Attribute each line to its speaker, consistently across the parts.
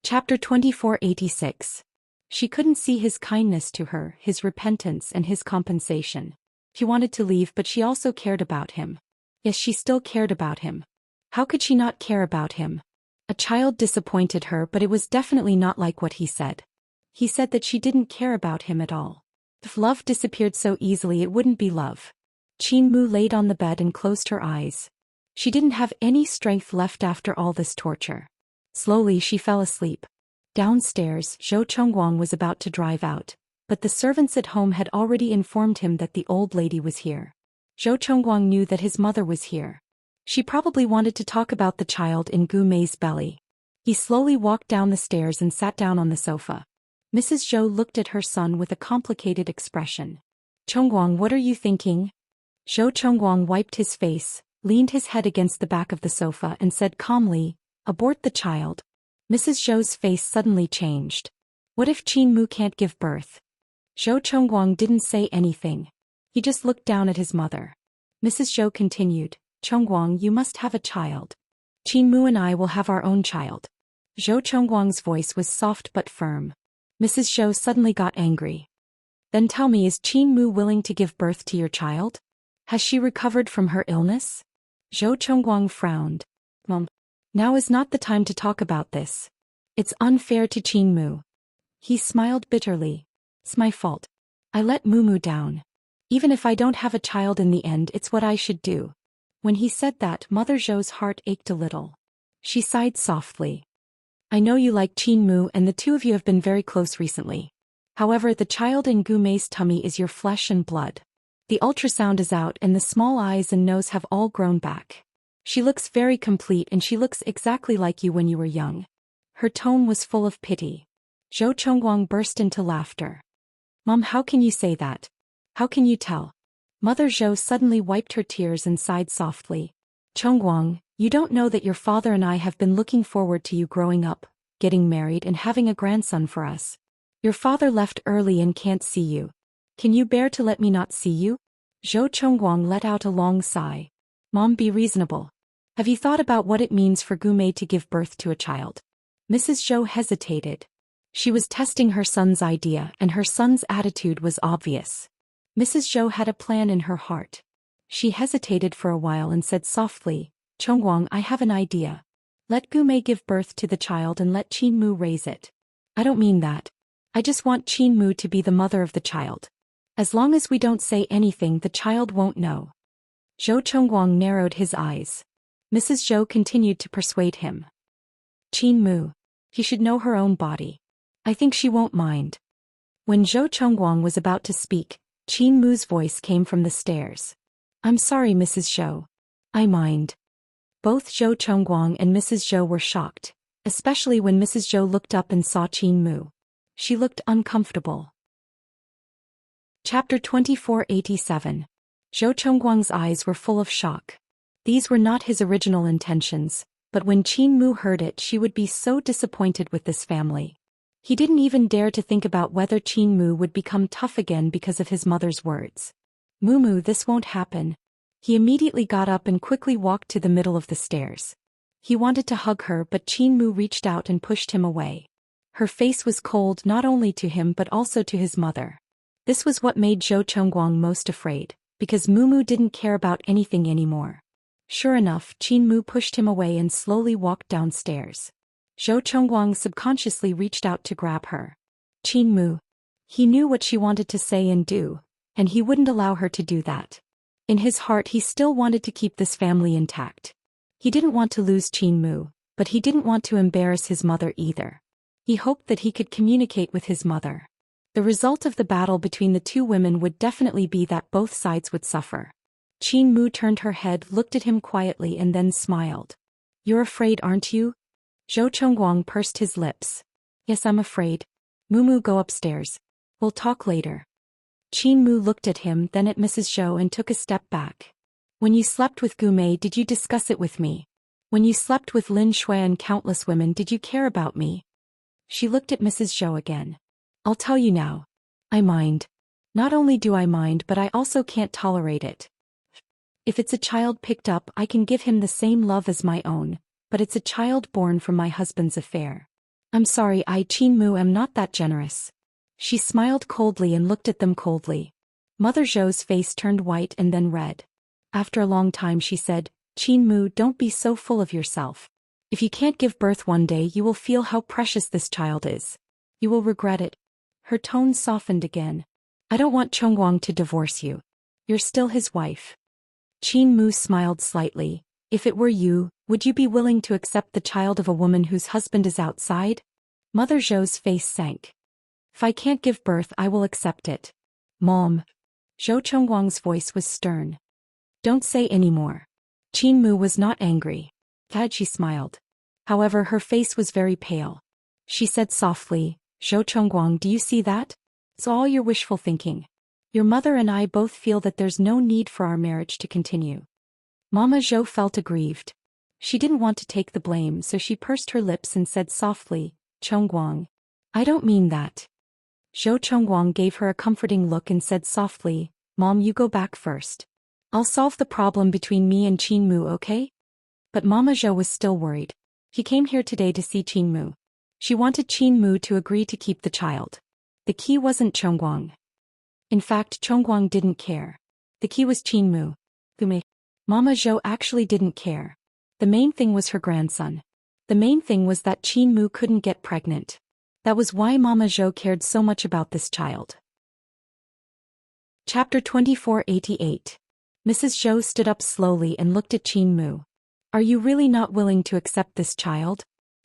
Speaker 1: Chapter 2486. She couldn't see his kindness to her, his repentance and his compensation. She wanted to leave, but she also cared about him. Yes, she still cared about him. How could she not care about him? A child disappointed her, but it was definitely not like what he said. He said that she didn't care about him at all. If love disappeared so easily, it wouldn't be love. Qin laid on the bed and closed her eyes. She didn't have any strength left after all this torture. Slowly she fell asleep. Downstairs, Zhou Chengguang was about to drive out, but the servants at home had already informed him that the old lady was here. Zhou Chengguang knew that his mother was here. She probably wanted to talk about the child in Gu Mei's belly. He slowly walked down the stairs and sat down on the sofa. Mrs. Zhou looked at her son with a complicated expression. "Chengguang, what are you thinking?" Zhou Chengguang wiped his face, leaned his head against the back of the sofa and said calmly, "Abort the child." Mrs. Zhou's face suddenly changed. What if Qin can't give birth? Zhou Chengguang didn't say anything. He just looked down at his mother. Mrs. Zhou continued, "Chengguang, you must have a child. Qin and I will have our own child." Zhou Chengguang's voice was soft but firm. Mrs. Zhou suddenly got angry. "Then tell me, is Qin willing to give birth to your child? Has she recovered from her illness?" Zhou Chengguang frowned. "Mom, now is not the time to talk about this. It's unfair to Qin." He smiled bitterly. "It's my fault. I let Mumu down. Even if I don't have a child in the end, it's what I should do." When he said that, Mother Zhou's heart ached a little. She sighed softly. "I know you like Qin and the two of you have been very close recently. However, the child in Gu Mei's tummy is your flesh and blood. The ultrasound is out and the small eyes and nose have all grown back. She looks very complete and she looks exactly like you when you were young." Her tone was full of pity. Zhou Chengguang burst into laughter. "Mom, how can you say that? How can you tell?" Mother Zhou suddenly wiped her tears and sighed softly. "Chengguang, you don't know that your father and I have been looking forward to you growing up, getting married and having a grandson for us. Your father left early and can't see you. Can you bear to let me not see you?" Zhou Chengguang let out a long sigh. "Mom, be reasonable. Have you thought about what it means for Gu Mei to give birth to a child?" Mrs. Zhou hesitated. She was testing her son's idea and her son's attitude was obvious. Mrs. Zhou had a plan in her heart. She hesitated for a while and said softly, "Chengguang, I have an idea. Let Gu Mei give birth to the child and let Qin raise it. I don't mean that. I just want Qin to be the mother of the child. As long as we don't say anything, the child won't know." Zhou Chengguang narrowed his eyes. Mrs. Zhou continued to persuade him. "Qin he should know her own body. I think she won't mind." When Zhou Chengguang was about to speak, Qin voice came from the stairs. "I'm sorry, Mrs. Zhou. I mind." Both Zhou Chengguang and Mrs. Zhou were shocked, especially when Mrs. Zhou looked up and saw Qin. She looked uncomfortable. Chapter 2487. Zhou Chengguang's eyes were full of shock. These were not his original intentions, but when Qin heard it, she would be so disappointed with this family. He didn't even dare to think about whether Qin would become tough again because of his mother's words. "Mumu, this won't happen." He immediately got up and quickly walked to the middle of the stairs. He wanted to hug her, but Qin reached out and pushed him away. Her face was cold not only to him but also to his mother. This was what made Zhou Chengguang most afraid, because Mumu didn't care about anything anymore. Sure enough, Qin pushed him away and slowly walked downstairs. Zhou Chengguang subconsciously reached out to grab her. "Qin." He knew what she wanted to say and do, and he wouldn't allow her to do that. In his heart he still wanted to keep this family intact. He didn't want to lose Qin, but he didn't want to embarrass his mother either. He hoped that he could communicate with his mother. The result of the battle between the two women would definitely be that both sides would suffer. Qin turned her head, looked at him quietly and then smiled. "You're afraid, aren't you?" Zhou Chengguang pursed his lips. "Yes, I'm afraid. Mumu, go upstairs. We'll talk later." Qin looked at him, then at Mrs. Zhou and took a step back. "When you slept with Gu Mei, did you discuss it with me? When you slept with Lin Shui and countless women, did you care about me?" She looked at Mrs. Zhou again. "I'll tell you now. I mind. Not only do I mind, but I also can't tolerate it. If it's a child picked up, I can give him the same love as my own, but it's a child born from my husband's affair. I'm sorry, I Qin am not that generous. She smiled coldly and looked at them coldly. Mother Zhou's face turned white and then red. After a long time she said, Qin, don't be so full of yourself. If you can't give birth one day you will feel how precious this child is. You will regret it. Her tone softened again. I don't want Chongguang to divorce you. You're still his wife. Qin smiled slightly. If it were you, would you be willing to accept the child of a woman whose husband is outside? Mother Zhou's face sank. If I can't give birth I will accept it. Mom. Zhou Chongguang's voice was stern. Don't say any more. Qin was not angry. Dad, she smiled. However, her face was very pale. She said softly, Zhou Chongguang, do you see that? It's all your wishful thinking. Your mother and I both feel that there's no need for our marriage to continue. Mama Zhou felt aggrieved. She didn't want to take the blame, so she pursed her lips and said softly, Chongguang. I don't mean that. Zhou Chongguang gave her a comforting look and said softly, Mom, you go back first. I'll solve the problem between me and Qin, okay? But Mama Zhou was still worried. He came here today to see Qin. She wanted Qin to agree to keep the child. The key wasn't Chongguang. In fact, Chongguang didn't care. The key was Qin. Mama Zhou actually didn't care. The main thing was her grandson. The main thing was that Qin couldn't get pregnant. That was why Mama Zhou cared so much about this child. Chapter 2488. Mrs. Zhou stood up slowly and looked at Qin. Are you really not willing to accept this child?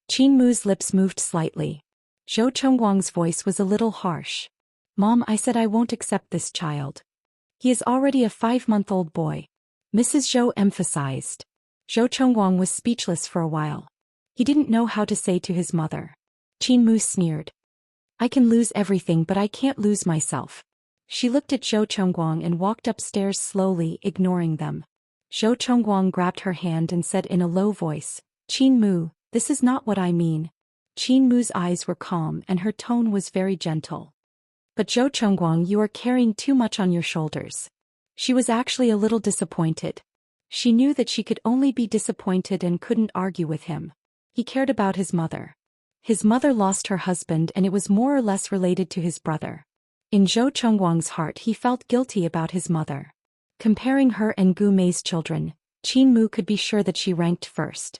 Speaker 1: Qin lips moved slightly. Zhou Chongguang's voice was a little harsh. Mom, I said I won't accept this child. He is already a 5-month-old boy. Mrs. Zhou emphasized. Zhou Chongguang was speechless for a while. He didn't know how to say to his mother. Qin sneered. I can lose everything but I can't lose myself. She looked at Zhou Chongguang and walked upstairs slowly, ignoring them. Zhou Chongguang grabbed her hand and said in a low voice, Qin, this is not what I mean. Qin eyes were calm and her tone was very gentle. But Zhou Chongguang, you are carrying too much on your shoulders. She was actually a little disappointed. She knew that she could only be disappointed and couldn't argue with him. He cared about his mother. His mother lost her husband and it was more or less related to his brother. In Zhou Chongguang's heart he felt guilty about his mother. Comparing her and Gu Mei's children, Qin could be sure that she ranked first.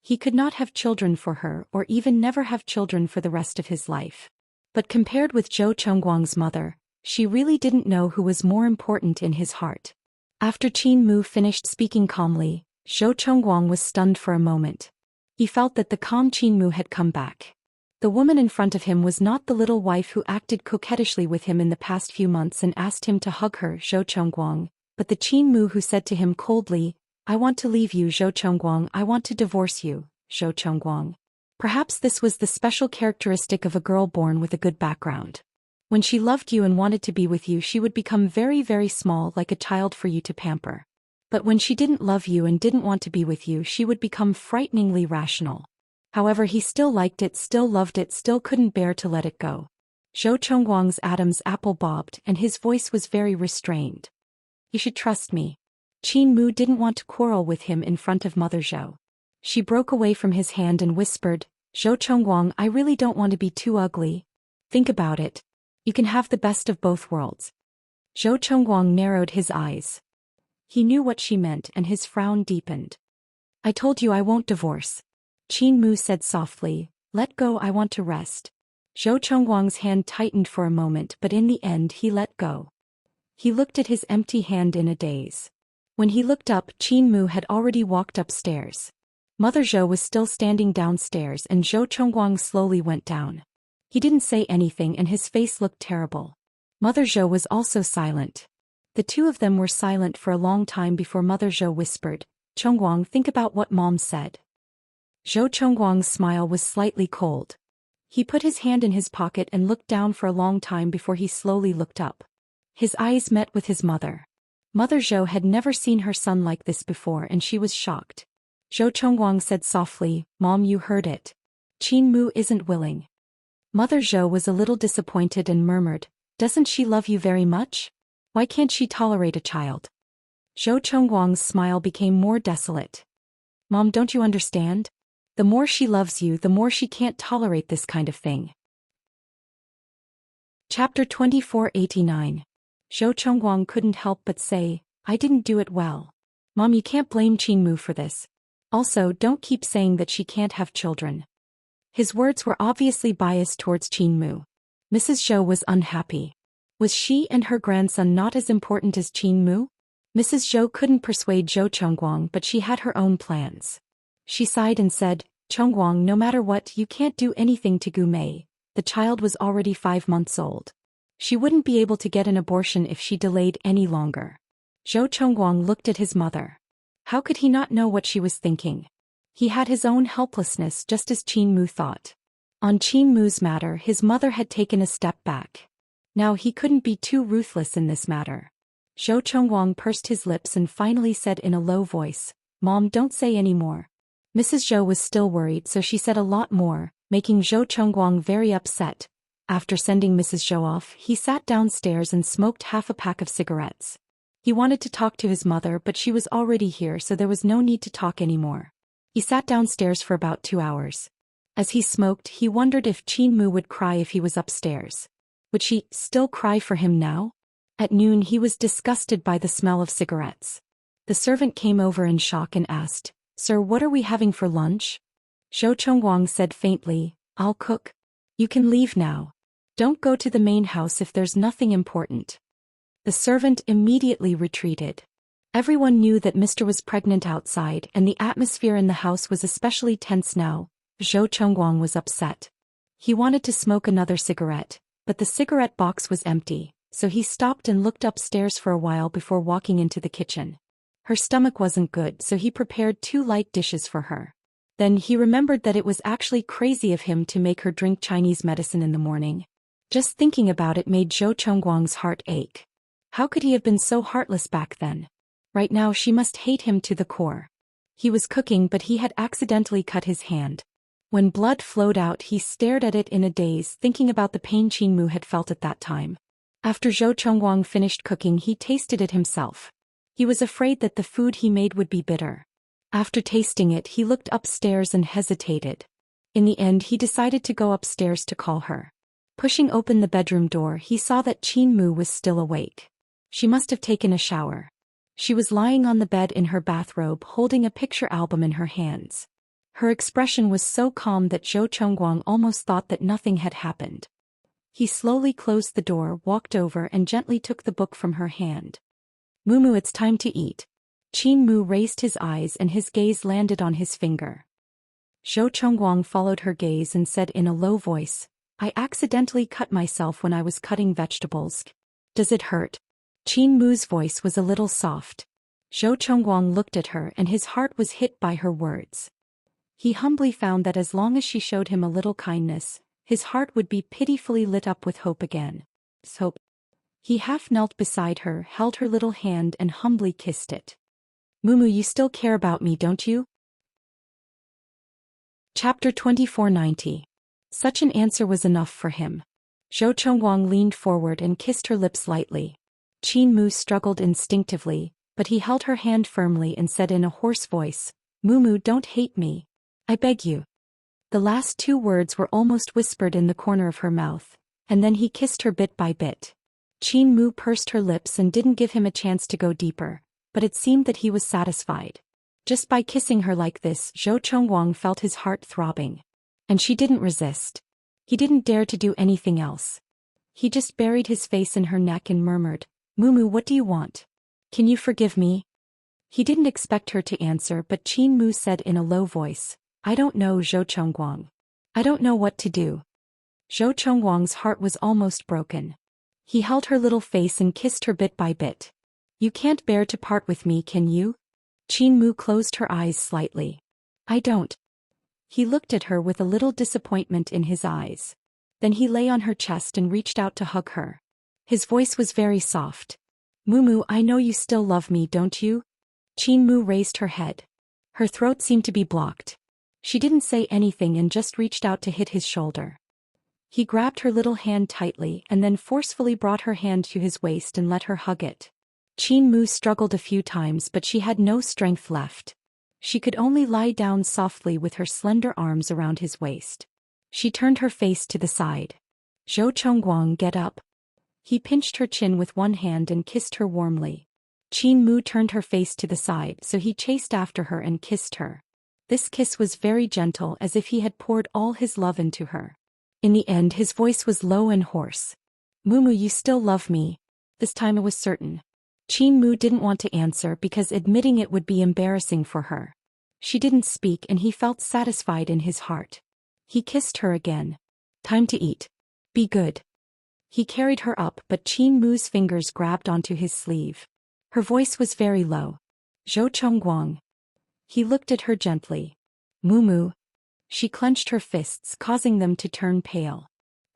Speaker 1: He could not have children for her or even never have children for the rest of his life. But compared with Zhou Chongguang's mother, she really didn't know who was more important in his heart. After Qin finished speaking calmly, Zhou Chongguang was stunned for a moment. He felt that the calm Qin had come back. The woman in front of him was not the little wife who acted coquettishly with him in the past few months and asked him to hug her, Zhou Chongguang, but the Qin who said to him coldly, I want to leave you, Zhou Chongguang, I want to divorce you, Zhou Chongguang. Perhaps this was the special characteristic of a girl born with a good background. When she loved you and wanted to be with you, she would become very, very small, like a child for you to pamper. But when she didn't love you and didn't want to be with you, she would become frighteningly rational. However, he still liked it, still loved it, still couldn't bear to let it go. Zhou Chongguang's Adam's apple bobbed and his voice was very restrained. You should trust me. Qin didn't want to quarrel with him in front of Mother Zhou. She broke away from his hand and whispered, Zhou Chongguang, I really don't want to be too ugly. Think about it. You can have the best of both worlds. Zhou Chongguang narrowed his eyes. He knew what she meant and his frown deepened. I told you I won't divorce. Qin said softly, let go, I want to rest. Zhou Chongguang's hand tightened for a moment but in the end he let go. He looked at his empty hand in a daze. When he looked up, Qin had already walked upstairs. Mother Zhou was still standing downstairs and Zhou Chongguang slowly went down. He didn't say anything and his face looked terrible. Mother Zhou was also silent. The two of them were silent for a long time before Mother Zhou whispered, Chongguang, think about what Mom said. Zhou Chongguang's smile was slightly cold. He put his hand in his pocket and looked down for a long time before he slowly looked up. His eyes met with his mother. Mother Zhou had never seen her son like this before and she was shocked. Zhou Chongguang said softly, Mom, you heard it. Qin isn't willing. Mother Zhou was a little disappointed and murmured, doesn't she love you very much? Why can't she tolerate a child? Zhou Chongguang's smile became more desolate. Mom, don't you understand? The more she loves you, the more she can't tolerate this kind of thing. Chapter 2489. Zhou Chongguang couldn't help but say, I didn't do it well. Mom, you can't blame Qingmu for this. Also, don't keep saying that she can't have children. His words were obviously biased towards Qingmu. Mrs. Zhou was unhappy. Was she and her grandson not as important as Qingmu? Mrs. Zhou couldn't persuade Zhou Chongguang, but she had her own plans. She sighed and said, Chongguang, no matter what, you can't do anything to Gu Mei. The child was already 5 months old. She wouldn't be able to get an abortion if she delayed any longer. Zhou Chongguang looked at his mother. How could he not know what she was thinking? He had his own helplessness, just as Qingmu thought. On Qingmu's matter, his mother had taken a step back. Now he couldn't be too ruthless in this matter. Zhou Chongguang pursed his lips and finally said in a low voice, Mom, don't say any more. Mrs. Zhou was still worried, so she said a lot more, making Zhou Chongguang very upset. After sending Mrs. Zhou off, he sat downstairs and smoked half a pack of cigarettes. He wanted to talk to his mother, but she was already here, so there was no need to talk anymore. He sat downstairs for about 2 hours. As he smoked, he wondered if Qingmu would cry if he was upstairs. Would she still cry for him now? At noon, he was disgusted by the smell of cigarettes. The servant came over in shock and asked, Sir, what are we having for lunch? Zhou Chongguang said faintly, I'll cook. You can leave now. Don't go to the main house if there's nothing important. The servant immediately retreated. Everyone knew that Mr. was pregnant outside, and the atmosphere in the house was especially tense now. Zhou Chongguang was upset. He wanted to smoke another cigarette, but the cigarette box was empty, so he stopped and looked upstairs for a while before walking into the kitchen. Her stomach wasn't good, so he prepared 2 light dishes for her. Then he remembered that it was actually crazy of him to make her drink Chinese medicine in the morning. Just thinking about it made Zhou Chongguang's heart ache. How could he have been so heartless back then? Right now she must hate him to the core. He was cooking, but he had accidentally cut his hand. When blood flowed out, he stared at it in a daze, thinking about the pain Qingmu had felt at that time. After Zhou Chongguang finished cooking, he tasted it himself. He was afraid that the food he made would be bitter. After tasting it, he looked upstairs and hesitated. In the end, he decided to go upstairs to call her. Pushing open the bedroom door, he saw that Qingmu was still awake. She must have taken a shower. She was lying on the bed in her bathrobe, holding a picture album in her hands. Her expression was so calm that Zhou Chongguang almost thought that nothing had happened. He slowly closed the door, walked over, and gently took the book from her hand. Mumu, it's time to eat. Qingmu raised his eyes and his gaze landed on his finger. Zhou Chongguang followed her gaze and said in a low voice, I accidentally cut myself when I was cutting vegetables. Does it hurt? Qingmu's voice was a little soft. Zhou Chongguang looked at her and his heart was hit by her words. He humbly found that as long as she showed him a little kindness, his heart would be pitifully lit up with hope again. Hope. He half knelt beside her, held her little hand and humbly kissed it. Mumu, you still care about me, don't you? Chapter 2490. Such an answer was enough for him. Zhou Chongguang leaned forward and kissed her lips lightly. Qingmu struggled instinctively, but he held her hand firmly and said in a hoarse voice, Mumu, don't hate me. I beg you. The last 2 words were almost whispered in the corner of her mouth, and then he kissed her bit by bit. Qingmu pursed her lips and didn't give him a chance to go deeper, but it seemed that he was satisfied. Just by kissing her like this, Zhou Chongguang felt his heart throbbing. And she didn't resist. He didn't dare to do anything else. He just buried his face in her neck and murmured, Mumu, what do you want? Can you forgive me? He didn't expect her to answer, but Qingmu said in a low voice, I don't know, Zhou Chongguang. I don't know what to do. Zhou Chongguang's heart was almost broken. He held her little face and kissed her bit by bit. You can't bear to part with me, can you? Qingmu closed her eyes slightly. I don't. He looked at her with a little disappointment in his eyes. Then he lay on her chest and reached out to hug her. His voice was very soft. Mumu, I know you still love me, don't you? Qingmu raised her head. Her throat seemed to be blocked. She didn't say anything and just reached out to hit his shoulder. He grabbed her little hand tightly and then forcefully brought her hand to his waist and let her hug it. Qingmu struggled a few times, but she had no strength left. She could only lie down softly with her slender arms around his waist. She turned her face to the side. Zhou Chongguang, get up. He pinched her chin with one hand and kissed her warmly. Qin Mu turned her face to the side, so he chased after her and kissed her. This kiss was very gentle, as if he had poured all his love into her. In the end, his voice was low and hoarse. Mumu, you still love me? This time it was certain. Qin Mu didn't want to answer because admitting it would be embarrassing for her. She didn't speak and he felt satisfied in his heart. He kissed her again. Time to eat. Be good. He carried her up, but Qin Mu's fingers grabbed onto his sleeve. Her voice was very low. Zhou Chongguang. He looked at her gently. Mumu. She clenched her fists, causing them to turn pale.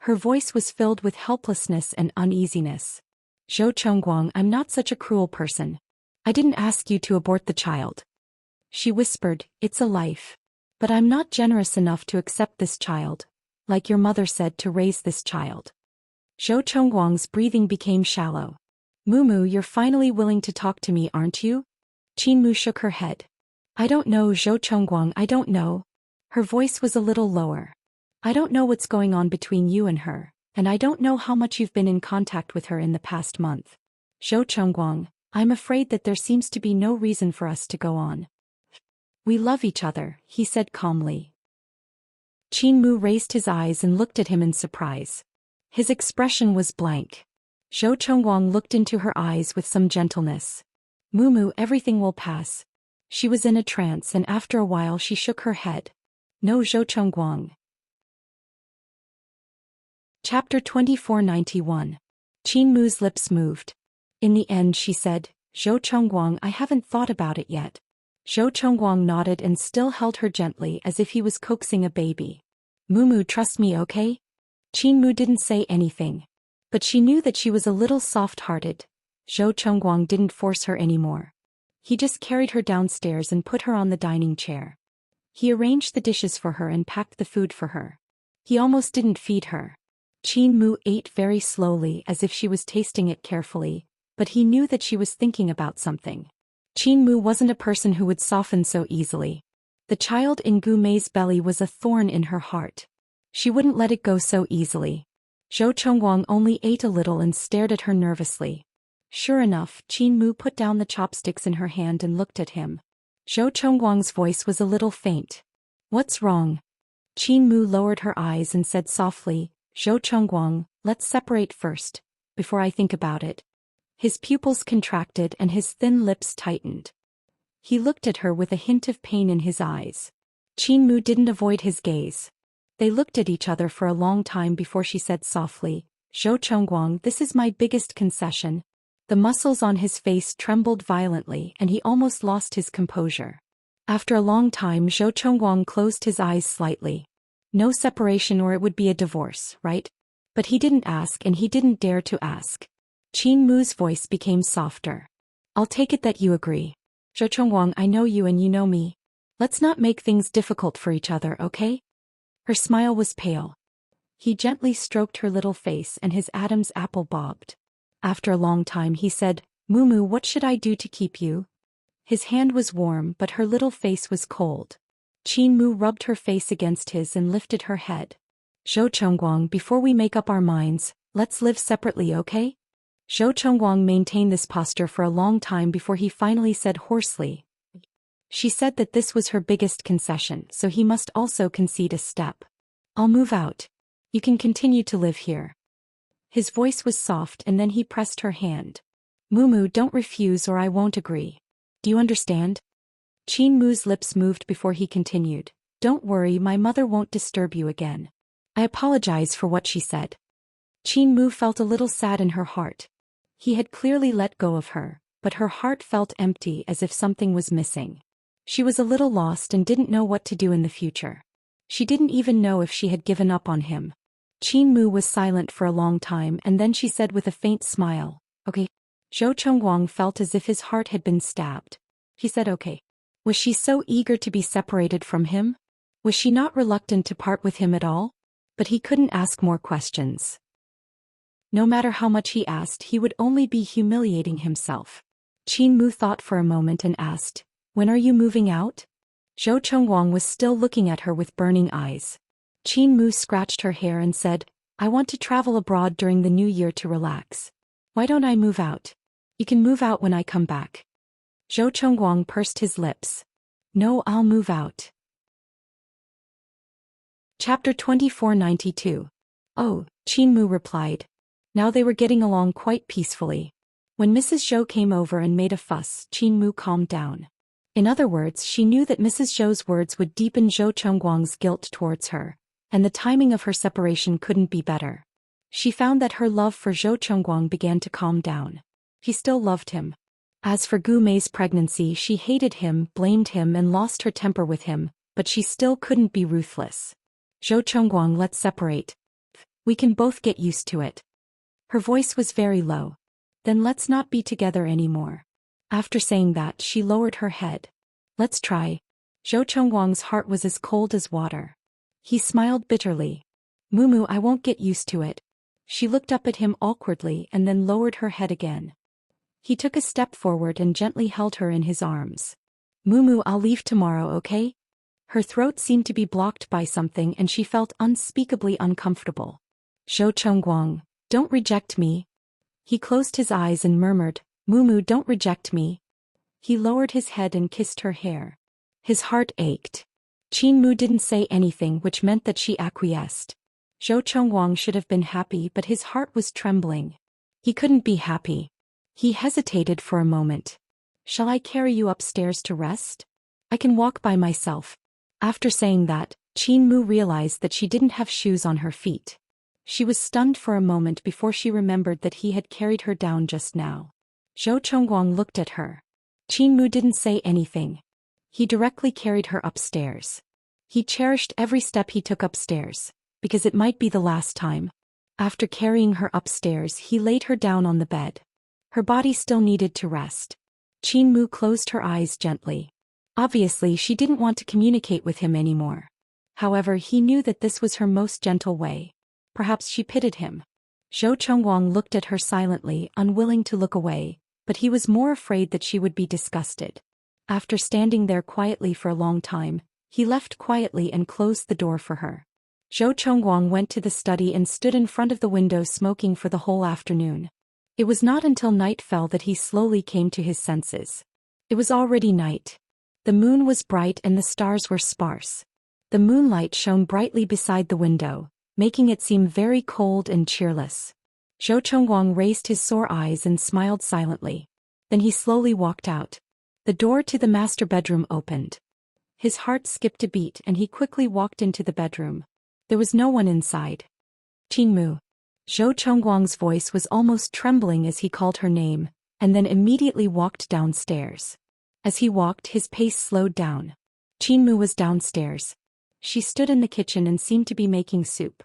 Speaker 1: Her voice was filled with helplessness and uneasiness. Zhou Chongguang, I'm not such a cruel person. I didn't ask you to abort the child. She whispered, it's a life. But I'm not generous enough to accept this child, like your mother said, to raise this child. Zhou Chongguang's breathing became shallow. Mumu, you're finally willing to talk to me, aren't you? Qin Mu shook her head. I don't know, Zhou Chongguang, I don't know. Her voice was a little lower. I don't know what's going on between you and her, and I don't know how much you've been in contact with her in the past month. Zhou Chongguang, I'm afraid that there seems to be no reason for us to go on. We love each other, he said calmly. Qin Mu raised his eyes and looked at him in surprise. His expression was blank. Zhou Chongguang looked into her eyes with some gentleness. Mumu, everything will pass. She was in a trance and after a while she shook her head. No, Zhou Chongguang. Chapter 2491. Qin Mu's lips moved. In the end she said, Zhou Chongguang, I haven't thought about it yet. Zhou Chongguang nodded and still held her gently as if he was coaxing a baby. Mumu, trust me, okay? Qin Mu didn't say anything. But she knew that she was a little soft-hearted. Zhou Chongguang didn't force her anymore. He just carried her downstairs and put her on the dining chair. He arranged the dishes for her and packed the food for her. He almost didn't feed her. Qin Mu ate very slowly as if she was tasting it carefully, but he knew that she was thinking about something. Qin Mu wasn't a person who would soften so easily. The child in Gu Mei's belly was a thorn in her heart. She wouldn't let it go so easily. Zhou Chongguang only ate a little and stared at her nervously. Sure enough, Qin Mu put down the chopsticks in her hand and looked at him. Zhou Chongguang's voice was a little faint. What's wrong? Qin Mu lowered her eyes and said softly, Zhou Chongguang, let's separate first, before I think about it. His pupils contracted and his thin lips tightened. He looked at her with a hint of pain in his eyes. Qin Mu didn't avoid his gaze. They looked at each other for a long time before she said softly, Zhou Chongguang, this is my biggest concession. The muscles on his face trembled violently and he almost lost his composure. After a long time, Zhou Chongguang closed his eyes slightly. No separation or it would be a divorce, right? But he didn't ask and he didn't dare to ask. Qin Mu's voice became softer. I'll take it that you agree. Zhou Chongguang, I know you and you know me. Let's not make things difficult for each other, okay? Her smile was pale. He gently stroked her little face and his Adam's apple bobbed. After a long time he said, Mumu, what should I do to keep you? His hand was warm but her little face was cold. Qin Mu rubbed her face against his and lifted her head. Zhou Chongguang, before we make up our minds, let's live separately, okay? Zhou Chongguang maintained this posture for a long time before he finally said hoarsely. She said that this was her biggest concession, so he must also concede a step. I'll move out. You can continue to live here. His voice was soft and then he pressed her hand. Mumu, don't refuse or I won't agree. Do you understand? Qin Mu's lips moved before he continued. Don't worry, my mother won't disturb you again. I apologize for what she said. Qin Mu felt a little sad in her heart. He had clearly let go of her, but her heart felt empty as if something was missing. She was a little lost and didn't know what to do in the future. She didn't even know if she had given up on him. Qin Mu was silent for a long time and then she said with a faint smile, okay. Zhou Chongguang felt as if his heart had been stabbed. He said okay. Was she so eager to be separated from him? Was she not reluctant to part with him at all? But he couldn't ask more questions. No matter how much he asked, he would only be humiliating himself. Qin Mu thought for a moment and asked, when are you moving out? Zhou Chengguang was still looking at her with burning eyes. Qin Mu scratched her hair and said, I want to travel abroad during the new year to relax. Why don't I move out? You can move out when I come back. Zhou Chengguang pursed his lips. No, I'll move out. Chapter 2492. Oh, Qin Mu replied. Now they were getting along quite peacefully. When Mrs. Zhou came over and made a fuss, Qin Mu calmed down. In other words, she knew that Mrs. Zhou's words would deepen Zhou Chengguang's guilt towards her, and the timing of her separation couldn't be better. She found that her love for Zhou Chengguang began to calm down. He still loved him. As for Gu Mei's pregnancy, she hated him, blamed him and lost her temper with him, but she still couldn't be ruthless. Zhou Chengguang, let's separate. We can both get used to it. Her voice was very low. Then let's not be together anymore. After saying that, she lowered her head. Let's try. Zhou Chengguang's heart was as cold as water. He smiled bitterly. Mumu, I won't get used to it. She looked up at him awkwardly and then lowered her head again. He took a step forward and gently held her in his arms. Mumu, I'll leave tomorrow, okay? Her throat seemed to be blocked by something and she felt unspeakably uncomfortable. Zhou Chengguang, don't reject me. He closed his eyes and murmured, Mumu, don't reject me. He lowered his head and kissed her hair. His heart ached. Qin Mu didn't say anything, which meant that she acquiesced. Zhou Chengguang should have been happy, but his heart was trembling. He couldn't be happy. He hesitated for a moment. Shall I carry you upstairs to rest? I can walk by myself. After saying that, Qin Mu realized that she didn't have shoes on her feet. She was stunned for a moment before she remembered that he had carried her down just now. Zhou Chengguang looked at her. Qin Mu didn't say anything. He directly carried her upstairs. He cherished every step he took upstairs, because it might be the last time. After carrying her upstairs, he laid her down on the bed. Her body still needed to rest. Qin Mu closed her eyes gently. Obviously, she didn't want to communicate with him anymore. However, he knew that this was her most gentle way. Perhaps she pitied him. Zhou Chengguang looked at her silently, unwilling to look away, but he was more afraid that she would be disgusted. After standing there quietly for a long time, he left quietly and closed the door for her. Zhou Chengguang went to the study and stood in front of the window smoking for the whole afternoon. It was not until night fell that he slowly came to his senses. It was already night. The moon was bright and the stars were sparse. The moonlight shone brightly beside the window, making it seem very cold and cheerless. Zhou Chengguang raised his sore eyes and smiled silently. Then he slowly walked out. The door to the master bedroom opened. His heart skipped a beat and he quickly walked into the bedroom. There was no one inside. Qin Mu. Zhou Chengguang's voice was almost trembling as he called her name, and then immediately walked downstairs. As he walked, his pace slowed down. Qin Mu was downstairs. She stood in the kitchen and seemed to be making soup.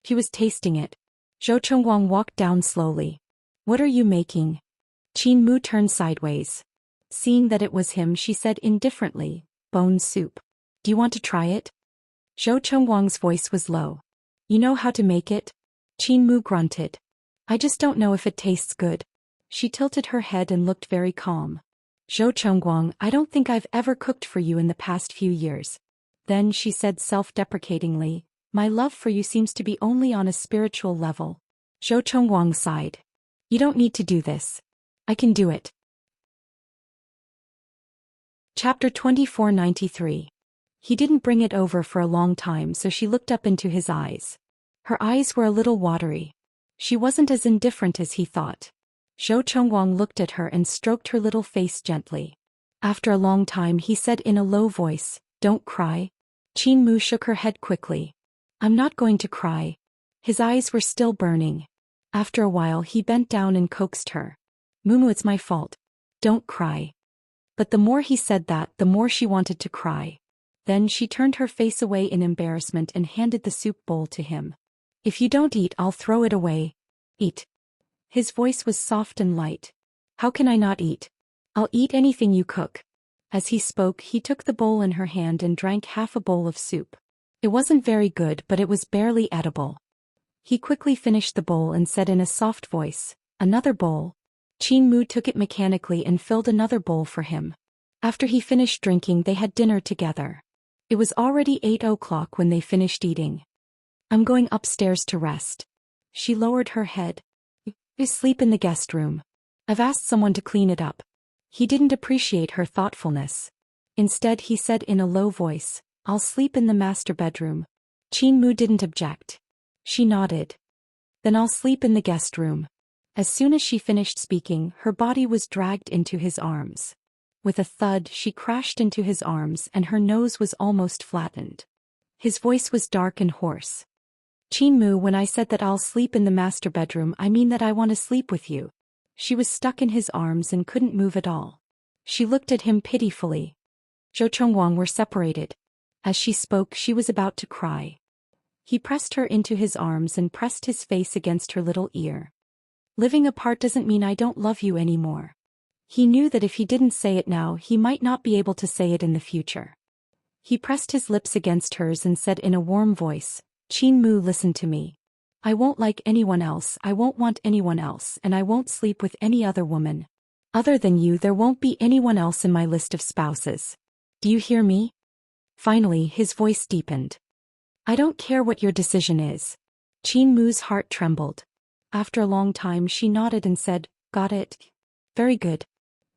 Speaker 1: He was tasting it. Zhou Chengguang walked down slowly. What are you making? Qin Mu turned sideways. Seeing that it was him, she said indifferently, bone soup. Do you want to try it? Zhou Chengguang's voice was low. You know how to make it? Qin Mu grunted. I just don't know if it tastes good. She tilted her head and looked very calm. Zhou Chengguang, I don't think I've ever cooked for you in the past few years. Then she said self-deprecatingly, my love for you seems to be only on a spiritual level. Zhou Chengguang sighed. You don't need to do this. I can do it. Chapter 2493. He didn't bring it over for a long time, so she looked up into his eyes. Her eyes were a little watery. She wasn't as indifferent as he thought. Zhou Chengguang looked at her and stroked her little face gently. After a long time he said in a low voice, don't cry. Qin Mu shook her head quickly. I'm not going to cry. His eyes were still burning. After a while he bent down and coaxed her. Mumu, it's my fault. Don't cry. But the more he said that, the more she wanted to cry. Then she turned her face away in embarrassment and handed the soup bowl to him. If you don't eat, I'll throw it away. Eat. His voice was soft and light. How can I not eat? I'll eat anything you cook. As he spoke, he took the bowl in her hand and drank half a bowl of soup. It wasn't very good, but it was barely edible. He quickly finished the bowl and said in a soft voice, another bowl. Qin Mu took it mechanically and filled another bowl for him. After he finished drinking, they had dinner together. It was already 8 o'clock when they finished eating. I'm going upstairs to rest. She lowered her head. You sleep in the guest room. I've asked someone to clean it up. He didn't appreciate her thoughtfulness. Instead, he said in a low voice, I'll sleep in the master bedroom. Qin didn't object. She nodded. Then I'll sleep in the guest room. As soon as she finished speaking, her body was dragged into his arms. With a thud, she crashed into his arms and her nose was almost flattened. His voice was dark and hoarse. Qin, when I said that I'll sleep in the master bedroom, I mean that I want to sleep with you. She was stuck in his arms and couldn't move at all. She looked at him pitifully. Zhou Chongguang were separated. As she spoke, she was about to cry. He pressed her into his arms and pressed his face against her little ear. Living apart doesn't mean I don't love you anymore. He knew that if he didn't say it now, he might not be able to say it in the future. He pressed his lips against hers and said in a warm voice, Qin, listen to me. I won't like anyone else, I won't want anyone else, and I won't sleep with any other woman. Other than you, there won't be anyone else in my list of spouses. Do you hear me? Finally, his voice deepened. I don't care what your decision is. Qin heart trembled. After a long time, she nodded and said, Got it. Very good.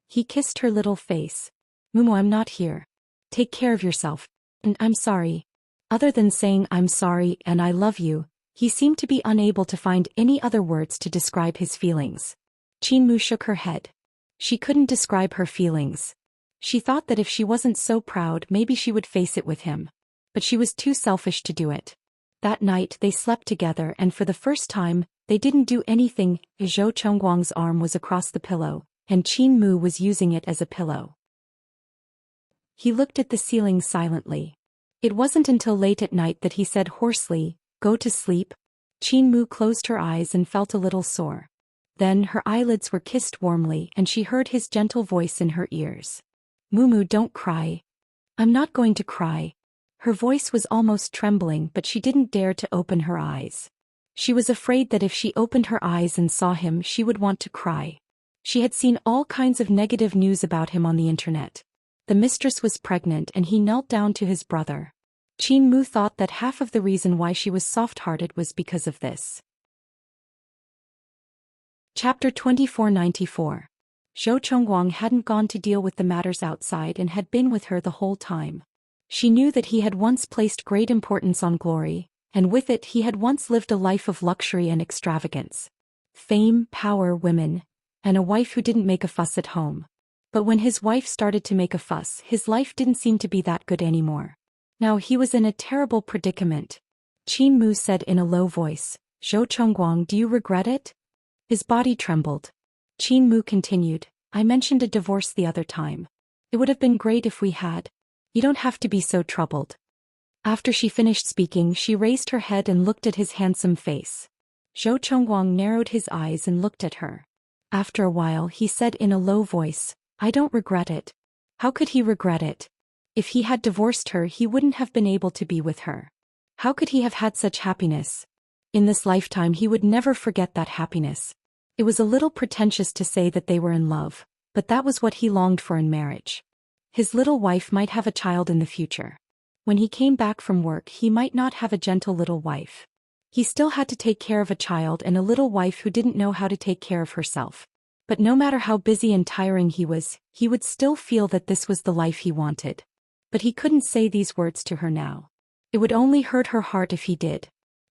Speaker 1: He kissed her little face. Mumu, I'm not here. Take care of yourself. And I'm sorry. Other than saying I'm sorry and I love you, he seemed to be unable to find any other words to describe his feelings. Qin shook her head. She couldn't describe her feelings. She thought that if she wasn't so proud, maybe she would face it with him. But she was too selfish to do it. That night they slept together and for the first time, they didn't do anything. Zhou Chongguang's arm was across the pillow, and Qin was using it as a pillow. He looked at the ceiling silently. It wasn't until late at night that he said hoarsely, Go to sleep. Qin closed her eyes and felt a little sore. Then her eyelids were kissed warmly and she heard his gentle voice in her ears. Mumu, don't cry. I'm not going to cry. Her voice was almost trembling, but she didn't dare to open her eyes. She was afraid that if she opened her eyes and saw him, she would want to cry. She had seen all kinds of negative news about him on the internet. The mistress was pregnant and he knelt down to his brother. Qin thought that half of the reason why she was soft-hearted was because of this. Chapter 2494. Zhou Chongguang hadn't gone to deal with the matters outside and had been with her the whole time. She knew that he had once placed great importance on glory, and with it he had once lived a life of luxury and extravagance. Fame, power, women, and a wife who didn't make a fuss at home. But when his wife started to make a fuss, his life didn't seem to be that good anymore. Now he was in a terrible predicament. Qin said in a low voice, Zhou Chongguang, do you regret it? His body trembled. Qin continued, I mentioned a divorce the other time. It would have been great if we had. You don't have to be so troubled. After she finished speaking, she raised her head and looked at his handsome face. Zhou Chongguang narrowed his eyes and looked at her. After a while he said in a low voice, I don't regret it. How could he regret it? If he had divorced her, he wouldn't have been able to be with her. How could he have had such happiness? In this lifetime he would never forget that happiness. It was a little pretentious to say that they were in love, but that was what he longed for in marriage. His little wife might have a child in the future. When he came back from work, he might not have a gentle little wife. He still had to take care of a child and a little wife who didn't know how to take care of herself. But no matter how busy and tiring he would still feel that this was the life he wanted. But he couldn't say these words to her now. It would only hurt her heart if he did.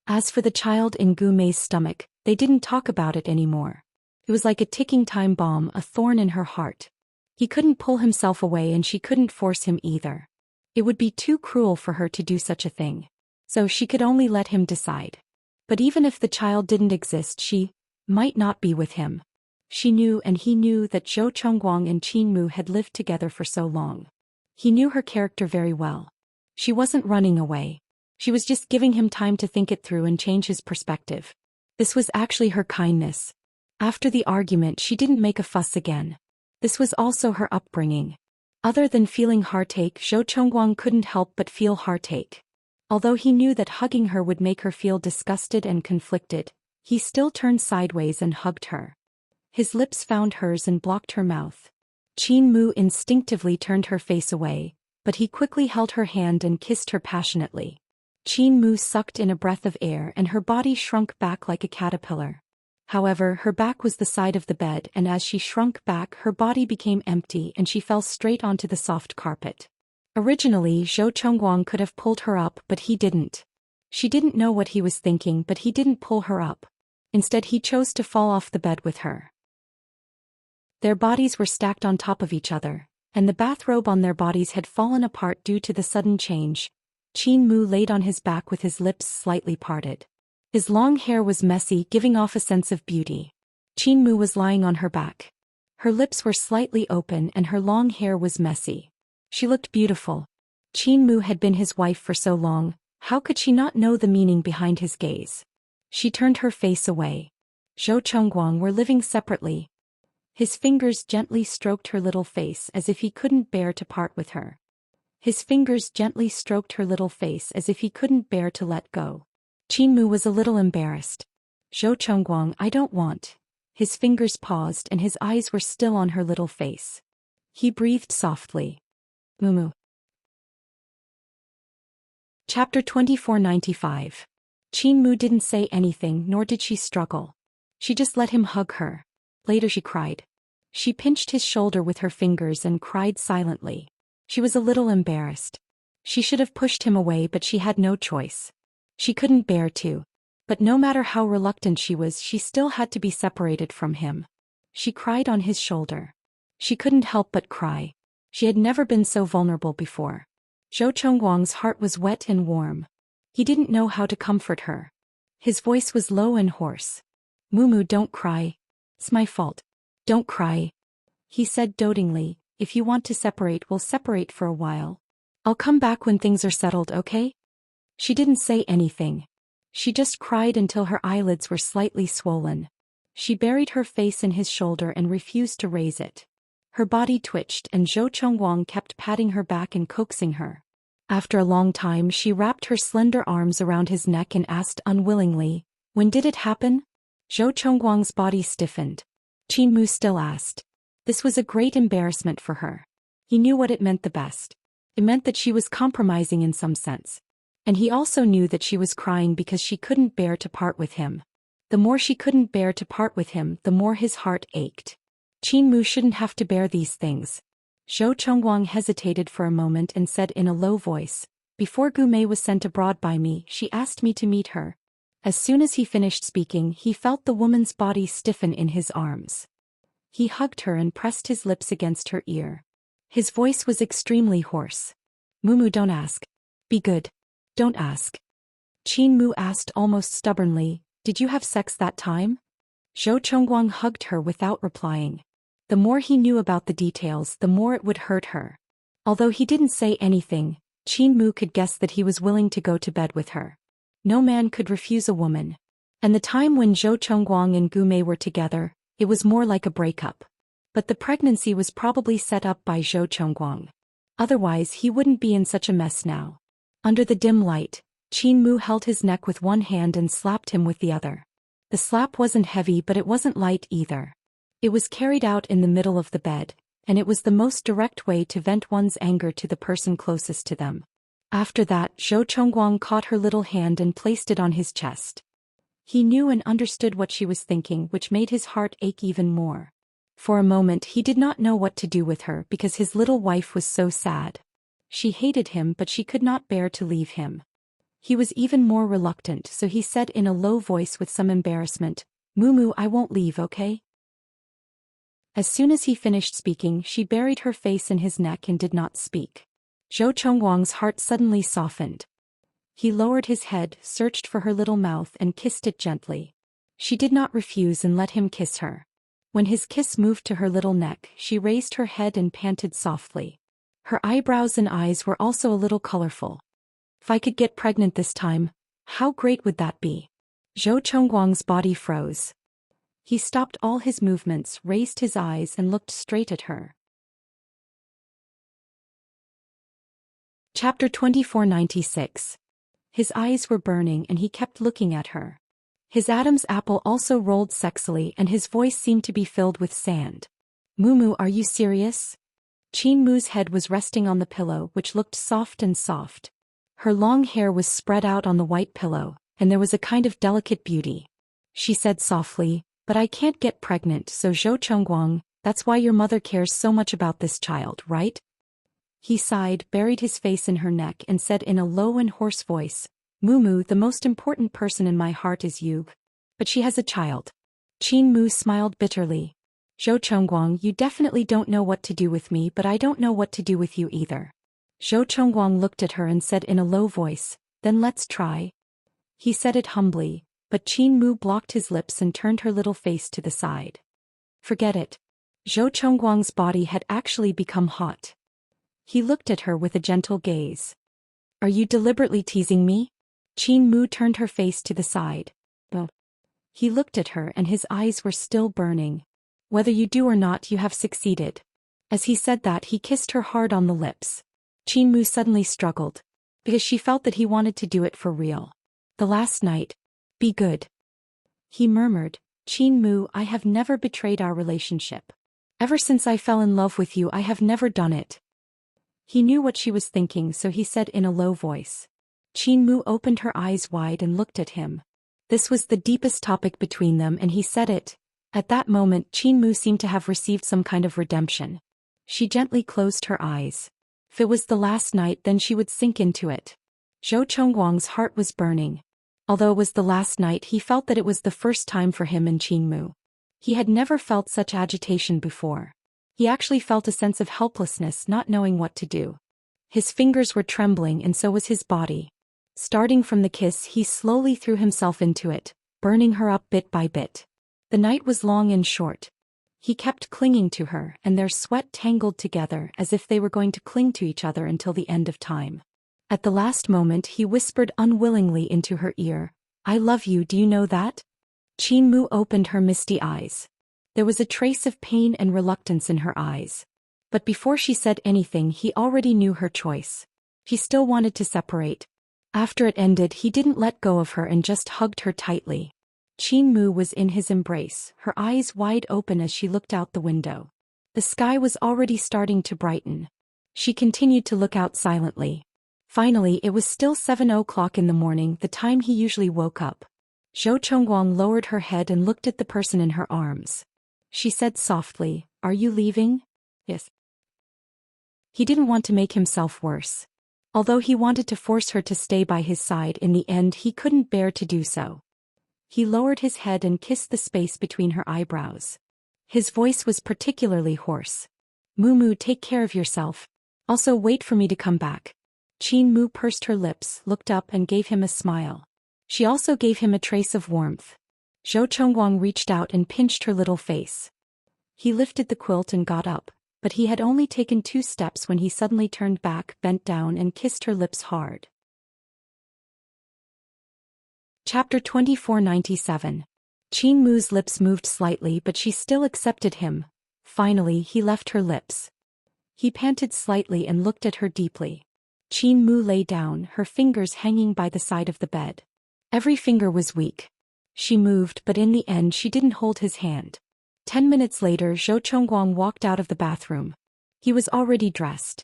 Speaker 1: As for the child in Gu Mei's stomach, they didn't talk about it anymore. It was like a ticking time bomb, a thorn in her heart. He couldn't pull himself away and she couldn't force him either. It would be too cruel for her to do such a thing. So she could only let him decide. But even if the child didn't exist, she might not be with him. She knew and he knew that Zhou Chongguang and Qin had lived together for so long. He knew her character very well. She wasn't running away. She was just giving him time to think it through and change his perspective. This was actually her kindness. After the argument, she didn't make a fuss again. This was also her upbringing. Other than feeling heartache, Zhou Chongguang couldn't help but feel heartache. Although he knew that hugging her would make her feel disgusted and conflicted, he still turned sideways and hugged her. His lips found hers and blocked her mouth. Qin Mu instinctively turned her face away, but he quickly held her hand and kissed her passionately. Qin Mu sucked in a breath of air and her body shrunk back like a caterpillar. However, her back was the side of the bed, and as she shrunk back her body became empty and she fell straight onto the soft carpet. Originally Zhou Chengguang could have pulled her up, but he didn't. She didn't know what he was thinking, but he didn't pull her up. Instead he chose to fall off the bed with her. Their bodies were stacked on top of each other, and the bathrobe on their bodies had fallen apart due to the sudden change. Qin Mu laid on his back with his lips slightly parted. His long hair was messy, giving off a sense of beauty. Qin Mu was lying on her back. Her lips were slightly open and her long hair was messy. She looked beautiful. Qin Mu had been his wife for so long, how could she not know the meaning behind his gaze? She turned her face away. Zhou Chengguang were living separately. His fingers gently stroked her little face as if he couldn't bear to part with her. His fingers gently stroked her little face as if he couldn't bear to let go. Qin Mu was a little embarrassed. Zhou Chengguang, I don't want. His fingers paused and his eyes were still on her little face. He breathed softly. Mumu. Chapter 2495. Qin Mu didn't say anything, nor did she struggle. She just let him hug her. Later she cried. She pinched his shoulder with her fingers and cried silently. She was a little embarrassed. She should have pushed him away, but she had no choice. She couldn't bear to. But no matter how reluctant she was, she still had to be separated from him. She cried on his shoulder. She couldn't help but cry. She had never been so vulnerable before. Zhou Chengguang's heart was wet and warm. He didn't know how to comfort her. His voice was low and hoarse. Mumu, don't cry. It's my fault. Don't cry. He said dotingly, if you want to separate, we'll separate for a while. I'll come back when things are settled, okay? She didn't say anything. She just cried until her eyelids were slightly swollen. She buried her face in his shoulder and refused to raise it. Her body twitched and Zhou Chengguang kept patting her back and coaxing her. After a long time she wrapped her slender arms around his neck and asked unwillingly, when did it happen? Zhou Chengguang's body stiffened. Qin Mu still asked. This was a great embarrassment for her. He knew what it meant the best. It meant that she was compromising in some sense. And he also knew that she was crying because she couldn't bear to part with him. The more she couldn't bear to part with him, the more his heart ached. Qin Mu shouldn't have to bear these things. Zhou Chengguang hesitated for a moment and said in a low voice, before Gumei was sent abroad by me, she asked me to meet her. As soon as he finished speaking, he felt the woman's body stiffen in his arms. He hugged her and pressed his lips against her ear. His voice was extremely hoarse. Mumu, don't ask. Be good. Don't ask. Qin Mu asked almost stubbornly, did you have sex that time? Zhou Chengguang hugged her without replying. The more he knew about the details, the more it would hurt her. Although he didn't say anything, Qin Mu could guess that he was willing to go to bed with her. No man could refuse a woman. And the time when Zhou Chengguang and Gumei were together, it was more like a breakup. But the pregnancy was probably set up by Zhou Chengguang. Otherwise he wouldn't be in such a mess now. Under the dim light, Qin Mu held his neck with one hand and slapped him with the other. The slap wasn't heavy, but it wasn't light either. It was carried out in the middle of the bed, and it was the most direct way to vent one's anger to the person closest to them. After that, Zhou Chengguang caught her little hand and placed it on his chest. He knew and understood what she was thinking, which made his heart ache even more. For a moment he did not know what to do with her because his little wife was so sad. She hated him, but she could not bear to leave him. He was even more reluctant, so he said in a low voice with some embarrassment, Mumu, I won't leave, okay? As soon as he finished speaking, she buried her face in his neck and did not speak. Zhou Chengguang's heart suddenly softened. He lowered his head, searched for her little mouth and kissed it gently. She did not refuse and let him kiss her. When his kiss moved to her little neck, she raised her head and panted softly. Her eyebrows and eyes were also a little colorful. If I could get pregnant this time, how great would that be? Zhou Chengguang's body froze. He stopped all his movements, raised his eyes and looked straight at her. Chapter 2496. His eyes were burning and he kept looking at her. His Adam's apple also rolled sexily and his voice seemed to be filled with sand. Mumu, are you serious? Qin Mu's head was resting on the pillow, which looked soft and soft. Her long hair was spread out on the white pillow, and there was a kind of delicate beauty. She said softly, but I can't get pregnant, so Zhou Chongguang, that's why your mother cares so much about this child, right? He sighed, buried his face in her neck and said in a low and hoarse voice, Mumu, the most important person in my heart is you. But she has a child. Qin Mu smiled bitterly. Zhou Chongguang, you definitely don't know what to do with me, but I don't know what to do with you either. Zhou Chongguang looked at her and said in a low voice, then let's try. He said it humbly, but Qin Mu blocked his lips and turned her little face to the side. Forget it. Zhou Chongguang's body had actually become hot. He looked at her with a gentle gaze. Are you deliberately teasing me? Qin Mu turned her face to the side. Oh. He looked at her and his eyes were still burning. Whether you do or not, you have succeeded. As he said that, he kissed her hard on the lips. Qin Mu suddenly struggled, because she felt that he wanted to do it for real. The last night. Be good. He murmured, Qin Mu, I have never betrayed our relationship. Ever since I fell in love with you, I have never done it. He knew what she was thinking, so he said in a low voice. Qin Mu opened her eyes wide and looked at him. This was the deepest topic between them, and he said it. At that moment, Qin Mu seemed to have received some kind of redemption. She gently closed her eyes. If it was the last night, then she would sink into it. Zhou Chongguang's heart was burning. Although it was the last night, he felt that it was the first time for him and Qin Mu. He had never felt such agitation before. He actually felt a sense of helplessness, not knowing what to do. His fingers were trembling and so was his body. Starting from the kiss, he slowly threw himself into it, burning her up bit by bit. The night was long and short. He kept clinging to her, and their sweat tangled together as if they were going to cling to each other until the end of time. At the last moment, he whispered unwillingly into her ear, I love you, do you know that? Qin Mu opened her misty eyes. There was a trace of pain and reluctance in her eyes. But before she said anything, he already knew her choice. She still wanted to separate. After it ended, he didn't let go of her and just hugged her tightly. Qin Mu was in his embrace, her eyes wide open as she looked out the window. The sky was already starting to brighten. She continued to look out silently. Finally, it was still 7 o'clock in the morning, the time he usually woke up. Zhou Chongguang lowered her head and looked at the person in her arms. She said softly, Are you leaving? Yes. He didn't want to make himself worse. Although he wanted to force her to stay by his side, in the end he couldn't bear to do so. He lowered his head and kissed the space between her eyebrows. His voice was particularly hoarse. Mumu, take care of yourself. Also wait for me to come back. Qin Mu pursed her lips, looked up and gave him a smile. She also gave him a trace of warmth. Zhou Chongguang reached out and pinched her little face. He lifted the quilt and got up, but he had only taken 2 steps when he suddenly turned back, bent down and kissed her lips hard. Chapter 2497. Qin Mu's lips moved slightly, but she still accepted him. Finally, he left her lips. He panted slightly and looked at her deeply. Qin Mu lay down, her fingers hanging by the side of the bed. Every finger was weak. She moved, but in the end she didn't hold his hand. 10 minutes later, Zhou Chongguang walked out of the bathroom. He was already dressed.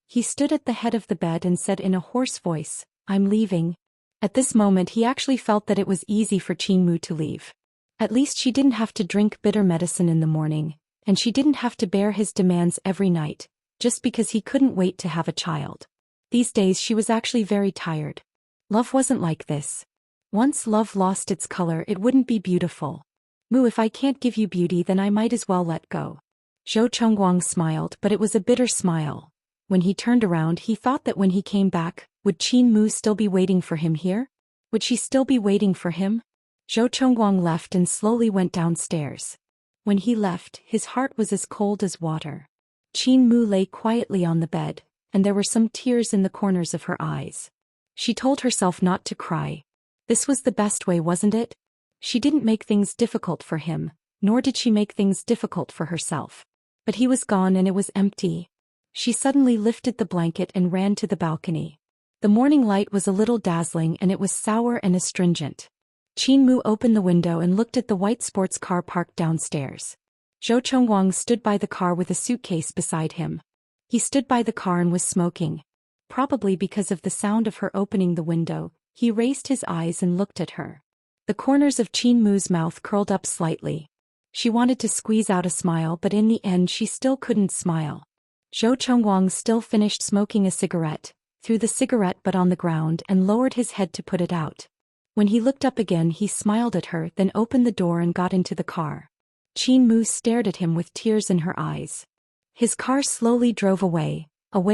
Speaker 1: He stood at the head of the bed and said in a hoarse voice, I'm leaving. At this moment he actually felt that it was easy for Qin Mu to leave. At least she didn't have to drink bitter medicine in the morning, and she didn't have to bear his demands every night, just because he couldn't wait to have a child. These days she was actually very tired. Love wasn't like this. Once love lost its color, it wouldn't be beautiful. Mu, if I can't give you beauty, then I might as well let go. Zhou Chongguang smiled, but it was a bitter smile. When he turned around, he thought that when he came back, would Qin Mu still be waiting for him here? Would she still be waiting for him? Zhou Chongguang left and slowly went downstairs. When he left, his heart was as cold as water. Qin Mu lay quietly on the bed, and there were some tears in the corners of her eyes. She told herself not to cry. This was the best way, wasn't it? She didn't make things difficult for him, nor did she make things difficult for herself. But he was gone and it was empty. She suddenly lifted the blanket and ran to the balcony. The morning light was a little dazzling and it was sour and astringent. Qin Mu opened the window and looked at the white sports car parked downstairs. Zhou Chongguang stood by the car with a suitcase beside him. He stood by the car and was smoking. Probably because of the sound of her opening the window, he raised his eyes and looked at her. The corners of Qin Mu's mouth curled up slightly. She wanted to squeeze out a smile, but in the end she still couldn't smile. Zhou Chongguang still finished smoking a cigarette, threw the cigarette butt on the ground and lowered his head to put it out. When he looked up again he smiled at her, then opened the door and got into the car. Qin Mu stared at him with tears in her eyes. His car slowly drove away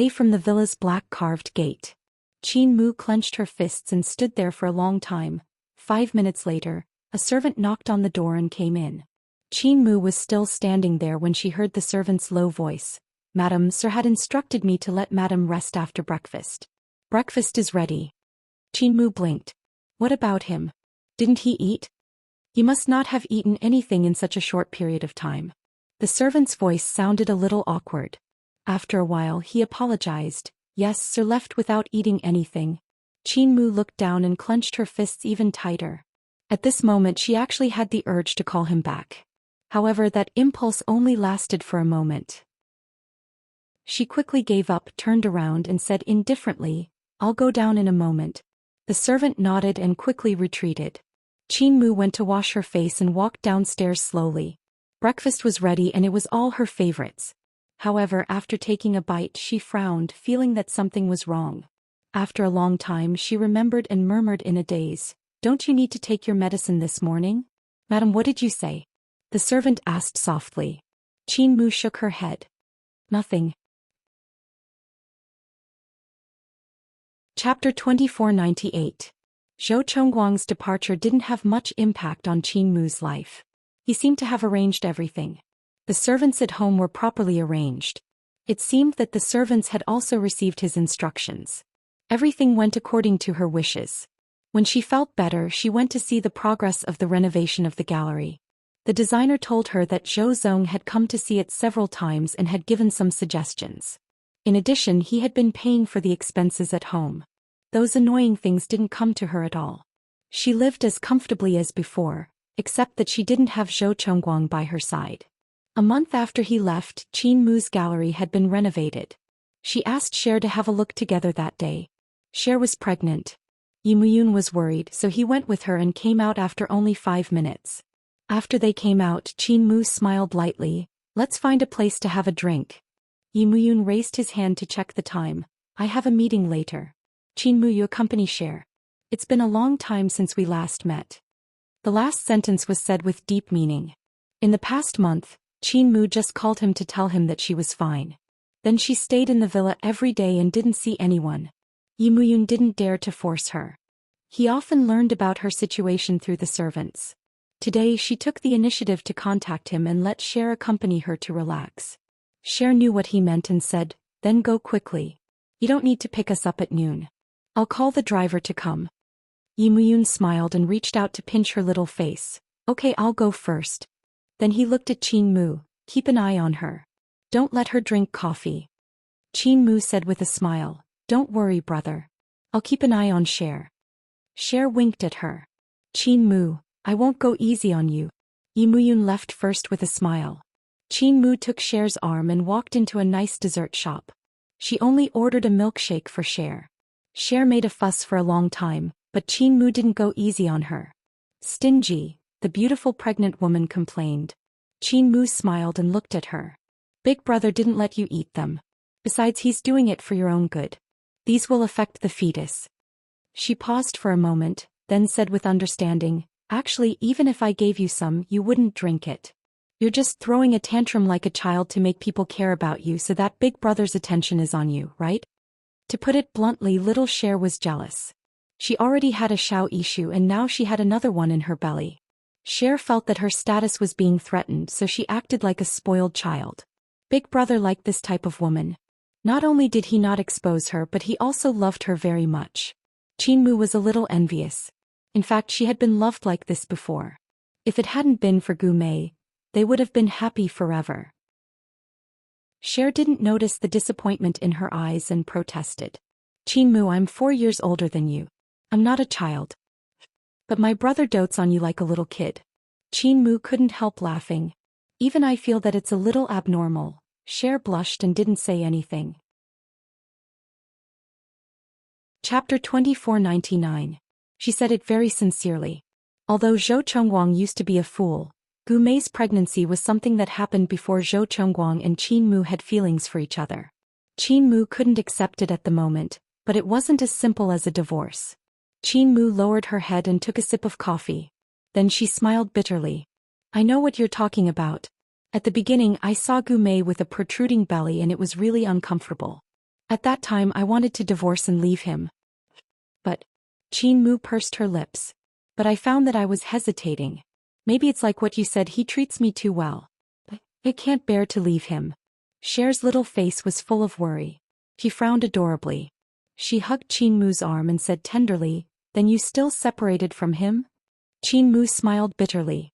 Speaker 1: from the villa's black carved gate. Qin Mu clenched her fists and stood there for a long time. 5 minutes later, a servant knocked on the door and came in. Qin Mu was still standing there when she heard the servant's low voice. "Madam, sir had instructed me to let madam rest after breakfast. Breakfast is ready." Qin Mu blinked. What about him? Didn't he eat? He must not have eaten anything in such a short period of time. The servant's voice sounded a little awkward. After a while he apologized. "Yes, sir, left without eating anything." Qin Mu looked down and clenched her fists even tighter. At this moment she actually had the urge to call him back. However, that impulse only lasted for a moment. She quickly gave up, turned around and said indifferently, "I'll go down in a moment." The servant nodded and quickly retreated. Qin Mu went to wash her face and walked downstairs slowly. Breakfast was ready and it was all her favorites. However, after taking a bite she frowned, feeling that something was wrong. After a long time she remembered and murmured in a daze, "Don't you need to take your medicine this morning?" "Madam, what did you say?" the servant asked softly. Qin Mu shook her head. "Nothing." Chapter 2498. Zhou Chongguang's departure didn't have much impact on Qin Mu's life. He seemed to have arranged everything. The servants at home were properly arranged. It seemed that the servants had also received his instructions. Everything went according to her wishes. When she felt better, she went to see the progress of the renovation of the gallery. The designer told her that Zhou Zong had come to see it several times and had given some suggestions. In addition, he had been paying for the expenses at home. Those annoying things didn't come to her at all. She lived as comfortably as before, except that she didn't have Zhou Chongguang by her side. A month after he left, Qin Mu's gallery had been renovated. She asked Cher to have a look together that day. Cher was pregnant. Yimuyun was worried, so he went with her and came out after only 5 minutes. After they came out, Qin Mu smiled lightly. "Let's find a place to have a drink." Yimuyun raised his hand to check the time. "I have a meeting later." "Qin Mu, you accompany Cher. It's been a long time since we last met." The last sentence was said with deep meaning. In the past month, Qin Mu just called him to tell him that she was fine. Then she stayed in the villa every day and didn't see anyone. Yimuyun didn't dare to force her. He often learned about her situation through the servants. Today she took the initiative to contact him and let Cher accompany her to relax. Cher knew what he meant and said, "Then go quickly. You don't need to pick us up at noon. I'll call the driver to come." Yimuyun smiled and reached out to pinch her little face. "Okay, I'll go first." Then he looked at Qin Mu. "Keep an eye on her. Don't let her drink coffee." Qin Mu said with a smile, "Don't worry, brother. I'll keep an eye on Cher." Cher winked at her. "Qin Mu, I won't go easy on you." Yimuyun left first with a smile. Qin Mu took Cher's arm and walked into a nice dessert shop. She only ordered a milkshake for Cher. Cher made a fuss for a long time, but Qin Mu didn't go easy on her. "Stingy," the beautiful pregnant woman complained. Qin Mu smiled and looked at her. "Big brother didn't let you eat them. Besides, he's doing it for your own good. These will affect the fetus." She paused for a moment, then said with understanding, "Actually, even if I gave you some, you wouldn't drink it. You're just throwing a tantrum like a child to make people care about you so that big brother's attention is on you, right?" To put it bluntly, little Cher was jealous. She already had a Shao issue and now she had another one in her belly. Cher felt that her status was being threatened, so she acted like a spoiled child. Big brother liked this type of woman. Not only did he not expose her, but he also loved her very much. Qin Mu was a little envious. In fact, she had been loved like this before. If it hadn't been for Gu Mei, they would have been happy forever. Cher didn't notice the disappointment in her eyes and protested. "Qin Mu, I'm 4 years older than you. I'm not a child. But my brother dotes on you like a little kid." Qin Mu couldn't help laughing. Even I feel that it's a little abnormal. Cher blushed and didn't say anything. Chapter 2499. She said it very sincerely. Although Zhou Chengguang used to be a fool, Gu Mei's pregnancy was something that happened before Zhou Chengguang and Qin Mu had feelings for each other. Qin Mu couldn't accept it at the moment, but it wasn't as simple as a divorce. Qin Mu lowered her head and took a sip of coffee. Then she smiled bitterly. I know what you're talking about. At the beginning I saw Gu Mei with a protruding belly and it was really uncomfortable. At that time I wanted to divorce and leave him. But, Qin Mu pursed her lips. But I found that I was hesitating. Maybe it's like what you said, he treats me too well. I can't bear to leave him. Cher's little face was full of worry. She frowned adorably. She hugged Qin Mu's arm and said tenderly, Then you still separated from him? Qin Mu smiled bitterly.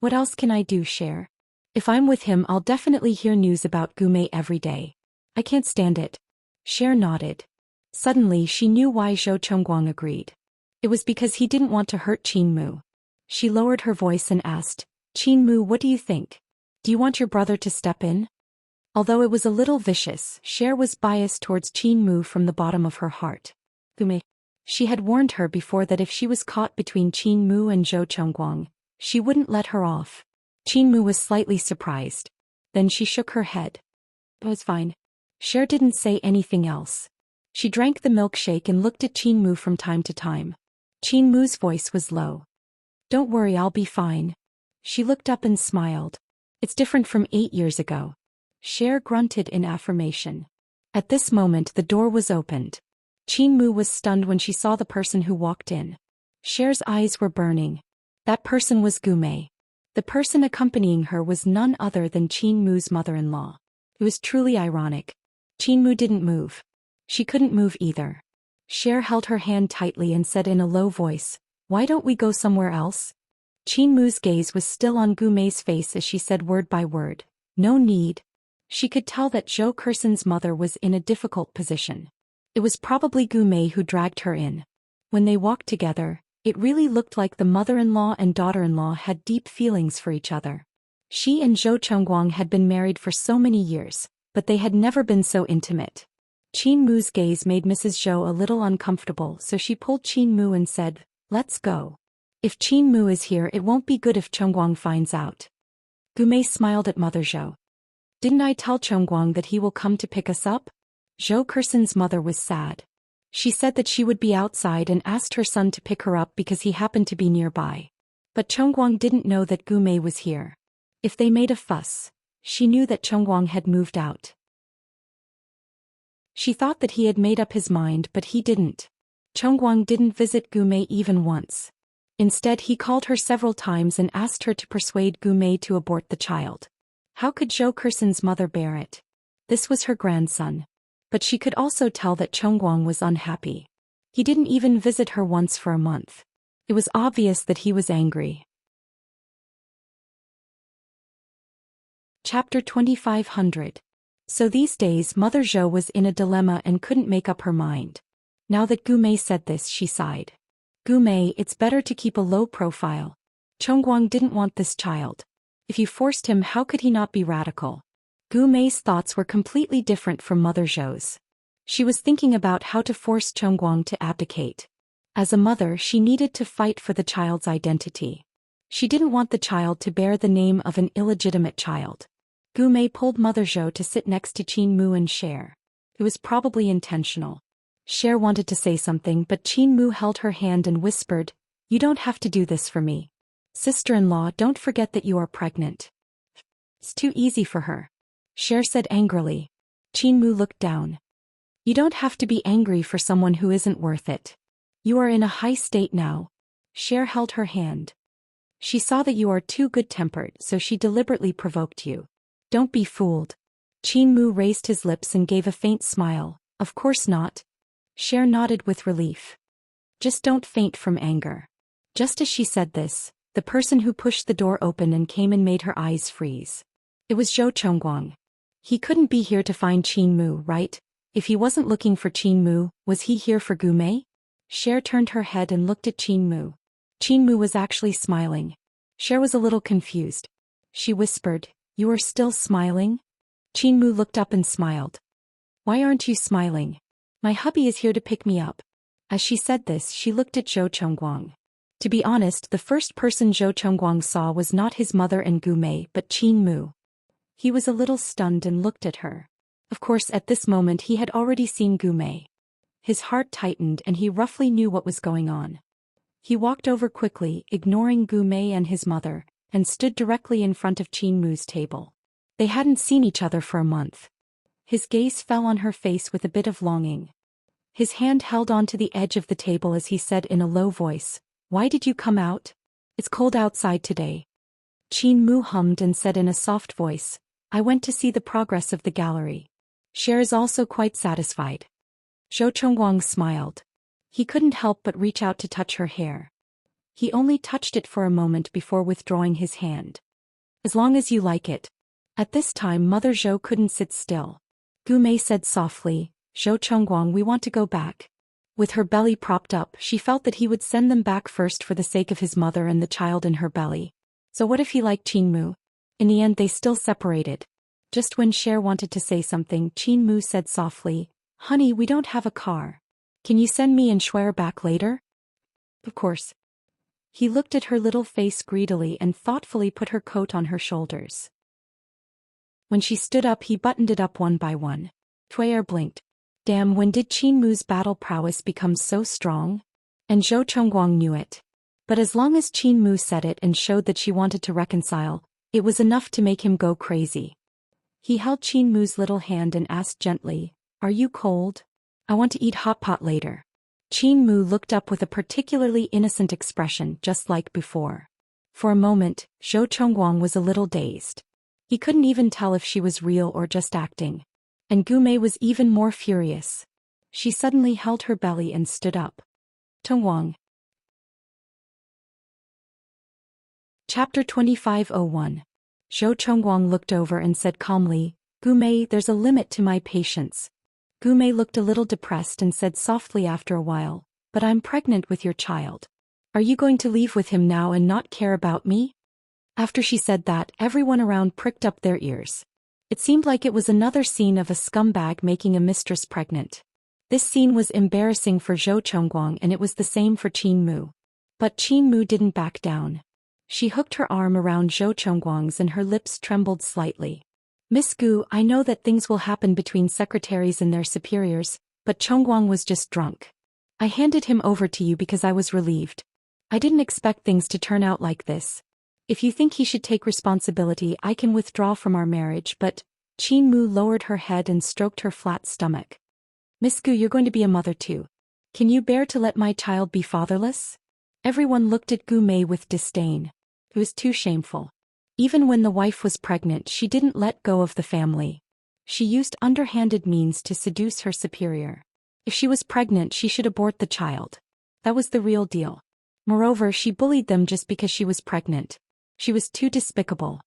Speaker 1: What else can I do, Cher? If I'm with him I'll definitely hear news about Gu Mei every day. I can't stand it. Cher nodded. Suddenly she knew why Zhou Chengguang agreed. It was because he didn't want to hurt Qin Mu. She lowered her voice and asked, Qin Mu, what do you think? Do you want your brother to step in? Although it was a little vicious, Cher was biased towards Qin Mu from the bottom of her heart. Gu Mei. She had warned her before that if she was caught between Qin Mu and Zhou Chengguang, she wouldn't let her off. Qin Mu was slightly surprised. Then she shook her head. It was fine. Cher didn't say anything else. She drank the milkshake and looked at Qin Mu from time to time. Qin Mu's voice was low. Don't worry, I'll be fine. She looked up and smiled. It's different from 8 years ago. Cher grunted in affirmation. At this moment the door was opened. Qin Mu was stunned when she saw the person who walked in. Cher's eyes were burning. That person was Gu Mei. The person accompanying her was none other than Qin Mu's mother-in-law. It was truly ironic. Qin Mu didn't move. She couldn't move either. Cher held her hand tightly and said in a low voice, Why don't we go somewhere else? Qin Mu's gaze was still on Gu Mei's face as she said word by word, No need. She could tell that Zhou Kerson's mother was in a difficult position. It was probably Gu Mei who dragged her in. When they walked together, it really looked like the mother-in-law and daughter-in-law had deep feelings for each other. She and Zhou Chengguang had been married for so many years, but they had never been so intimate. Qin Mu's gaze made Mrs. Zhou a little uncomfortable, so she pulled Qin Mu and said, Let's go. If Qin Mu is here it won't be good if Chengguang finds out. Gu Mei smiled at Mother Zhou. Didn't I tell Chengguang that he will come to pick us up? Zhou Kerson's mother was sad. She said that she would be outside and asked her son to pick her up because he happened to be nearby. But Chengguang didn't know that Gu Mei was here. If they made a fuss, she knew that Chengguang had moved out. She thought that he had made up his mind, but he didn't. Chengguang didn't visit Gu Mei even once. Instead he called her several times and asked her to persuade Gu Mei to abort the child. How could Zhou Kerson's mother bear it? This was her grandson. But she could also tell that Chengguang was unhappy. He didn't even visit her once for a month. It was obvious that he was angry. Chapter 2500. So these days Mother Zhou was in a dilemma and couldn't make up her mind. Now that Gu Mei said this, she sighed. Gu Mei, it's better to keep a low profile. Chengguang didn't want this child. If you forced him, how could he not be radical? Gu Mei's thoughts were completely different from Mother Zhou's. She was thinking about how to force Chengguang to abdicate. As a mother, she needed to fight for the child's identity. She didn't want the child to bear the name of an illegitimate child. Gu Mei pulled Mother Zhou to sit next to Qin Mu and Cher. It was probably intentional. Cher wanted to say something, but Qin Mu held her hand and whispered, You don't have to do this for me. Sister-in-law, don't forget that you are pregnant. It's too easy for her. Cher said angrily. Qin Mu looked down. You don't have to be angry for someone who isn't worth it. You are in a high state now. Cher held her hand. She saw that you are too good-tempered, so she deliberately provoked you. Don't be fooled. Qin Mu raised his lips and gave a faint smile. Of course not. Cher nodded with relief. Just don't faint from anger. Just as she said this, the person who pushed the door open and came in made her eyes freeze. It was Zhou Chengguang. He couldn't be here to find Qin Mu, right? If he wasn't looking for Qin Mu, was he here for Gu Mei? Cher turned her head and looked at Qin Mu. Qin Mu was actually smiling. Cher was a little confused. She whispered, "You are still smiling?" Qin Mu looked up and smiled. "Why aren't you smiling? My hubby is here to pick me up." As she said this, she looked at Zhou Chengguang. To be honest, the first person Zhou Chengguang saw was not his mother and Gu Mei but Qin Mu. He was a little stunned and looked at her. Of course, at this moment he had already seen Gu Mei. His heart tightened and he roughly knew what was going on. He walked over quickly, ignoring Gu Mei and his mother, and stood directly in front of Qin Mu's table. They hadn't seen each other for a month. His gaze fell on her face with a bit of longing. His hand held onto the edge of the table as he said in a low voice, "Why did you come out? It's cold outside today." Qin Mu hummed and said in a soft voice, "I went to see the progress of the gallery. Cher is also quite satisfied." Zhou Chengguang smiled. He couldn't help but reach out to touch her hair. He only touched it for a moment before withdrawing his hand. "As long as you like it." At this time Mother Zhou couldn't sit still. Gu Mei said softly, "Zhou Chengguang, we want to go back." With her belly propped up, she felt that he would send them back first for the sake of his mother and the child in her belly. So what if he liked Qin Mu? In the end they still separated. Just when Cher wanted to say something, Qin Mu said softly, "Honey, we don't have a car. Can you send me and Shuer back later?" "Of course." He looked at her little face greedily and thoughtfully put her coat on her shoulders. When she stood up, he buttoned it up one by one. Shuer blinked. Damn, when did Qin Mu's battle prowess become so strong? And Zhou Chengguang knew it. But as long as Qin Mu said it and showed that she wanted to reconcile, it was enough to make him go crazy. He held Qin Mu's little hand and asked gently, "Are you cold? I want to eat hot pot later." Qin Mu looked up with a particularly innocent expression, just like before. For a moment, Zhou Chengguang was a little dazed. He couldn't even tell if she was real or just acting. And Gu Mei was even more furious. She suddenly held her belly and stood up. Chengguang. Chapter 2501. Zhou Chengguang looked over and said calmly, "Gu Mei, there's a limit to my patience." Gu Mei looked a little depressed and said softly after a while, "But I'm pregnant with your child. Are you going to leave with him now and not care about me?" After she said that, everyone around pricked up their ears. It seemed like it was another scene of a scumbag making a mistress pregnant. This scene was embarrassing for Zhou Chengguang and it was the same for Qin Mu. But Qin Mu didn't back down. She hooked her arm around Zhou Chengguang's and her lips trembled slightly. "Miss Gu, I know that things will happen between secretaries and their superiors, but Chengguang was just drunk. I handed him over to you because I was relieved. I didn't expect things to turn out like this. If you think he should take responsibility, I can withdraw from our marriage, but..." Qin Mu lowered her head and stroked her flat stomach. "Miss Gu, you're going to be a mother too. Can you bear to let my child be fatherless?" Everyone looked at Gu Mei with disdain. It was too shameful. Even when the wife was pregnant, she didn't let go of the family. She used underhanded means to seduce her superior. If she was pregnant, she should abort the child. That was the real deal. Moreover, she bullied them just because she was pregnant. She was too despicable.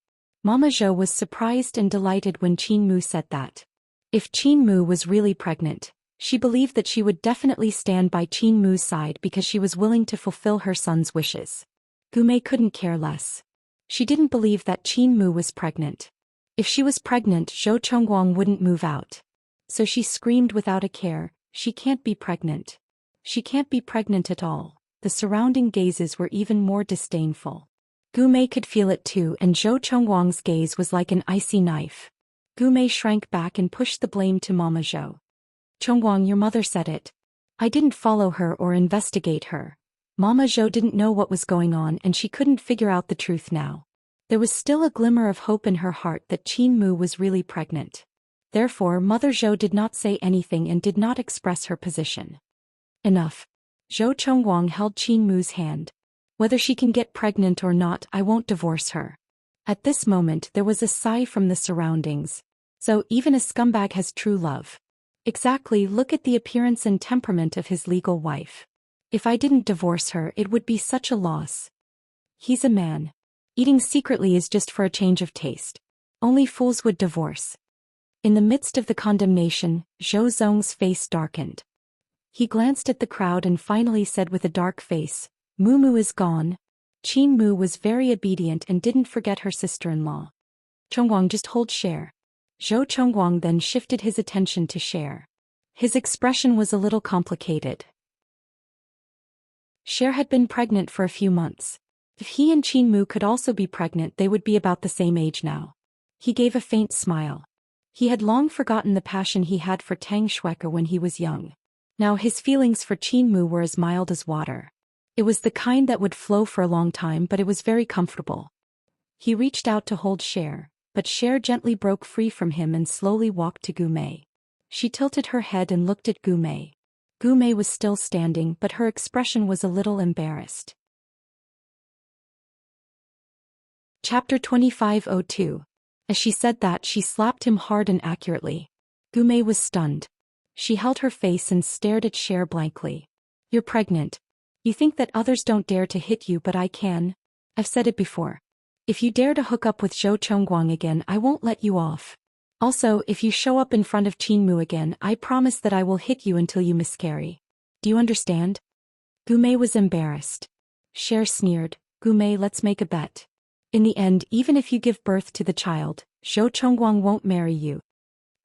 Speaker 1: Mama Zhou was surprised and delighted when Qin Mu said that. If Qin Mu was really pregnant, she believed that she would definitely stand by Qin Mu's side because she was willing to fulfill her son's wishes. Gu Mei couldn't care less. She didn't believe that Qin Mu was pregnant. If she was pregnant, Zhou Chengguang wouldn't move out. So she screamed without a care, "She can't be pregnant. She can't be pregnant at all." The surrounding gazes were even more disdainful. Gu Mei could feel it too, and Zhou Chengguang's gaze was like an icy knife. Gu Mei shrank back and pushed the blame to Mama Zhou. "Chengguang, your mother said it. I didn't follow her or investigate her." Mama Zhou didn't know what was going on and she couldn't figure out the truth now. There was still a glimmer of hope in her heart that Qin Mu was really pregnant. Therefore, Mother Zhou did not say anything and did not express her position. "Enough." Zhou Chengguang held Qin Mu's hand. "Whether she can get pregnant or not, I won't divorce her." At this moment, there was a sigh from the surroundings. So, even a scumbag has true love. Exactly, look at the appearance and temperament of his legal wife. If I didn't divorce her, it would be such a loss. He's a man. Eating secretly is just for a change of taste. Only fools would divorce. In the midst of the condemnation, Zhou Zong's face darkened. He glanced at the crowd and finally said with a dark face, "Mumu is gone." Qin Mu was very obedient and didn't forget her sister-in-law. Chongguang, just hold Cher. Zhou Chongguang then shifted his attention to Cher. His expression was a little complicated. Cher had been pregnant for a few months. If he and Qin Mu could also be pregnant, they would be about the same age now. He gave a faint smile. He had long forgotten the passion he had for Tang Shueke when he was young. Now his feelings for Qin Mu were as mild as water. It was the kind that would flow for a long time, but it was very comfortable. He reached out to hold Cher, but Cher gently broke free from him and slowly walked to Gu Mei. She tilted her head and looked at Gu Mei. Gu Mei was still standing, but her expression was a little embarrassed. Chapter 2502. As she said that, she slapped him hard and accurately. Gu Mei was stunned. She held her face and stared at Cher blankly. You're pregnant. You think that others don't dare to hit you, but I can. I've said it before. If you dare to hook up with Zhou Chongguang again, I won't let you off. Also, if you show up in front of Qin Mu again, I promise that I will hit you until you miscarry. Do you understand? Gu Mei was embarrassed. Cher sneered. Gu Mei, let's make a bet. In the end, even if you give birth to the child, Zhou Chongguang won't marry you.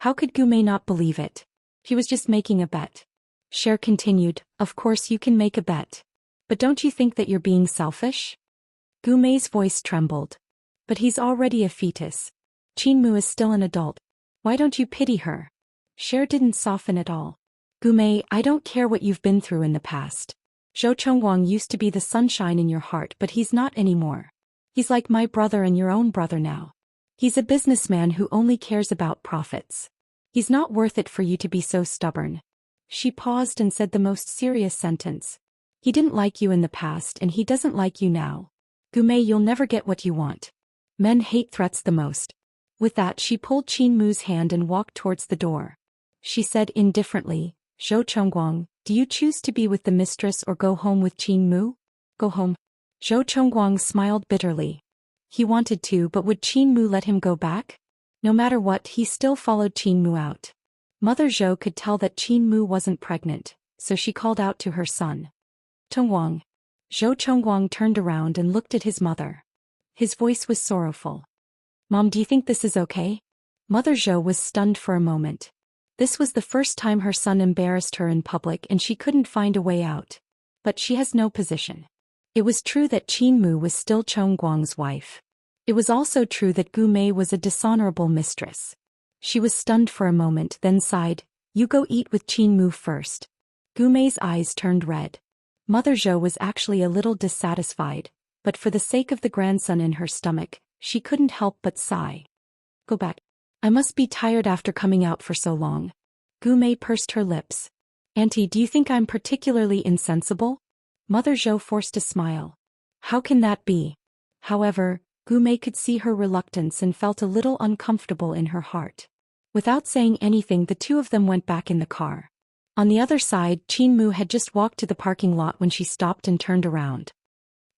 Speaker 1: How could Gu Mei not believe it? He was just making a bet. Cher continued, of course you can make a bet. But don't you think that you're being selfish? Gu Mei's voice trembled. But he's already a fetus. Qin Mu is still an adult. Why don't you pity her? Cher didn't soften at all. Gu Mei, I don't care what you've been through in the past. Zhou Chongguang used to be the sunshine in your heart, but he's not anymore. He's like my brother and your own brother now. He's a businessman who only cares about profits. He's not worth it for you to be so stubborn. She paused and said the most serious sentence. He didn't like you in the past and he doesn't like you now. Gu Mei, you'll never get what you want. Men hate threats the most. With that, she pulled Qin Mu's hand and walked towards the door. She said indifferently, Zhou Chongguang, do you choose to be with the mistress or go home with Qin Mu? Go home. Zhou Chongguang smiled bitterly. He wanted to, but would Qin Mu let him go back? No matter what, he still followed Qin Mu out. Mother Zhou could tell that Qin Mu wasn't pregnant, so she called out to her son. Chongguang. Zhou Chongguang turned around and looked at his mother. His voice was sorrowful. Mom, do you think this is okay? Mother Zhou was stunned for a moment. This was the first time her son embarrassed her in public and she couldn't find a way out. But she has no position. It was true that Qin Mu was still Chongguang's wife. It was also true that Gu Mei was a dishonorable mistress. She was stunned for a moment, then sighed, you go eat with Qin Mu first. Gu Mei's eyes turned red. Mother Zhou was actually a little dissatisfied, but for the sake of the grandson in her stomach, she couldn't help but sigh. Go back. I must be tired after coming out for so long. Gu Mei pursed her lips. Auntie, do you think I'm particularly insensible? Mother Zhou forced a smile. How can that be? However, Gu Mei could see her reluctance and felt a little uncomfortable in her heart. Without saying anything, the two of them went back in the car. On the other side, Qin Mu had just walked to the parking lot when she stopped and turned around.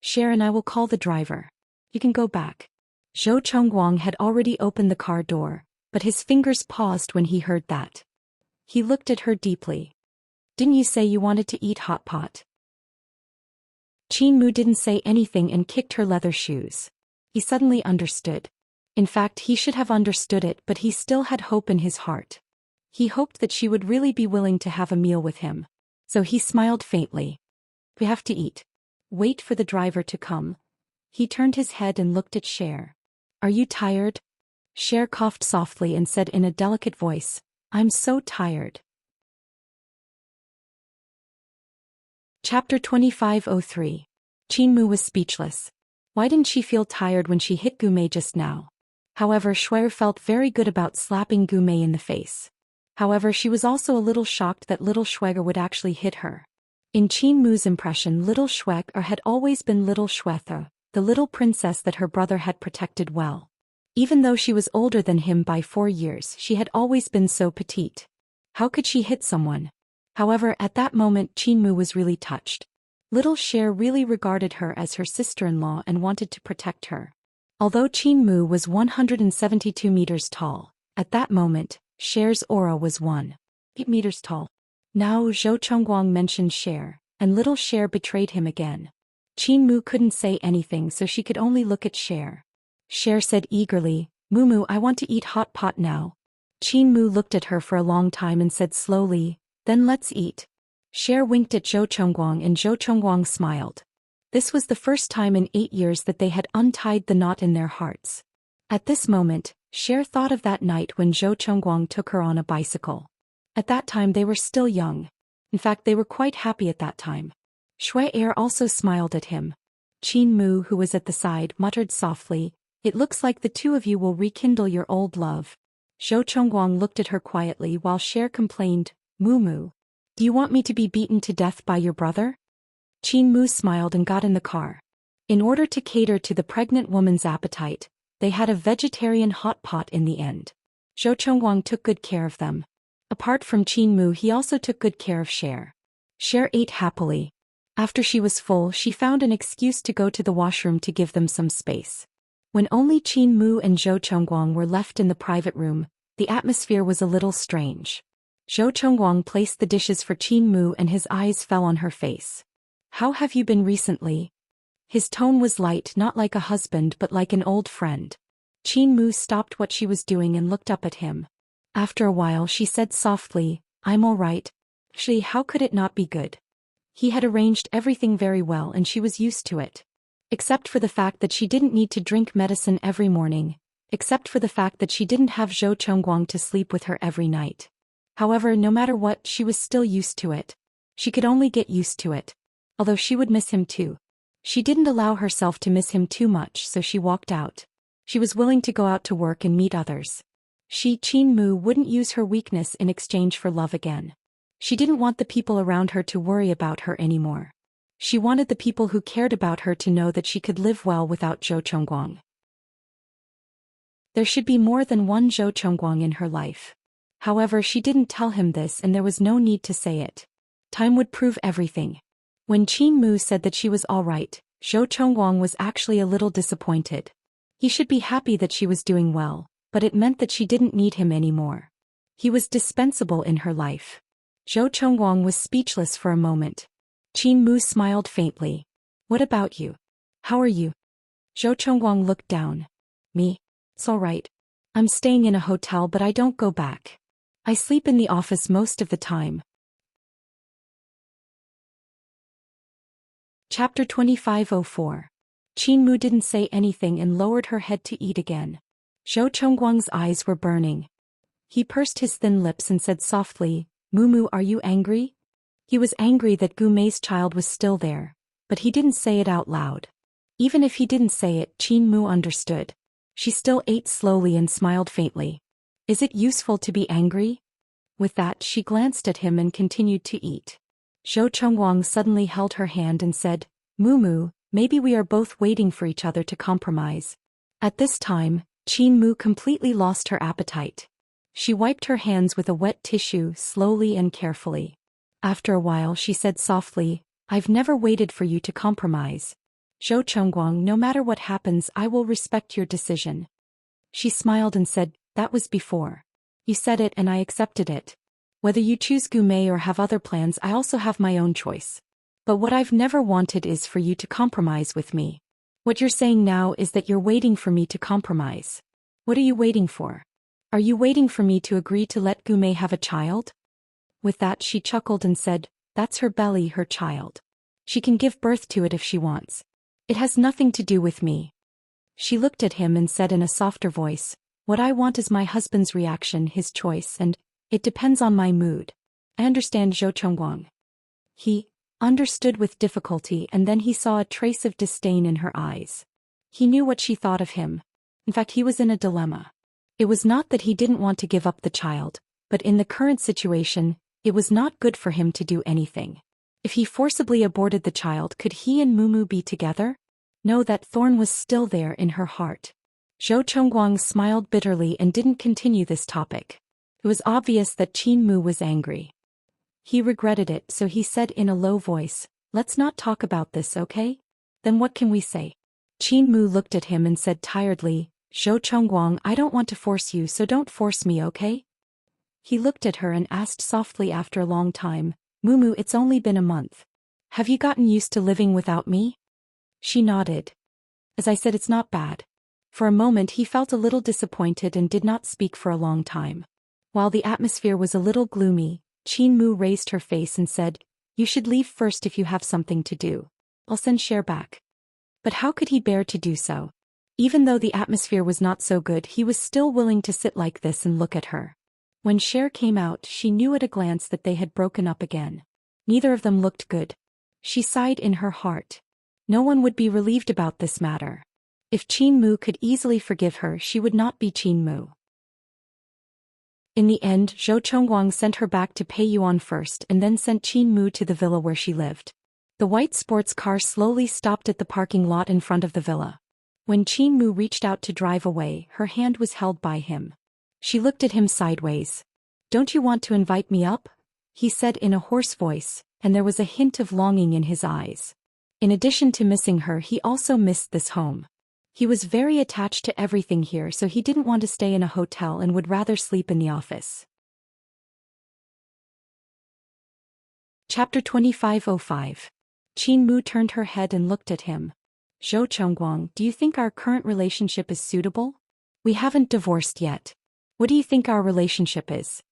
Speaker 1: Cher and I will call the driver. You can go back. Zhou Chongguang had already opened the car door, but his fingers paused when he heard that. He looked at her deeply. Didn't you say you wanted to eat hot pot? Qin Mu didn't say anything and kicked her leather shoes. He suddenly understood. In fact, he should have understood it, but he still had hope in his heart. He hoped that she would really be willing to have a meal with him. So he smiled faintly. We have to eat. Wait for the driver to come. He turned his head and looked at Cher. Are you tired? Cher coughed softly and said in a delicate voice, I'm so tired. Chapter 2503. Qin Mu was speechless. Why didn't she feel tired when she hit Gu Mei just now? However, Shuai felt very good about slapping Gu Mei in the face. However, she was also a little shocked that little Shuai would actually hit her. In Qin Mu's impression, little Shuai had always been little Shuai, the little princess that her brother had protected well. Even though she was older than him by 4 years, she had always been so petite. How could she hit someone? However, at that moment Qin Mu was really touched. Little Cher really regarded her as her sister-in-law and wanted to protect her. Although Qin Mu was 172 meters tall, at that moment, Cher's aura was 8 meters tall. Now Zhou Chongguang mentioned Cher, and little Cher betrayed him again. Qin Mu couldn't say anything so she could only look at Cher. Cher said eagerly, Mumu, I want to eat hot pot now. Qin Mu looked at her for a long time and said slowly, then let's eat. Cher winked at Zhou Chongguang and Zhou Chongguang smiled. This was the first time in 8 years that they had untied the knot in their hearts. At this moment, Cher thought of that night when Zhou Chongguang took her on a bicycle. At that time they were still young. In fact, they were quite happy at that time. Shui Er also smiled at him. Qin Mu, who was at the side, muttered softly, it looks like the two of you will rekindle your old love. Zhou Chongguang looked at her quietly while Cher complained, Mumu, do you want me to be beaten to death by your brother? Qin Mu smiled and got in the car. In order to cater to the pregnant woman's appetite, they had a vegetarian hot pot in the end. Zhou Chongguang took good care of them. Apart from Qin Mu, he also took good care of Cher. Cher ate happily. After she was full, she found an excuse to go to the washroom to give them some space. When only Qin Mu and Zhou Chongguang were left in the private room, the atmosphere was a little strange. Zhou Chongguang placed the dishes for Qin Mu and his eyes fell on her face. How have you been recently? His tone was light, not like a husband but like an old friend. Qin Mu stopped what she was doing and looked up at him. After a while she said softly, I'm all right. Actually, how could it not be good? He had arranged everything very well and she was used to it. Except for the fact that she didn't need to drink medicine every morning. Except for the fact that she didn't have Zhou Chongguang to sleep with her every night. However, no matter what, she was still used to it. She could only get used to it. Although she would miss him too. She didn't allow herself to miss him too much, so she walked out. She was willing to go out to work and meet others. She, Qin Mu, wouldn't use her weakness in exchange for love again. She didn't want the people around her to worry about her anymore. She wanted the people who cared about her to know that she could live well without Zhou Chongguang. There should be more than one Zhou Chongguang in her life. However, she didn't tell him this and there was no need to say it. Time would prove everything. When Qin Mu said that she was all right, Zhou Chongguang was actually a little disappointed. He should be happy that she was doing well, but it meant that she didn't need him anymore. He was dispensable in her life. Zhou Chongguang was speechless for a moment. Qin Mu smiled faintly. What about you? How are you? Zhou Chongguang looked down. Me? It's all right. I'm staying in a hotel but I don't go back. I sleep in the office most of the time. Chapter 2504. Qin Mu didn't say anything and lowered her head to eat again. Zhou Chongguang's eyes were burning. He pursed his thin lips and said softly, Mumu, are you angry? He was angry that Gu Mei's child was still there, but he didn't say it out loud. Even if he didn't say it, Qin Mu understood. She still ate slowly and smiled faintly. Is it useful to be angry? With that, she glanced at him and continued to eat. Zhou Chongguang suddenly held her hand and said, Mumu, maybe we are both waiting for each other to compromise. At this time, Qin Mu completely lost her appetite. She wiped her hands with a wet tissue slowly and carefully. After a while she said softly, I've never waited for you to compromise. Zhou Chongguang, no matter what happens, I will respect your decision. She smiled and said, that was before. You said it and I accepted it. Whether you choose Gu Mei or have other plans, I also have my own choice. But what I've never wanted is for you to compromise with me. What you're saying now is that you're waiting for me to compromise. What are you waiting for? Are you waiting for me to agree to let Gu Mei have a child? With that she chuckled and said, that's her belly, her child. She can give birth to it if she wants. It has nothing to do with me. She looked at him and said in a softer voice, what I want is my husband's reaction, his choice, and it depends on my mood. I understand, Zhou Chongguang. He understood with difficulty and then he saw a trace of disdain in her eyes. He knew what she thought of him. In fact, he was in a dilemma. It was not that he didn't want to give up the child, but in the current situation, it was not good for him to do anything. If he forcibly aborted the child, could he and Mumu be together? No, that thorn was still there in her heart. Zhou Chongguang smiled bitterly and didn't continue this topic. It was obvious that Qin Mu was angry. He regretted it, so he said in a low voice, let's not talk about this, okay? Then what can we say? Qin Mu looked at him and said tiredly, Zhou Chongguang, I don't want to force you, so don't force me, okay? He looked at her and asked softly after a long time, Mumu, it's only been a month. Have you gotten used to living without me? She nodded. As I said, it's not bad. For a moment he felt a little disappointed and did not speak for a long time. While the atmosphere was a little gloomy, Qin Mu raised her face and said, "You should leave first if you have something to do. I'll send Cher back." But how could he bear to do so? Even though the atmosphere was not so good, he was still willing to sit like this and look at her. When Cher came out, she knew at a glance that they had broken up again. Neither of them looked good. She sighed in her heart. No one would be relieved about this matter. If Qin Mu could easily forgive her, she would not be Qin Mu. In the end, Zhou Chongguang sent her back to pay Yuan first and then sent Qin Mu to the villa where she lived. The white sports car slowly stopped at the parking lot in front of the villa. When Qin Mu reached out to drive away, her hand was held by him. She looked at him sideways. "Don't you want to invite me up?" he said in a hoarse voice, and there was a hint of longing in his eyes. In addition to missing her, he also missed this home. He was very attached to everything here, so he didn't want to stay in a hotel and would rather sleep in the office. Chapter 2505. Qin Mu turned her head and looked at him. "Zhou Chongguang, do you think our current relationship is suitable? We haven't divorced yet. What do you think our relationship is?"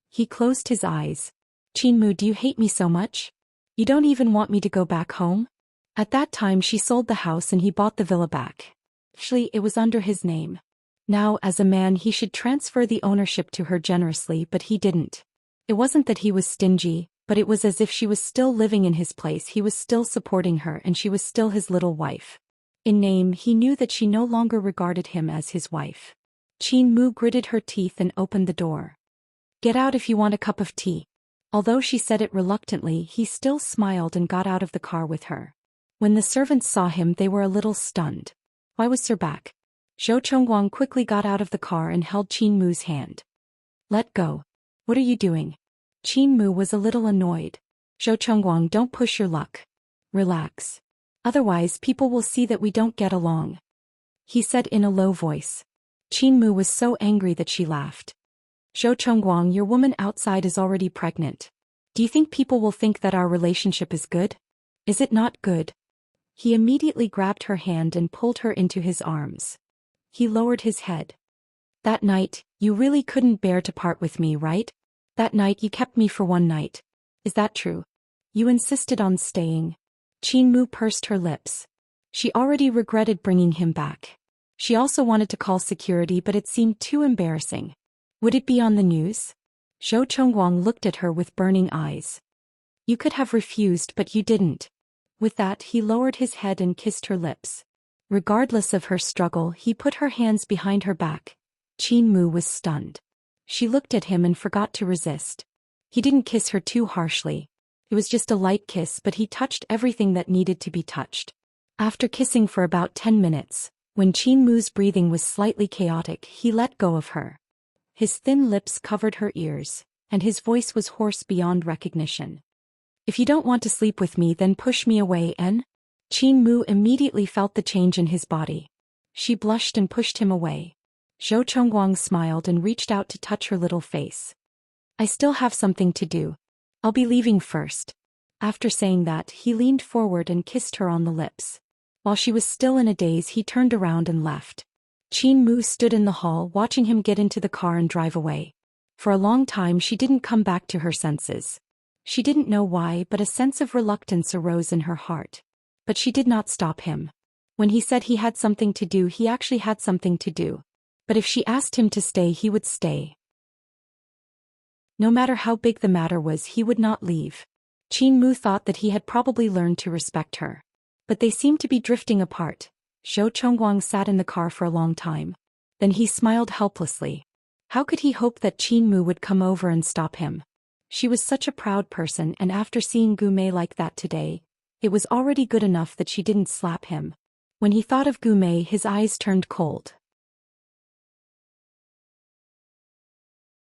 Speaker 1: He closed his eyes. "Qin Mu, do you hate me so much? You don't even want me to go back home?" At that time she sold the house and he bought the villa back. Actually, it was under his name. Now, as a man, he should transfer the ownership to her generously, but he didn't. It wasn't that he was stingy, but it was as if she was still living in his place, he was still supporting her, and she was still his little wife. In name, he knew that she no longer regarded him as his wife. Qin Mu gritted her teeth and opened the door. "Get out if you want a cup of tea." Although she said it reluctantly, he still smiled and got out of the car with her. When the servants saw him, they were a little stunned. Why was Sir back? Zhou Chongguang quickly got out of the car and held Qin Mu's hand. "Let go. What are you doing?" Qin Mu was a little annoyed. "Zhou Chongguang, don't push your luck. Relax. Otherwise people will see that we don't get along," he said in a low voice. Qin Mu was so angry that she laughed. "Zhou Chongguang, your woman outside is already pregnant. Do you think people will think that our relationship is good? Is it not good?" He immediately grabbed her hand and pulled her into his arms. He lowered his head. "That night, you really couldn't bear to part with me, right? That night you kept me for one night. Is that true? You insisted on staying." Qin Mu pursed her lips. She already regretted bringing him back. She also wanted to call security, but it seemed too embarrassing. Would it be on the news? Zhou Chongguang looked at her with burning eyes. "You could have refused, but you didn't." With that, he lowered his head and kissed her lips. Regardless of her struggle, he put her hands behind her back. Qin Mu was stunned. She looked at him and forgot to resist. He didn't kiss her too harshly. It was just a light kiss, but he touched everything that needed to be touched. After kissing for about 10 minutes, when Qin Mu's breathing was slightly chaotic, he let go of her. His thin lips covered her ears, and his voice was hoarse beyond recognition. "If you don't want to sleep with me, then push me away, en?" Qin Mu immediately felt the change in his body. She blushed and pushed him away. Zhou Chongguang smiled and reached out to touch her little face. "I still have something to do. I'll be leaving first." After saying that, he leaned forward and kissed her on the lips. While she was still in a daze, he turned around and left. Qin Mu stood in the hall watching him get into the car and drive away. For a long time she didn't come back to her senses. She didn't know why, but a sense of reluctance arose in her heart. But she did not stop him. When he said he had something to do, he actually had something to do. But if she asked him to stay, he would stay. No matter how big the matter was, he would not leave. Qin Mu thought that he had probably learned to respect her. But they seemed to be drifting apart. Zhou Chongguang sat in the car for a long time. Then he smiled helplessly. How could he hope that Qin Mu would come over and stop him? She was such a proud person, and after seeing Gumei like that today, it was already good enough that she didn't slap him. When he thought of Gumei, his eyes turned cold.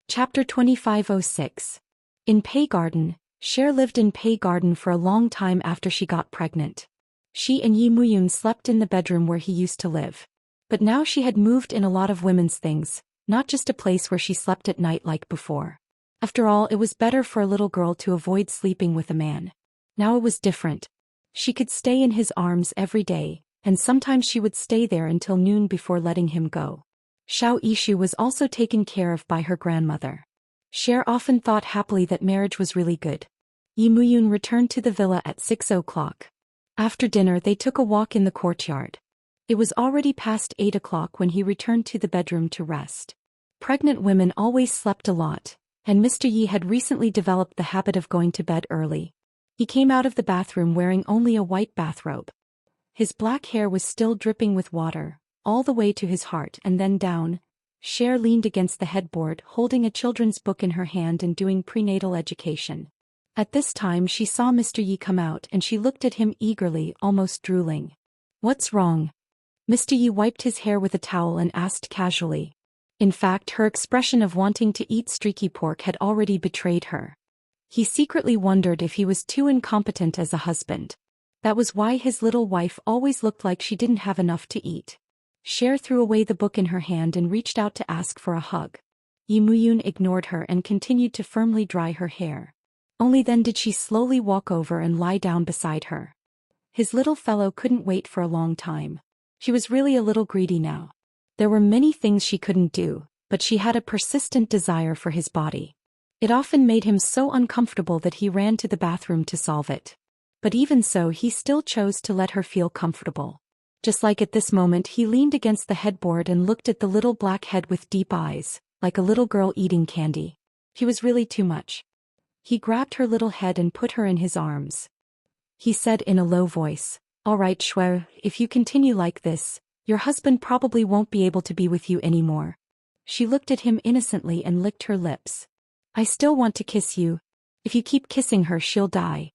Speaker 1: Chapter 2506. In Pei Garden, Cher lived in Pei Garden for a long time after she got pregnant. She and Yi Muyun slept in the bedroom where he used to live. But now she had moved in a lot of women's things, not just a place where she slept at night like before. After all, it was better for a little girl to avoid sleeping with a man. Now it was different. She could stay in his arms every day, and sometimes she would stay there until noon before letting him go. Xiao Yishu was also taken care of by her grandmother. Cher often thought happily that marriage was really good. Yi Muyun returned to the villa at 6 o'clock. After dinner they took a walk in the courtyard. It was already past 8 o'clock when he returned to the bedroom to rest. Pregnant women always slept a lot, and Mr. Yi had recently developed the habit of going to bed early. He came out of the bathroom wearing only a white bathrobe. His black hair was still dripping with water, all the way to his heart and then down. Cher leaned against the headboard holding a children's book in her hand and doing prenatal education. At this time she saw Mr. Yi come out and she looked at him eagerly, almost drooling. "What's wrong?" Mr. Yi wiped his hair with a towel and asked casually. In fact, her expression of wanting to eat streaky pork had already betrayed her. He secretly wondered if he was too incompetent as a husband. That was why his little wife always looked like she didn't have enough to eat. Cher threw away the book in her hand and reached out to ask for a hug. Yi Muyun ignored her and continued to firmly dry her hair. Only then did she slowly walk over and lie down beside her. His little fellow couldn't wait for a long time. She was really a little greedy now. There were many things she couldn't do, but she had a persistent desire for his body. It often made him so uncomfortable that he ran to the bathroom to solve it. But even so, he still chose to let her feel comfortable. Just like at this moment, he leaned against the headboard and looked at the little black head with deep eyes, like a little girl eating candy. He was really too much. He grabbed her little head and put her in his arms. He said in a low voice, "All right, Shui, if you continue like this, your husband probably won't be able to be with you anymore." She looked at him innocently and licked her lips. "I still want to kiss you. If you keep kissing her, she'll die,"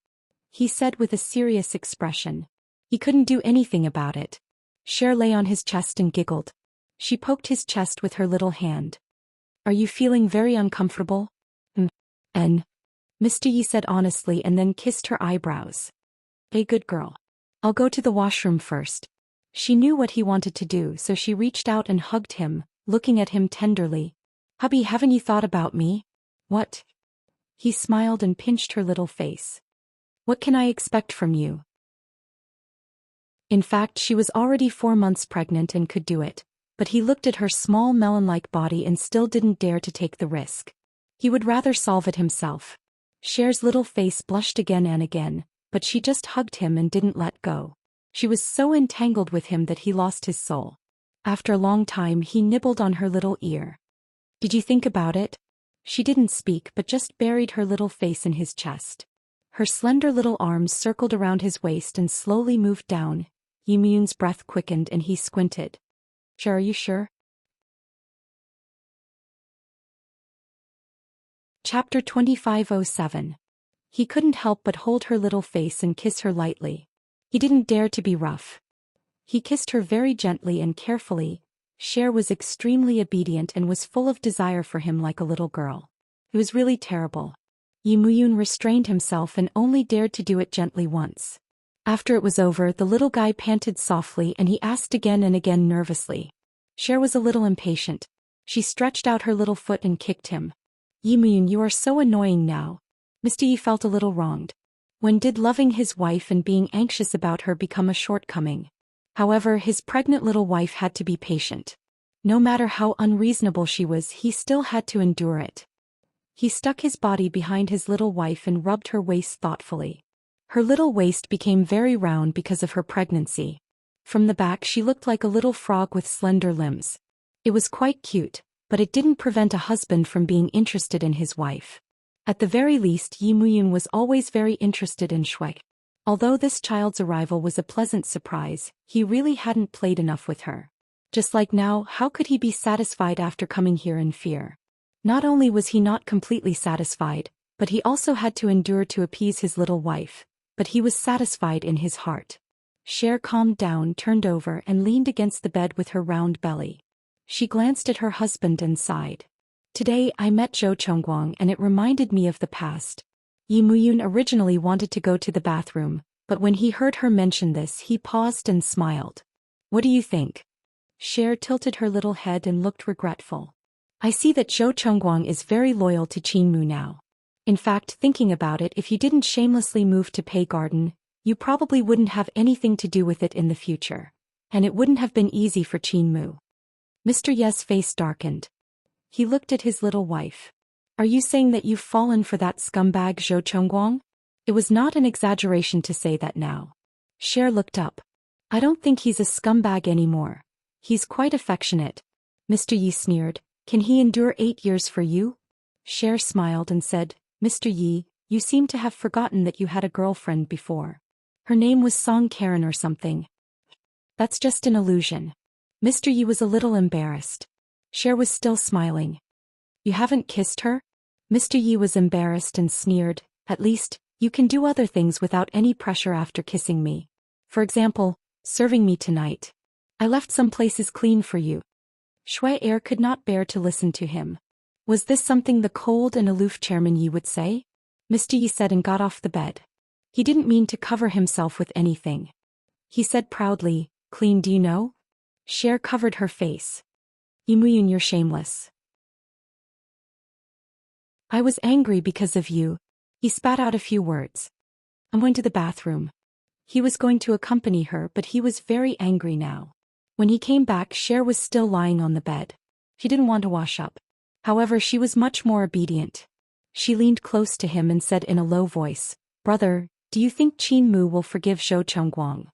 Speaker 1: he said with a serious expression. He couldn't do anything about it. Cher lay on his chest and giggled. She poked his chest with her little hand. "Are you feeling very uncomfortable?" "And," Mr. Yi said honestly and then kissed her eyebrows. "A good girl. I'll go to the washroom first." She knew what he wanted to do, so she reached out and hugged him, looking at him tenderly. "Hubby, haven't you thought about me?" "What?" He smiled and pinched her little face. "What can I expect from you?" In fact, she was already 4 months pregnant and could do it, but he looked at her small melon-like body and still didn't dare to take the risk. He would rather solve it himself. Cher's little face blushed again and again, but she just hugged him and didn't let go. She was so entangled with him that he lost his soul. After a long time, he nibbled on her little ear. "Did you think about it?" She didn't speak but just buried her little face in his chest. Her slender little arms circled around his waist and slowly moved down. Yi Muyun's breath quickened and he squinted. "Cher, are you sure?" Chapter 2507. He couldn't help but hold her little face and kiss her lightly. He didn't dare to be rough. He kissed her very gently and carefully. Cher was extremely obedient and was full of desire for him like a little girl. It was really terrible. Yi Muyun restrained himself and only dared to do it gently once. After it was over, the little guy panted softly and he asked again and again nervously. Cher was a little impatient. She stretched out her little foot and kicked him. "Yi Muyun, you are so annoying now." Mr. Yi felt a little wronged. When did loving his wife and being anxious about her become a shortcoming? However, his pregnant little wife had to be patient. No matter how unreasonable she was, he still had to endure it. He stuck his body behind his little wife and rubbed her waist thoughtfully. Her little waist became very round because of her pregnancy. From the back she looked like a little frog with slender limbs. It was quite cute, but it didn't prevent a husband from being interested in his wife. At the very least, Yi Muyun was always very interested in Shui. Although this child's arrival was a pleasant surprise, he really hadn't played enough with her. Just like now, how could he be satisfied after coming here in fear? Not only was he not completely satisfied, but he also had to endure to appease his little wife. But he was satisfied in his heart. Cher calmed down, turned over and leaned against the bed with her round belly. She glanced at her husband and sighed. "Today I met Zhou Chongguang and it reminded me of the past." Yi Muyun originally wanted to go to the bathroom, but when he heard her mention this, he paused and smiled. "What do you think?" Cher tilted her little head and looked regretful. "I see that Zhou Chongguang is very loyal to Qin Mu now. In fact, thinking about it, if you didn't shamelessly move to Pei Garden, You probably wouldn't have anything to do with it in the future. And it wouldn't have been easy for Qin Mu. Mr. Ye's face darkened. He looked at his little wife. Are you saying that you've fallen for that scumbag Zhou Chongguang? It was not an exaggeration to say that now. Cher looked up. I don't think he's a scumbag anymore. He's quite affectionate. Mr. Yi sneered. Can he endure 8 years for you? Cher smiled and said, Mr. Yi, you seem to have forgotten that you had a girlfriend before. Her name was Song Karen or something. That's just an illusion. Mr. Yi was a little embarrassed. Cher was still smiling. You haven't kissed her? Mr. Yi was embarrassed and sneered. At least, you can do other things without any pressure after kissing me. For example, serving me tonight. I left some places clean for you. Shui Er could not bear to listen to him. Was this something the cold and aloof Chairman Yi would say? Mr. Yi said and got off the bed. He didn't mean to cover himself with anything. He said proudly, clean, do you know? Cher covered her face. Yimuyun, you're shameless. I was angry because of you. He spat out a few words. I went to the bathroom. He was going to accompany her, but he was very angry now. When he came back, Cher was still lying on the bed. She didn't want to wash up. However, she was much more obedient. She leaned close to him and said in a low voice, Brother, do you think Qin Mu will forgive Zhou Chongguang?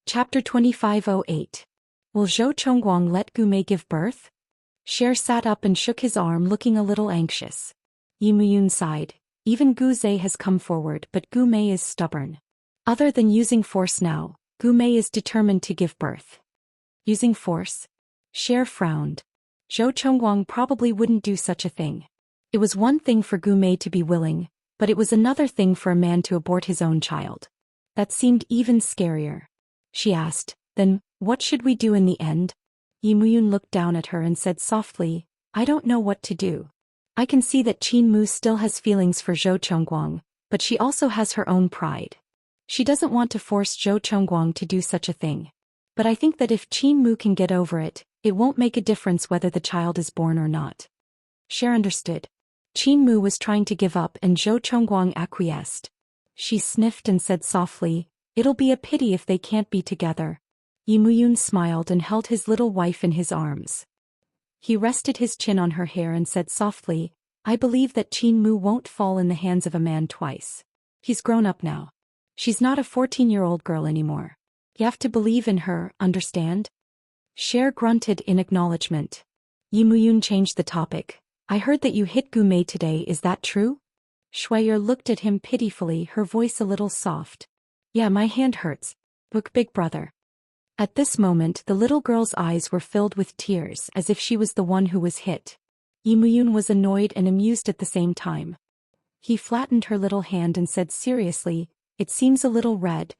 Speaker 1: Chapter 2508. Will Zhou Chongguang let Gu Mei give birth? Cher sat up and shook his arm, looking a little anxious. Yimuyun sighed. Even Gu Zai has come forward, but Gu Mei is stubborn. Other than using force now, Gu Mei is determined to give birth. Using force? Cher frowned. Zhou Chongguang probably wouldn't do such a thing. It was one thing for Gu Mei to be willing, but it was another thing for a man to abort his own child. That seemed even scarier. She asked, then, what should we do in the end? Yimuyun looked down at her and said softly, I don't know what to do. I can see that Qin Mu still has feelings for Zhou Chongguang, but she also has her own pride. She doesn't want to force Zhou Chongguang to do such a thing. But I think that if Qin Mu can get over it, it won't make a difference whether the child is born or not. Cher understood. Qin Mu was trying to give up and Zhou Chongguang acquiesced. She sniffed and said softly, It'll be a pity if they can't be together. Yimuyun smiled and held his little wife in his arms. He rested his chin on her hair and said softly, I believe that Qin Mu won't fall in the hands of a man twice. He's grown up now. She's not a 14-year-old girl anymore. You have to believe in her, understand? Cher grunted in acknowledgement. Yimuyun changed the topic. I heard that you hit Gu Mei today, is that true? Shuier looked at him pitifully, her voice a little soft. Yeah, my hand hurts. Look, big brother. At this moment the little girl's eyes were filled with tears as if she was the one who was hit. Yimuyun was annoyed and amused at the same time. He flattened her little hand and said seriously, It seems a little red.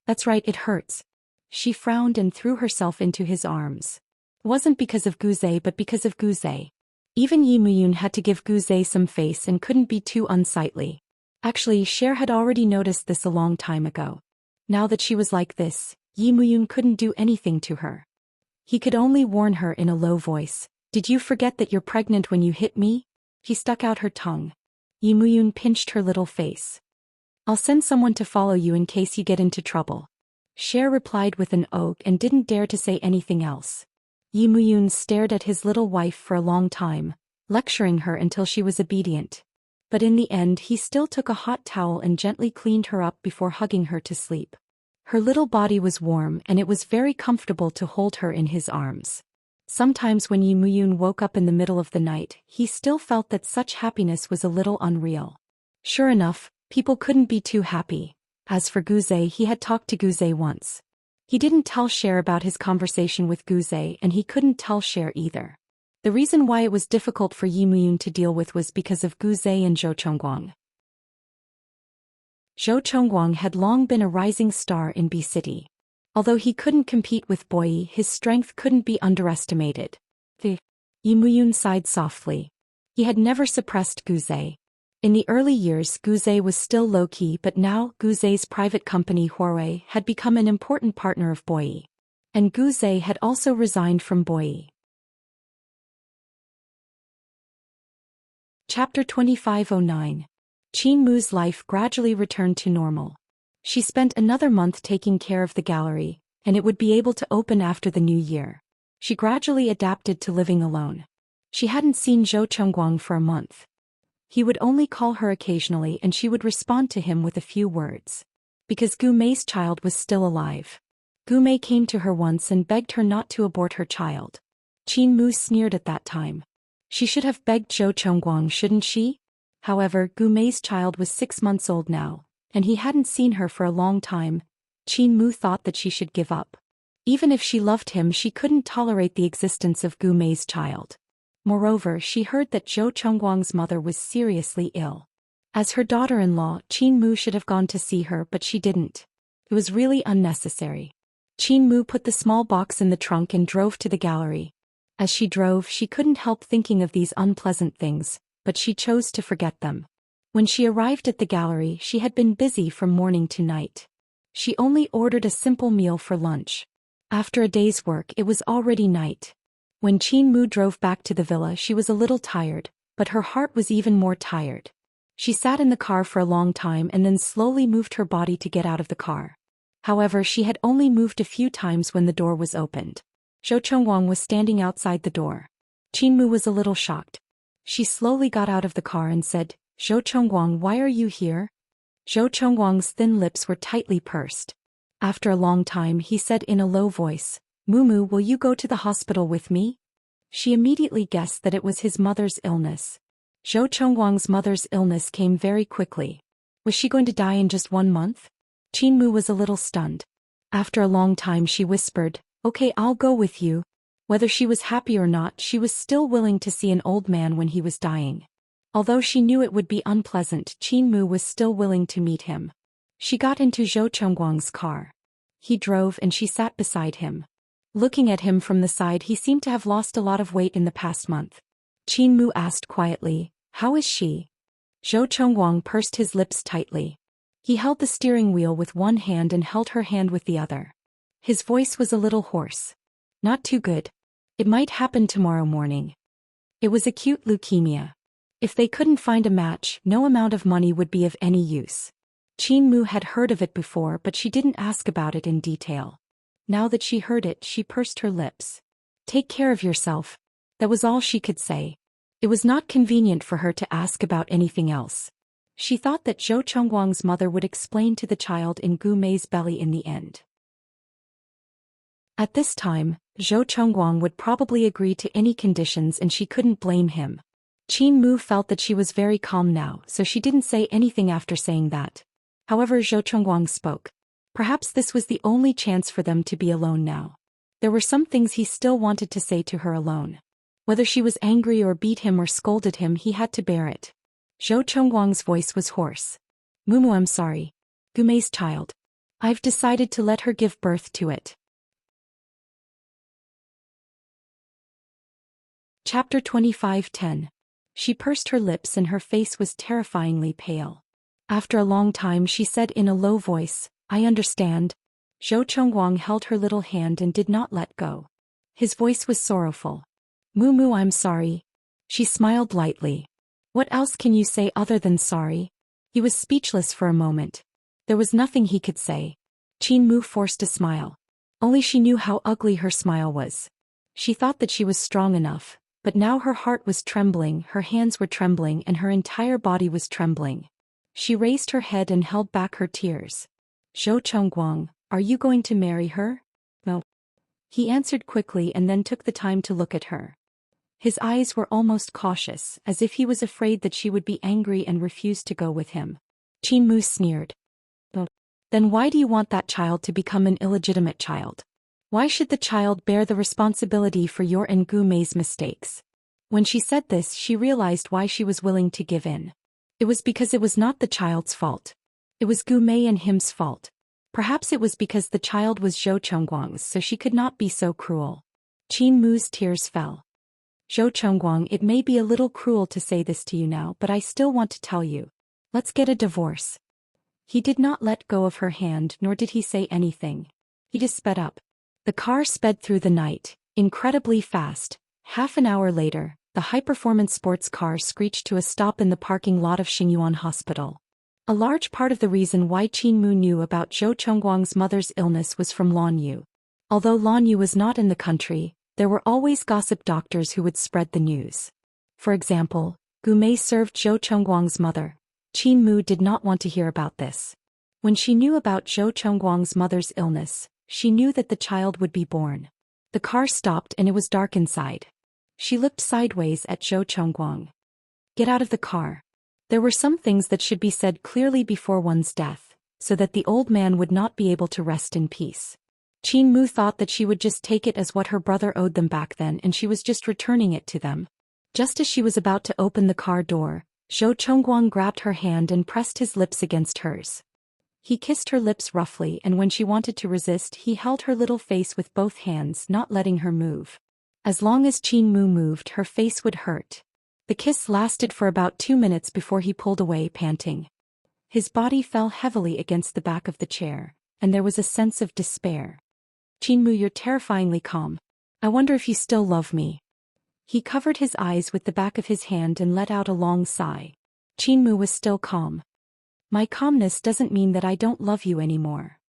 Speaker 1: That's right, it hurts. She frowned and threw herself into his arms. It wasn't because of Gu Zai but because of Gu Zai. Even Yimuyun had to give Gu Zai some face and couldn't be too unsightly. Actually, Cher had already noticed this a long time ago. Now that she was like this, Yimuyun couldn't do anything to her. He could only warn her in a low voice, Did you forget that you're pregnant when you hit me? She stuck out her tongue. Yimuyun pinched her little face. I'll send someone to follow you in case you get into trouble. Cher replied with an oath and didn't dare to say anything else. Yimuyun stared at his little wife for a long time, lecturing her until she was obedient. But in the end he still took a hot towel and gently cleaned her up before hugging her to sleep. Her little body was warm and it was very comfortable to hold her in his arms. Sometimes when Yimuyun woke up in the middle of the night, he still felt that such happiness was a little unreal. Sure enough, people couldn't be too happy. As for Gu Zai, he had talked to Gu Zai once. He didn't tell Cher about his conversation with Gu Zai and he couldn't tell Cher either. The reason why it was difficult for Yimuyun to deal with was because of Gu Zai and Zhou Chongguang. Zhou Chongguang had long been a rising star in B City. Although he couldn't compete with Boyi, his strength couldn't be underestimated. Yimuyun sighed softly. He had never suppressed Gu Zai. In the early years Gu Zai was still low-key, but now Gu Zai's private company Huawei had become an important partner of Boyi. And Gu Zai had also resigned from Boyi. Chapter 2509. Qin Mu's life gradually returned to normal. She spent another month taking care of the gallery, and it would be able to open after the new year. She gradually adapted to living alone. She hadn't seen Zhou Chengguang for a month. He would only call her occasionally and she would respond to him with a few words. Because Gu Mei's child was still alive. Gu Mei came to her once and begged her not to abort her child. Qin Mu sneered at that time. She should have begged Zhou Chengguang, shouldn't she? However, Gu Mei's child was 6 months old now, and he hadn't seen her for a long time. Qin Mu thought that she should give up. Even if she loved him, she couldn't tolerate the existence of Gu Mei's child. Moreover, she heard that Zhou Chengguang's mother was seriously ill. As her daughter-in-law, Qin Mu should have gone to see her, but she didn't. It was really unnecessary. Qin Mu put the small box in the trunk and drove to the gallery. As she drove, she couldn't help thinking of these unpleasant things, but she chose to forget them. When she arrived at the gallery, she had been busy from morning to night. She only ordered a simple meal for lunch. After a day's work, it was already night. When Qin Mu drove back to the villa, she was a little tired, but her heart was even more tired. She sat in the car for a long time and then slowly moved her body to get out of the car. However, she had only moved a few times when the door was opened. Zhou Chengguang was standing outside the door. Qin Mu was a little shocked. She slowly got out of the car and said, "Zhou Chengguang, why are you here?" Zhou Chengguang's thin lips were tightly pursed. After a long time, he said in a low voice, "Mumu, will you go to the hospital with me?" She immediately guessed that it was his mother's illness. Zhou Chengguang's mother's illness came very quickly. Was she going to die in just 1 month? Qin Mu was a little stunned. After a long time she whispered, "Okay, I'll go with you." Whether she was happy or not, she was still willing to see an old man when he was dying. Although she knew it would be unpleasant, Qin Mu was still willing to meet him. She got into Zhou Chengguang's car. He drove and she sat beside him. Looking at him from the side, he seemed to have lost a lot of weight in the past month. Qin Mu asked quietly, "How is she?" Zhou Chengguang pursed his lips tightly. He held the steering wheel with one hand and held her hand with the other. His voice was a little hoarse. "Not too good. It might happen tomorrow morning." It was acute leukemia. If they couldn't find a match, no amount of money would be of any use. Qin Mu had heard of it before, but she didn't ask about it in detail. Now that she heard it, she pursed her lips. "Take care of yourself." That was all she could say. It was not convenient for her to ask about anything else. She thought that Zhou Chengguang's mother would explain to the child in Gu Mei's belly in the end. At this time, Zhou Chengguang would probably agree to any conditions and she couldn't blame him. Qin Mu felt that she was very calm now, so she didn't say anything after saying that. However, Zhou Chengguang spoke. Perhaps this was the only chance for them to be alone now. There were some things he still wanted to say to her alone. Whether she was angry or beat him or scolded him, he had to bear it. Zhou Chengguang's voice was hoarse. "Mumu, I'm sorry. Gu Mei's child. I've decided to let her give birth to it." Chapter 25:10. She pursed her lips and her face was terrifyingly pale. After a long time she said in a low voice, "I understand." Zhou Chengguang held her little hand and did not let go. His voice was sorrowful. "Mumu, I'm sorry." She smiled lightly. "What else can you say other than sorry?" He was speechless for a moment. There was nothing he could say. Qin Mu forced a smile. Only she knew how ugly her smile was. She thought that she was strong enough, but now her heart was trembling, her hands were trembling, and her entire body was trembling. She raised her head and held back her tears. "Zhou Chengguang, are you going to marry her?" "No." He answered quickly and then took the time to look at her. His eyes were almost cautious, as if he was afraid that she would be angry and refuse to go with him. Qin Mu sneered. "Oh. Then why do you want that child to become an illegitimate child? Why should the child bear the responsibility for your and Gu Mei's mistakes?" When she said this, she realized why she was willing to give in. It was because it was not the child's fault. It was Gu Mei and him's fault. Perhaps it was because the child was Zhou Chengguang's, so she could not be so cruel. Qin Mu's tears fell. "Zhou Chengguang, it may be a little cruel to say this to you now, but I still want to tell you. Let's get a divorce." He did not let go of her hand, nor did he say anything. He just sped up. The car sped through the night, incredibly fast. Half an hour later, The high-performance sports car screeched to a stop in the parking lot of Xingyuan Hospital. A large part of the reason why Qin Mu knew about Zhou Chengguang's mother's illness was from Lan Yu. Although Lan Yu was not in the country, there were always gossip doctors who would spread the news. For example, Gu Mei served Zhou Chengguang's mother. Qin Mu did not want to hear about this. When she knew about Zhou Chengguang's mother's illness, she knew that the child would be born. The car stopped and it was dark inside. She looked sideways at Zhou Chengguang. Get out of the car. There were some things that should be said clearly before one's death, so that the old man would not be able to rest in peace. Qin Mu thought that she would just take it as what her brother owed them back then and she was just returning it to them. Just as she was about to open the car door, Zhou Chengguang grabbed her hand and pressed his lips against hers. He kissed her lips roughly and when she wanted to resist he held her little face with both hands, not letting her move. As long as Qin Mu moved, her face would hurt. The kiss lasted for about 2 minutes before he pulled away, panting. His body fell heavily against the back of the chair, and there was a sense of despair. Qin Mu, you're terrifyingly calm. I wonder if you still love me. He covered his eyes with the back of his hand and let out a long sigh. Qin Mu was still calm. My calmness doesn't mean that I don't love you anymore.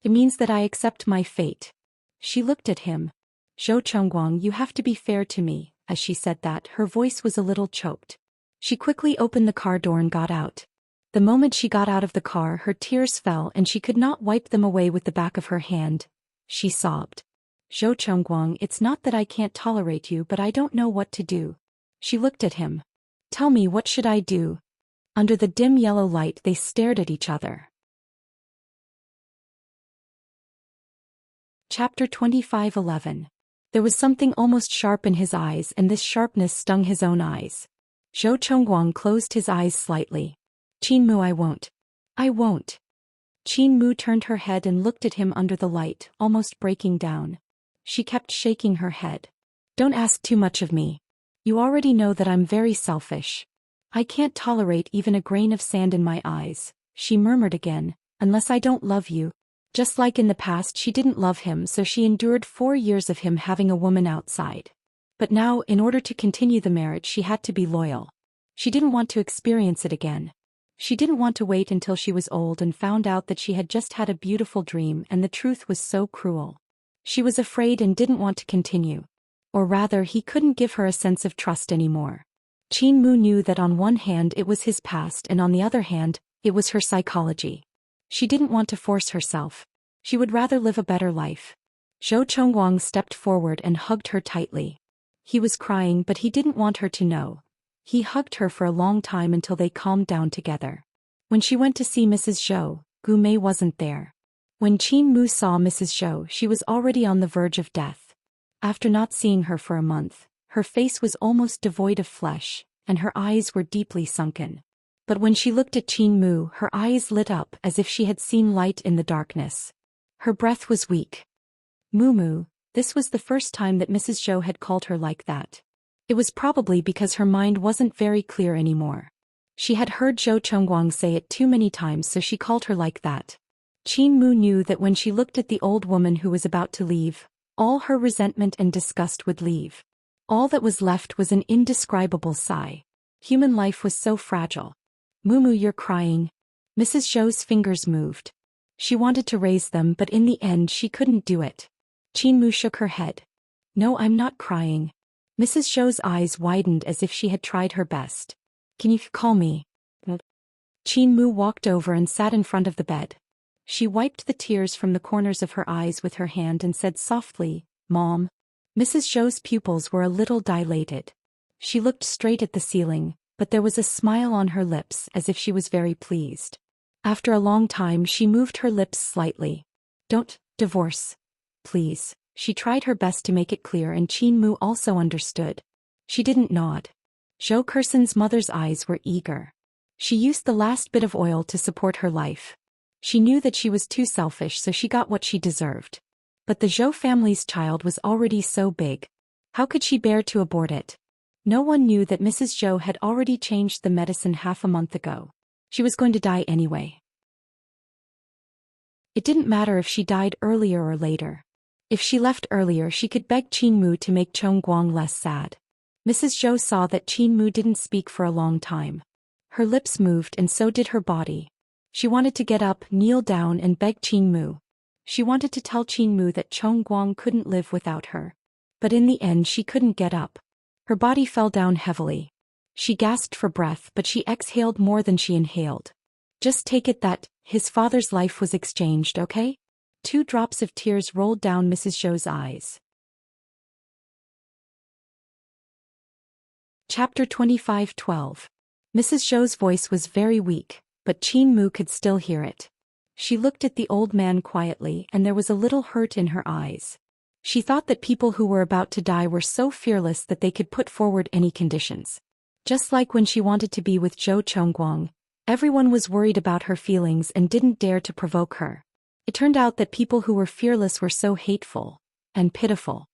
Speaker 1: It means that I accept my fate. She looked at him. Zhou Chengguang, you have to be fair to me. As she said that, her voice was a little choked. She quickly opened the car door and got out. The moment she got out of the car, her tears fell and she could not wipe them away with the back of her hand. She sobbed. Zhou Chengguang, it's not that I can't tolerate you, but I don't know what to do. She looked at him. Tell me, what should I do? Under the dim yellow light they stared at each other. Chapter 25:11. There was something almost sharp in his eyes and this sharpness stung his own eyes. Zhou Chengguang closed his eyes slightly. Qin Mu, I won't. I won't. Qin Mu turned her head and looked at him under the light, almost breaking down. She kept shaking her head. Don't ask too much of me. You already know that I'm very selfish. I can't tolerate even a grain of sand in my eyes, she murmured again, unless I don't love you. Just like in the past she didn't love him, so she endured 4 years of him having a woman outside. But now, in order to continue the marriage, she had to be loyal. She didn't want to experience it again. She didn't want to wait until she was old and found out that she had just had a beautiful dream and the truth was so cruel. She was afraid and didn't want to continue. Or rather, he couldn't give her a sense of trust anymore. Qin Mu knew that on one hand it was his past and on the other hand, it was her psychology. She didn't want to force herself. She would rather live a better life. Zhou Chengguang stepped forward and hugged her tightly. He was crying, but he didn't want her to know. He hugged her for a long time until they calmed down together. When she went to see Mrs. Zhou, Gu Mei wasn't there. When Qin Mu saw Mrs. Zhou, she was already on the verge of death. After not seeing her for a month, her face was almost devoid of flesh, and her eyes were deeply sunken. But when she looked at Qin Mu, her eyes lit up as if she had seen light in the darkness. Her breath was weak. Mu, this was the first time that Mrs. Zhou had called her like that. It was probably because her mind wasn't very clear anymore. She had heard Zhou Chengguang say it too many times, so she called her like that. Qin Mu knew that when she looked at the old woman who was about to leave, all her resentment and disgust would leave. All that was left was an indescribable sigh. Human life was so fragile. Mu, you're crying. Mrs. Zhou's fingers moved. She wanted to raise them, but in the end she couldn't do it. Qin Mu shook her head. No, I'm not crying. Mrs. Zhou's eyes widened as if she had tried her best. Can you call me? Qin Mu walked over and sat in front of the bed. She wiped the tears from the corners of her eyes with her hand and said softly, Mom. Mrs. Zhou's pupils were a little dilated. She looked straight at the ceiling, but there was a smile on her lips as if she was very pleased. After a long time she moved her lips slightly. Don't divorce. Please. She tried her best to make it clear and Qin Mu also understood. She didn't nod. Zhou Kerson's mother's eyes were eager. She used the last bit of oil to support her life. She knew that she was too selfish, so she got what she deserved. But the Zhou family's child was already so big. How could she bear to abort it? No one knew that Mrs. Zhou had already changed the medicine half a month ago. She was going to die anyway. It didn't matter if she died earlier or later. If she left earlier she could beg Qin Mu to make Chong Guang less sad. Mrs. Zhou saw that Qin Mu didn't speak for a long time. Her lips moved and so did her body. She wanted to get up, kneel down and beg Qin Mu. She wanted to tell Qin Mu that Chong Guang couldn't live without her. But in the end she couldn't get up. Her body fell down heavily. She gasped for breath but she exhaled more than she inhaled. Just take it that his father's life was exchanged, okay? 2 drops of tears rolled down Mrs. Zhou's eyes. Chapter 25:12. Mrs. Zhou's voice was very weak, but Qin Mu could still hear it. She looked at the old man quietly and there was a little hurt in her eyes. She thought that people who were about to die were so fearless that they could put forward any conditions. Just like when she wanted to be with Zhou Chongguang, everyone was worried about her feelings and didn't dare to provoke her. It turned out that people who were fearless were so hateful and pitiful.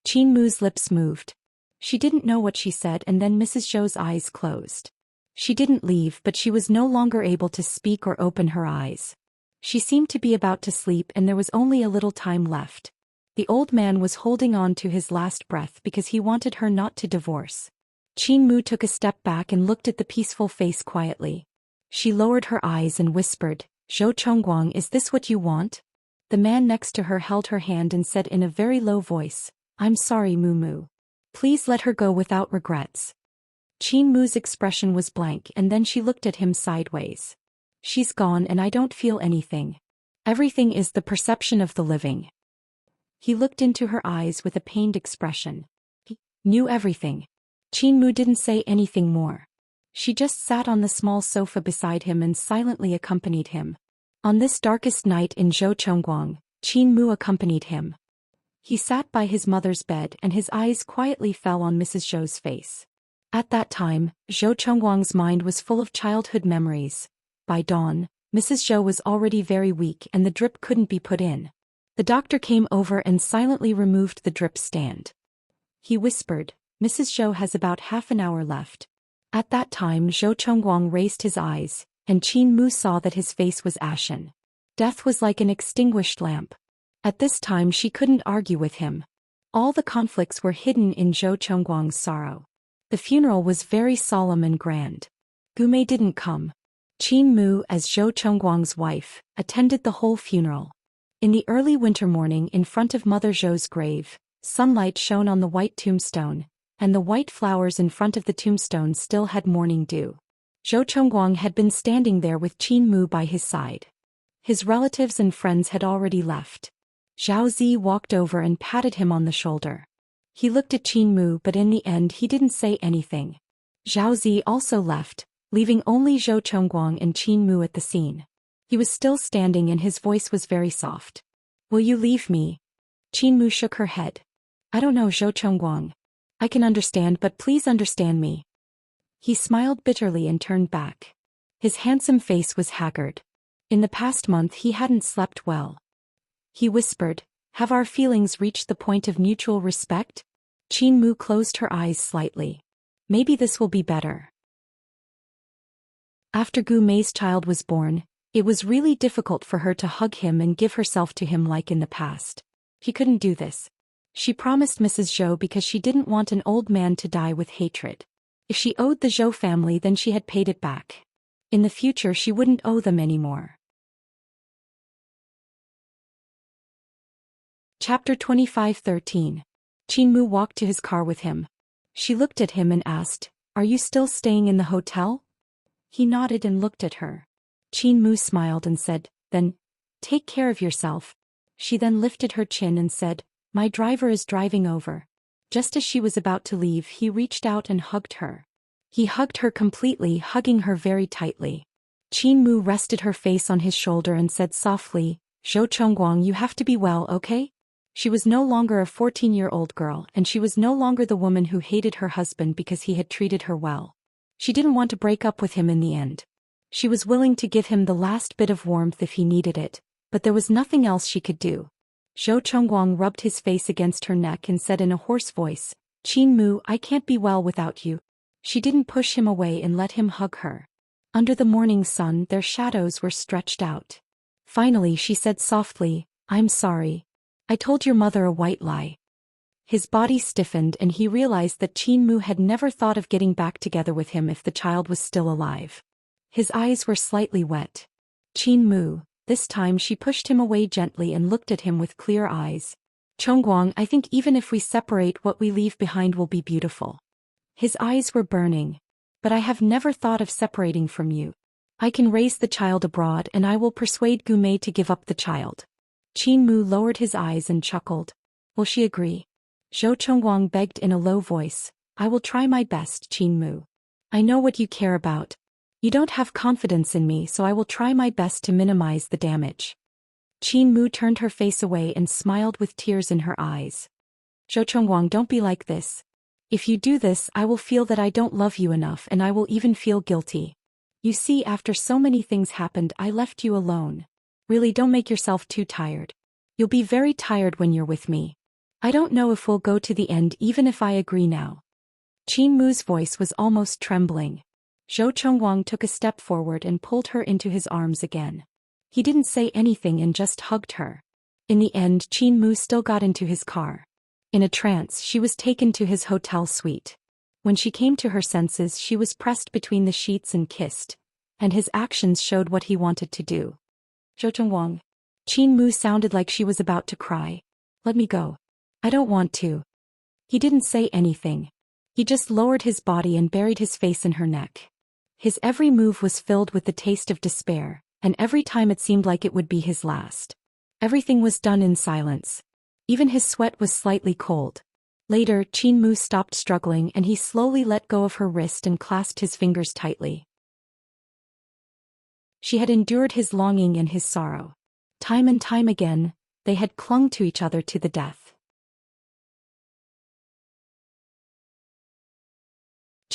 Speaker 1: Qin Mu's lips moved. She didn't know what she said and then Mrs. Zhou's eyes closed. She didn't leave but she was no longer able to speak or open her eyes. She seemed to be about to sleep and there was only a little time left. The old man was holding on to his last breath because he wanted her not to divorce. Qin Mu took a step back and looked at the peaceful face quietly. She lowered her eyes and whispered, "Zhou Chongguang, is this what you want?" The man next to her held her hand and said in a very low voice, "I'm sorry, Mu. Please let her go without regrets." Qin Mu's expression was blank and then she looked at him sideways. "She's gone and I don't feel anything. Everything is the perception of the living." He looked into her eyes with a pained expression. He knew everything. Qin Mu didn't say anything more. She just sat on the small sofa beside him and silently accompanied him. On this darkest night in Zhou Chongguang, Qin Mu accompanied him. He sat by his mother's bed and his eyes quietly fell on Mrs. Zhou's face. At that time, Zhou Chongguang's mind was full of childhood memories. By dawn, Mrs. Zhou was already very weak and the drip couldn't be put in. The doctor came over and silently removed the drip stand. He whispered, "Mrs. Zhou has about half an hour left." At that time Zhou Chongguang raised his eyes, and Qin Mu saw that his face was ashen. Death was like an extinguished lamp. At this time she couldn't argue with him. All the conflicts were hidden in Zhou Chongguang's sorrow. The funeral was very solemn and grand. Gume didn't come. Qin Mu, as Zhou Chongguang's wife, attended the whole funeral. In the early winter morning in front of Mother Zhou's grave, sunlight shone on the white tombstone, and the white flowers in front of the tombstone still had morning dew. Zhou Chongguang had been standing there with Qin Mu by his side. His relatives and friends had already left. Zhao Zi walked over and patted him on the shoulder. He looked at Qin Mu but in the end he didn't say anything. Zhao Zi also left, leaving only Zhou Chongguang and Qin Mu at the scene. He was still standing and his voice was very soft. "Will you leave me?" Qin Mu shook her head. "I don't know, Zhou Chongguang. I can understand but please understand me." He smiled bitterly and turned back. His handsome face was haggard. In the past month he hadn't slept well. He whispered, "Have our feelings reached the point of mutual respect?" Qin Mu closed her eyes slightly. "Maybe this will be better." After Gu Mei's child was born, it was really difficult for her to hug him and give herself to him like in the past. She couldn't do this. She promised Mrs. Zhou because she didn't want an old man to die with hatred. If she owed the Zhou family then she had paid it back. In the future she wouldn't owe them anymore. Chapter 25:13. Qin Mu walked to his car with him. She looked at him and asked, "Are you still staying in the hotel?" He nodded and looked at her. Qin Mu smiled and said, "Then, take care of yourself." She then lifted her chin and said, "My driver is driving over." Just as she was about to leave he reached out and hugged her. He hugged her completely, hugging her very tightly. Qin Mu rested her face on his shoulder and said softly, "Zhou Chongguang, you have to be well, okay?" She was no longer a 14-year-old girl and she was no longer the woman who hated her husband because he had treated her well. She didn't want to break up with him in the end. She was willing to give him the last bit of warmth if he needed it, but there was nothing else she could do. Zhou Chongguang rubbed his face against her neck and said in a hoarse voice, "Qin Mu, I can't be well without you." She didn't push him away and let him hug her. Under the morning sun their shadows were stretched out. Finally she said softly, "I'm sorry." I told your mother a white lie. His body stiffened and he realized that Qin Mu had never thought of getting back together with him if the child was still alive. His eyes were slightly wet. Qin Mu, this time she pushed him away gently and looked at him with clear eyes. Chongguang, I think even if we separate, what we leave behind will be beautiful. His eyes were burning. But I have never thought of separating from you. I can raise the child abroad and I will persuade Gumei to give up the child. Qin Mu lowered his eyes and chuckled. Will she agree? Zhou Chongguang begged in a low voice. I will try my best, Qin Mu. I know what you care about. You don't have confidence in me, so I will try my best to minimize the damage. Qin Mu turned her face away and smiled with tears in her eyes. Zhou Chongguang, don't be like this. If you do this, I will feel that I don't love you enough and I will even feel guilty. You see, after so many things happened, I left you alone. Really, don't make yourself too tired. You'll be very tired when you're with me. I don't know if we'll go to the end even if I agree now. Qin Mu's voice was almost trembling. Zhou Chongguang took a step forward and pulled her into his arms again. He didn't say anything and just hugged her. In the end, Qin Mu still got into his car. In a trance, she was taken to his hotel suite. When she came to her senses, she was pressed between the sheets and kissed, and his actions showed what he wanted to do. Zhou Chongguang. Qin Mu sounded like she was about to cry. Let me go. I don't want to. He didn't say anything. He just lowered his body and buried his face in her neck. His every move was filled with the taste of despair, and every time it seemed like it would be his last. Everything was done in silence. Even his sweat was slightly cold. Later, Qin Mu stopped struggling and he slowly let go of her wrist and clasped his fingers tightly. She had endured his longing and his sorrow. Time and time again, they had clung to each other to the death.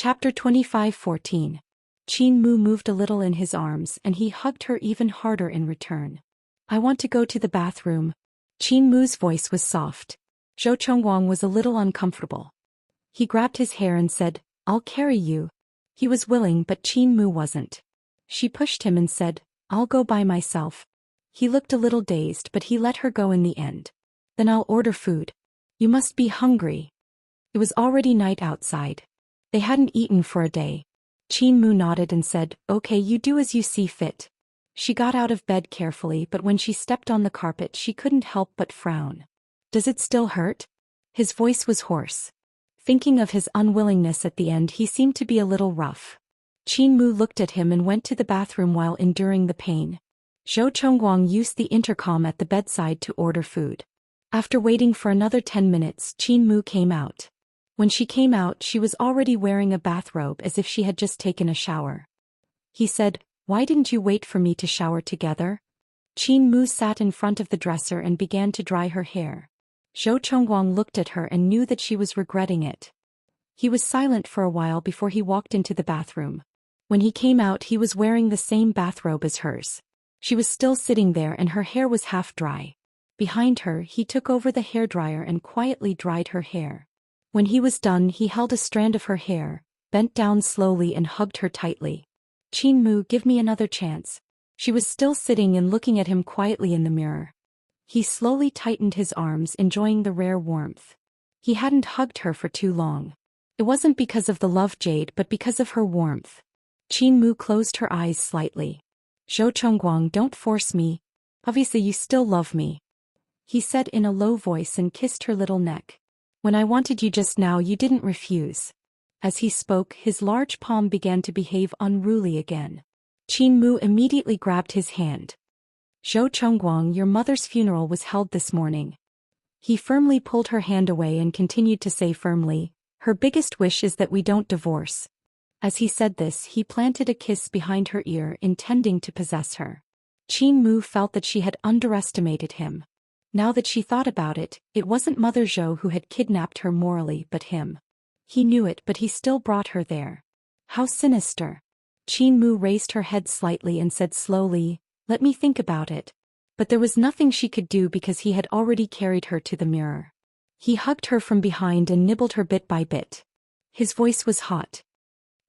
Speaker 1: Chapter 25:14. Qin Mu moved a little in his arms and he hugged her even harder in return. I want to go to the bathroom. Qin Mu's voice was soft. Zhou Chongguang was a little uncomfortable. He grabbed his hair and said, I'll carry you. He was willing, but Qin Mu wasn't. She pushed him and said, I'll go by myself. He looked a little dazed, but he let her go in the end. Then I'll order food. You must be hungry. It was already night outside. They hadn't eaten for a day. Qin Mu nodded and said, Okay, you do as you see fit. She got out of bed carefully, but when she stepped on the carpet she couldn't help but frown. Does it still hurt? His voice was hoarse. Thinking of his unwillingness at the end, he seemed to be a little rough. Qin Mu looked at him and went to the bathroom while enduring the pain. Zhou Chongguang used the intercom at the bedside to order food. After waiting for another 10 minutes, Qin Mu came out. When she came out, she was already wearing a bathrobe as if she had just taken a shower. He said, Why didn't you wait for me to shower together? Qin Mu sat in front of the dresser and began to dry her hair. Zhou Chongguang looked at her and knew that she was regretting it. He was silent for a while before he walked into the bathroom. When he came out, he was wearing the same bathrobe as hers. She was still sitting there and her hair was half dry. Behind her, he took over the hairdryer and quietly dried her hair. When he was done, he held a strand of her hair, bent down slowly and hugged her tightly. Qin Mu, give me another chance. She was still sitting and looking at him quietly in the mirror. He slowly tightened his arms, enjoying the rare warmth. He hadn't hugged her for too long. It wasn't because of the love jade but because of her warmth. Qin Mu closed her eyes slightly. Zhou Chongguang, don't force me. Obviously you still love me. He said in a low voice and kissed her little neck. When I wanted you just now, you didn't refuse. As he spoke, his large palm began to behave unruly again. Qin Mu immediately grabbed his hand. Zhou Chongguang, your mother's funeral was held this morning. He firmly pulled her hand away and continued to say firmly, Her biggest wish is that we don't divorce. As he said this, he planted a kiss behind her ear, intending to possess her. Qin Mu felt that she had underestimated him. Now that she thought about it, it wasn't Mother Zhou who had kidnapped her morally but him. He knew it, but he still brought her there. How sinister. Qin Mu raised her head slightly and said slowly, Let me think about it. But there was nothing she could do because he had already carried her to the mirror. He hugged her from behind and nibbled her bit by bit. His voice was hot.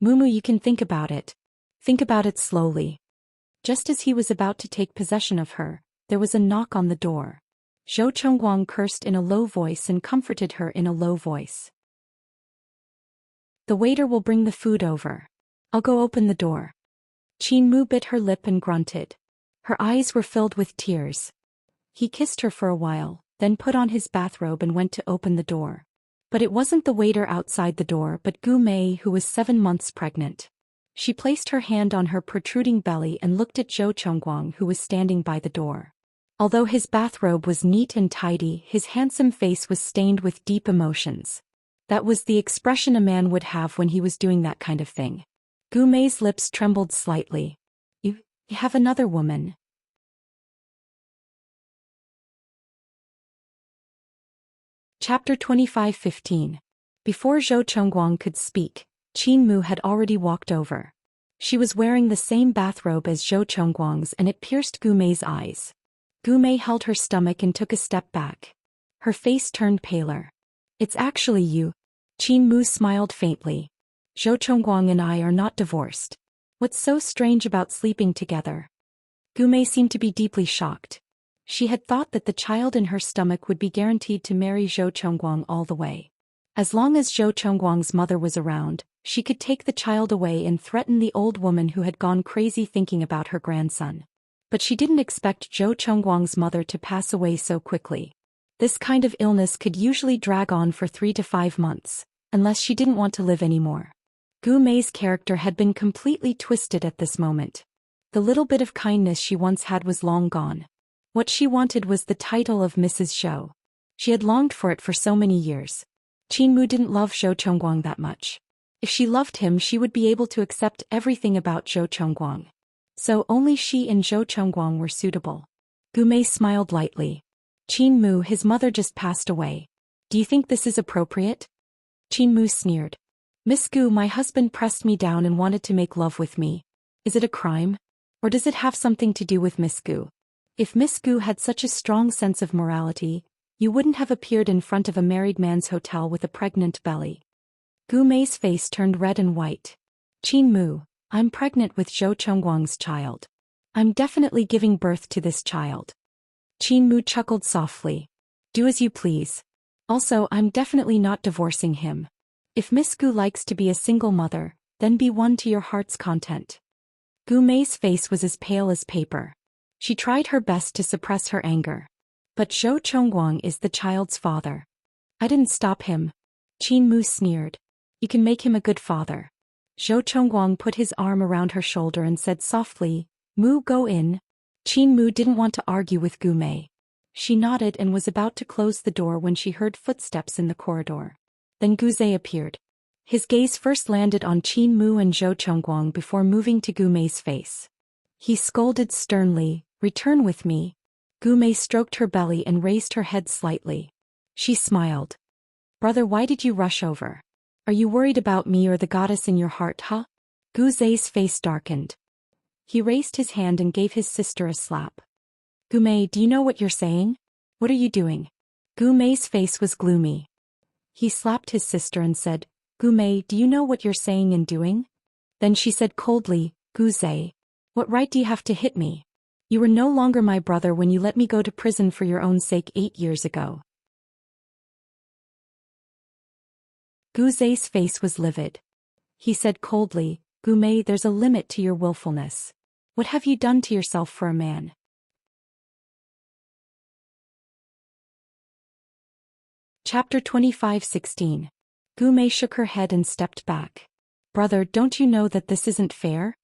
Speaker 1: Mumu, you can think about it. Think about it slowly. Just as he was about to take possession of her, there was a knock on the door. Zhou Chongguang cursed in a low voice and comforted her in a low voice. The waiter will bring the food over. I'll go open the door. Qin Mu bit her lip and grunted. Her eyes were filled with tears. He kissed her for a while, then put on his bathrobe and went to open the door. But it wasn't the waiter outside the door but Gu Mei, who was 7 months pregnant. She placed her hand on her protruding belly and looked at Zhou Chongguang, who was standing by the door. Although his bathrobe was neat and tidy, his handsome face was stained with deep emotions. That was the expression a man would have when he was doing that kind of thing. Gu Mei's lips trembled slightly. You have another woman. Chapter 25:15. Before Zhou Chongguang could speak, Qin Mu had already walked over. She was wearing the same bathrobe as Zhou Chongguang's and it pierced Gu Mei's eyes. Gu Mei held her stomach and took a step back. Her face turned paler. It's actually you. Qin Mu smiled faintly. Zhou Chongguang and I are not divorced. What's so strange about sleeping together? Gu Mei seemed to be deeply shocked. She had thought that the child in her stomach would be guaranteed to marry Zhou Chongguang all the way. As long as Zhou Chongguang's mother was around, she could take the child away and threaten the old woman who had gone crazy thinking about her grandson. But she didn't expect Zhou Chongguang's mother to pass away so quickly. This kind of illness could usually drag on for 3 to 5 months, unless she didn't want to live anymore. Gu Mei's character had been completely twisted at this moment. The little bit of kindness she once had was long gone. What she wanted was the title of Mrs. Zhou. She had longed for it for so many years. Qin Mu didn't love Zhou Chongguang that much. If she loved him, she would be able to accept everything about Zhou Chongguang. So only she and Zhou Chongguang were suitable. Gu Mei smiled lightly. Qin Mu, his mother just passed away. Do you think this is appropriate? Qin Mu sneered. Miss Gu, my husband pressed me down and wanted to make love with me. Is it a crime? Or does it have something to do with Miss Gu? If Miss Gu had such a strong sense of morality, you wouldn't have appeared in front of a married man's hotel with a pregnant belly. Gu Mei's face turned red and white. Qin Mu, I'm pregnant with Zhou Chongguang's child. I'm definitely giving birth to this child. Qin Mu chuckled softly. Do as you please. Also, I'm definitely not divorcing him. If Miss Gu likes to be a single mother, then be one to your heart's content. Gu Mei's face was as pale as paper. She tried her best to suppress her anger. But Zhou Chongguang is the child's father. I didn't stop him. Qin Mu sneered. You can make him a good father. Zhou Chongguang put his arm around her shoulder and said softly, Mu, go in. Qin Mu didn't want to argue with Gu Mei. She nodded and was about to close the door when she heard footsteps in the corridor. Then Gu Zai appeared. His gaze first landed on Qin Mu and Zhou Chongguang before moving to Gu Mei's face. He scolded sternly, Return with me. Gu Mei stroked her belly and raised her head slightly. She smiled. Brother, why did you rush over? Are you worried about me or the goddess in your heart, huh? Gu Zai's face darkened. He raised his hand and gave his sister a slap. Gu Mei, do you know what you're saying? What are you doing? Gu Mei's face was gloomy. He slapped his sister and said, Gu Mei, do you know what you're saying and doing? Then she said coldly, Gu Zai, what right do you have to hit me? You were no longer my brother when you let me go to prison for your own sake 8 years ago. Gu Zai's face was livid. He said coldly, Gu Mei, there's a limit to your willfulness. What have you done to yourself for a man? Chapter 25:16. Gu Mei shook her head and stepped back. Brother, don't you know that this isn't fair?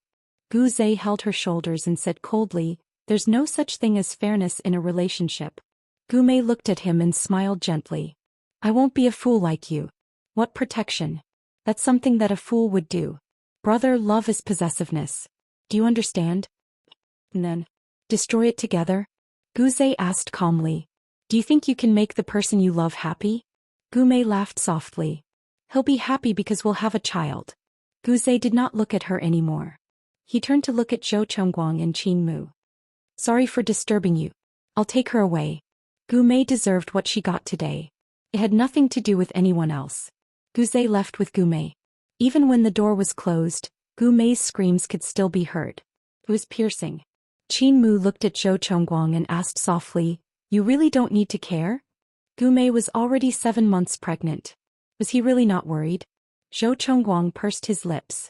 Speaker 1: Gu Zai held her shoulders and said coldly, There's no such thing as fairness in a relationship. Gu Mei looked at him and smiled gently. I won't be a fool like you. What protection? That's something that a fool would do. Brother, love is possessiveness. Do you understand? And then, destroy it together? Gu Zai asked calmly. Do you think you can make the person you love happy? Gu Mei laughed softly. He'll be happy because we'll have a child. Gu Zai did not look at her anymore. He turned to look at Zhou Chongguang and Qin Mu. Sorry for disturbing you. I'll take her away. Gu Mei deserved what she got today. It had nothing to do with anyone else. Gu Zai left with Gu Mei. Even when the door was closed, Gu Mei's screams could still be heard. It was piercing. Qin Mu looked at Zhou Chongguang and asked softly, You really don't need to care? Gu Mei was already 7 months pregnant. Was he really not worried? Zhou Chongguang pursed his lips.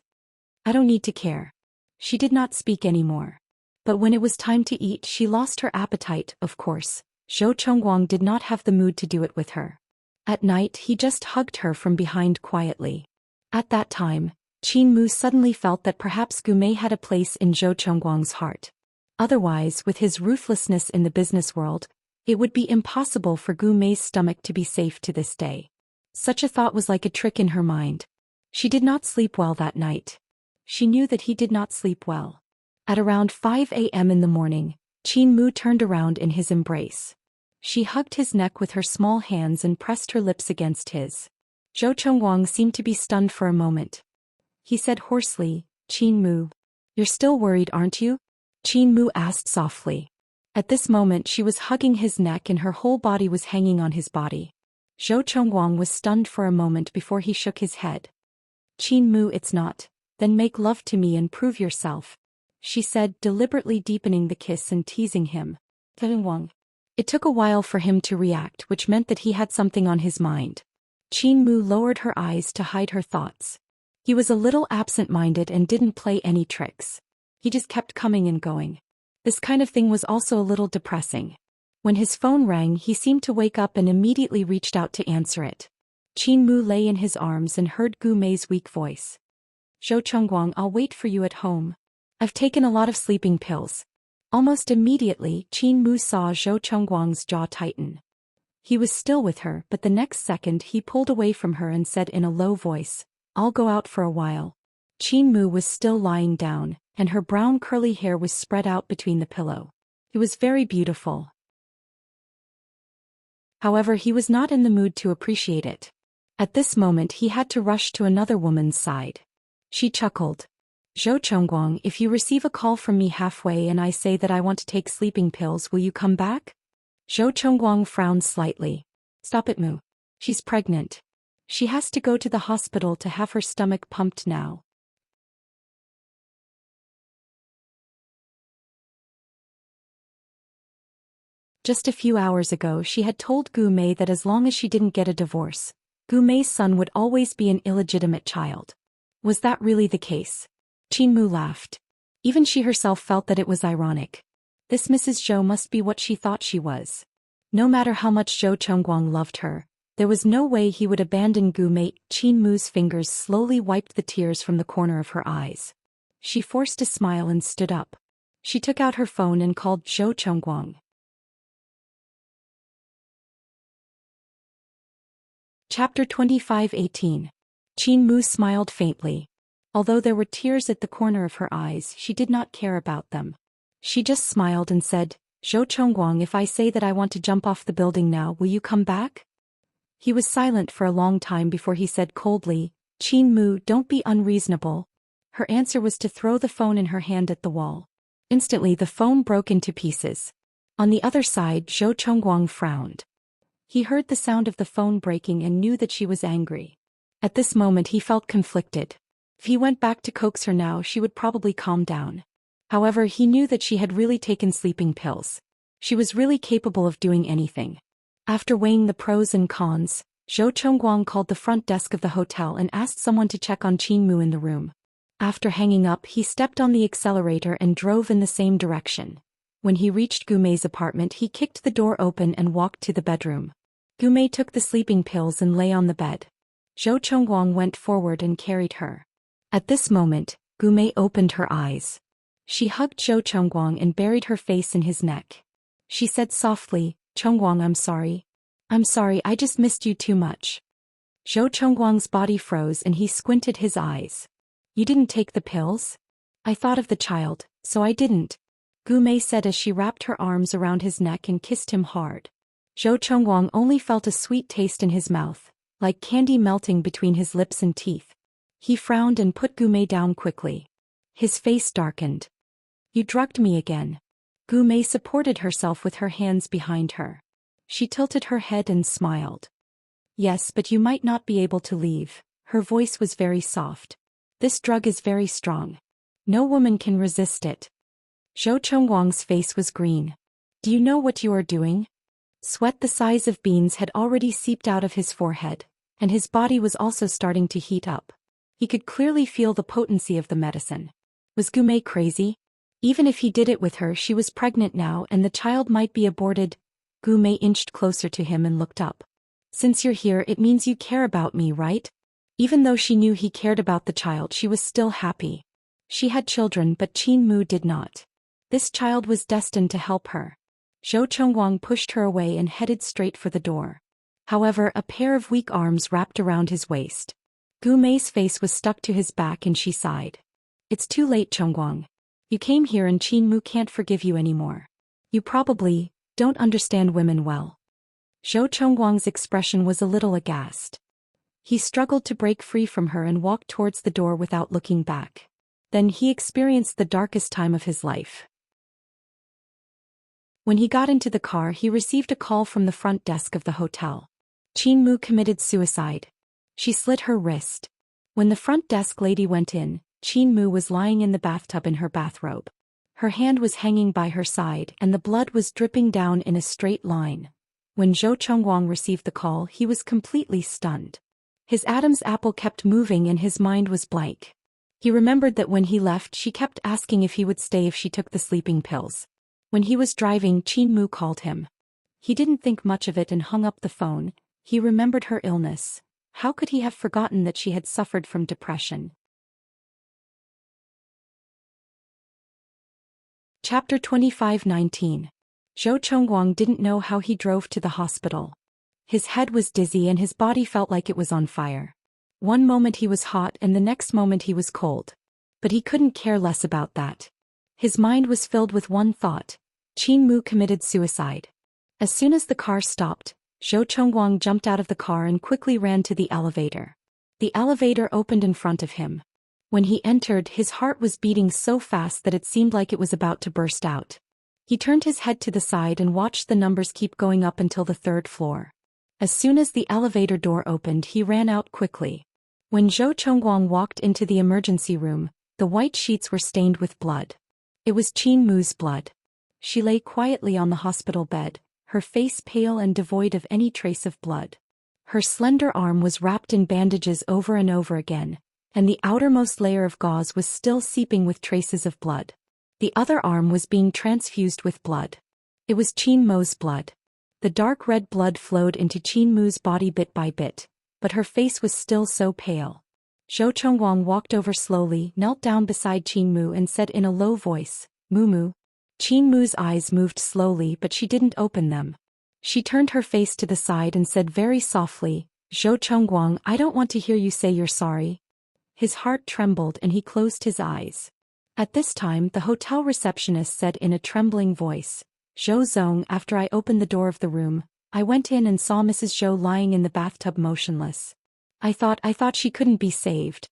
Speaker 1: I don't need to care. She did not speak anymore. But when it was time to eat, she lost her appetite, of course. Zhou Chongguang did not have the mood to do it with her. At night, he just hugged her from behind quietly. At that time, Qin Mu suddenly felt that perhaps Gu Mei had a place in Zhou Chongguang's heart. Otherwise, with his ruthlessness in the business world, it would be impossible for Gu Mei's stomach to be safe to this day. Such a thought was like a trick in her mind. She did not sleep well that night. She knew that he did not sleep well. At around 5 a.m. in the morning, Qin Mu turned around in his embrace. She hugged his neck with her small hands and pressed her lips against his. Zhou Chongguang seemed to be stunned for a moment. He said hoarsely, Qin Mu. You're still worried, aren't you? Qin Mu asked softly. At this moment she was hugging his neck and her whole body was hanging on his body. Zhou Chongguang was stunned for a moment before he shook his head. Qin Mu, it's not. Then make love to me and prove yourself, she said, deliberately deepening the kiss and teasing him. Wang. It took a while for him to react, which meant that he had something on his mind. Qin Mu lowered her eyes to hide her thoughts. He was a little absent-minded and didn't play any tricks. He just kept coming and going. This kind of thing was also a little depressing. When his phone rang, he seemed to wake up and immediately reached out to answer it. Qin Mu lay in his arms and heard Gu Mei's weak voice. Zhou Chongguang, I'll wait for you at home. I've taken a lot of sleeping pills. Almost immediately, Qin Mu saw Zhou Chongguang's jaw tighten. He was still with her, but the next second he pulled away from her and said in a low voice, I'll go out for a while. Qin Mu was still lying down, and her brown curly hair was spread out between the pillow. It was very beautiful. However, he was not in the mood to appreciate it. At this moment he had to rush to another woman's side. She chuckled. Zhou Chongguang, if you receive a call from me halfway and I say that I want to take sleeping pills, will you come back? Zhou Chongguang frowned slightly. Stop it, Mu. She's pregnant. She has to go to the hospital to have her stomach pumped now. Just a few hours ago she had told Gu Mei that as long as she didn't get a divorce, Gu Mei's son would always be an illegitimate child. Was that really the case? Qin Mu laughed. Even she herself felt that it was ironic. This Mrs. Zhou must be what she thought she was. No matter how much Zhou Chongguang loved her, there was no way he would abandon Gu Mei. Qin Mu's fingers slowly wiped the tears from the corner of her eyes. She forced a smile and stood up. She took out her phone and called Zhou Chongguang. Chapter 25:18. Qin Mu smiled faintly. Although there were tears at the corner of her eyes, she did not care about them. She just smiled and said, Zhou Chongguang, if I say that I want to jump off the building now, will you come back? He was silent for a long time before he said coldly, Qin Mu, don't be unreasonable. Her answer was to throw the phone in her hand at the wall. Instantly the phone broke into pieces. On the other side, Zhou Chongguang frowned. He heard the sound of the phone breaking and knew that she was angry. At this moment he felt conflicted. If he went back to coax her now, she would probably calm down. However, he knew that she had really taken sleeping pills. She was really capable of doing anything. After weighing the pros and cons, Zhou Chongguang called the front desk of the hotel and asked someone to check on Qin Mu in the room. After hanging up, he stepped on the accelerator and drove in the same direction. When he reached Gu Mei's apartment, he kicked the door open and walked to the bedroom. Gu Mei took the sleeping pills and lay on the bed. Zhou Chongguang went forward and carried her. At this moment, Gu Mei opened her eyes. She hugged Zhou Chongguang and buried her face in his neck. She said softly, Chongguang, I'm sorry. I'm sorry, I just missed you too much. Zhou Chongguang's body froze and he squinted his eyes. You didn't take the pills? I thought of the child, so I didn't. Gu Mei said as she wrapped her arms around his neck and kissed him hard. Zhou Chongguang only felt a sweet taste in his mouth, like candy melting between his lips and teeth. He frowned and put Gu Mei down quickly. His face darkened. You drugged me again. Gu Mei supported herself with her hands behind her. She tilted her head and smiled. Yes, but you might not be able to leave. Her voice was very soft. This drug is very strong. No woman can resist it. Zhou Chongguang's face was green. Do you know what you are doing? Sweat the size of beans had already seeped out of his forehead, and his body was also starting to heat up. He could clearly feel the potency of the medicine. Was Gumei crazy? Even if he did it with her, she was pregnant now and the child might be aborted. Gumei inched closer to him and looked up. Since you're here, it means you care about me, right? Even though she knew he cared about the child, she was still happy. She had children, but Qin Mu did not. This child was destined to help her. Zhou Chengguang pushed her away and headed straight for the door. However, a pair of weak arms wrapped around his waist. Gumei's face was stuck to his back and she sighed. It's too late, Chengguang. You came here and Qin Mu can't forgive you anymore. You probably don't understand women well. Zhou Chengguang's expression was a little aghast. He struggled to break free from her and walked towards the door without looking back. Then he experienced the darkest time of his life. When he got into the car, he received a call from the front desk of the hotel. Qin Mu committed suicide. She slit her wrist. When the front desk lady went in, Qin Mu was lying in the bathtub in her bathrobe. Her hand was hanging by her side and the blood was dripping down in a straight line. When Zhou Chengguang received the call, he was completely stunned. His Adam's apple kept moving and his mind was blank. He remembered that when he left, she kept asking if he would stay if she took the sleeping pills. When he was driving, Qin Mu called him. He didn't think much of it and hung up the phone. He remembered her illness. How could he have forgotten that she had suffered from depression? Chapter 25:19. Zhou Chengguang didn't know how he drove to the hospital. His head was dizzy and his body felt like it was on fire. One moment he was hot and the next moment he was cold. But he couldn't care less about that. His mind was filled with one thought. Qin Mu committed suicide. As soon as the car stopped, Zhou Chengguang jumped out of the car and quickly ran to the elevator. The elevator opened in front of him. When he entered, his heart was beating so fast that it seemed like it was about to burst out. He turned his head to the side and watched the numbers keep going up until the 3rd floor. As soon as the elevator door opened, he ran out quickly. When Zhou Chengguang walked into the emergency room, the white sheets were stained with blood. It was Qin Mu's blood. She lay quietly on the hospital bed, her face pale and devoid of any trace of blood. Her slender arm was wrapped in bandages over and over again, and the outermost layer of gauze was still seeping with traces of blood. The other arm was being transfused with blood. It was Qin Mu's blood. The dark red blood flowed into Qin Mu's body bit by bit, but her face was still so pale. Zhou Chengguang walked over slowly, knelt down beside Qin Mu and said in a low voice, "Mumu." Qin Mu's eyes moved slowly but she didn't open them. She turned her face to the side and said very softly, "Zhou Chengguang, I don't want to hear you say you're sorry." His heart trembled and he closed his eyes. At this time, the hotel receptionist said in a trembling voice, "Zhou Zong, after I opened the door of the room, I went in and saw Mrs. Zhou lying in the bathtub motionless. I thought she couldn't be saved."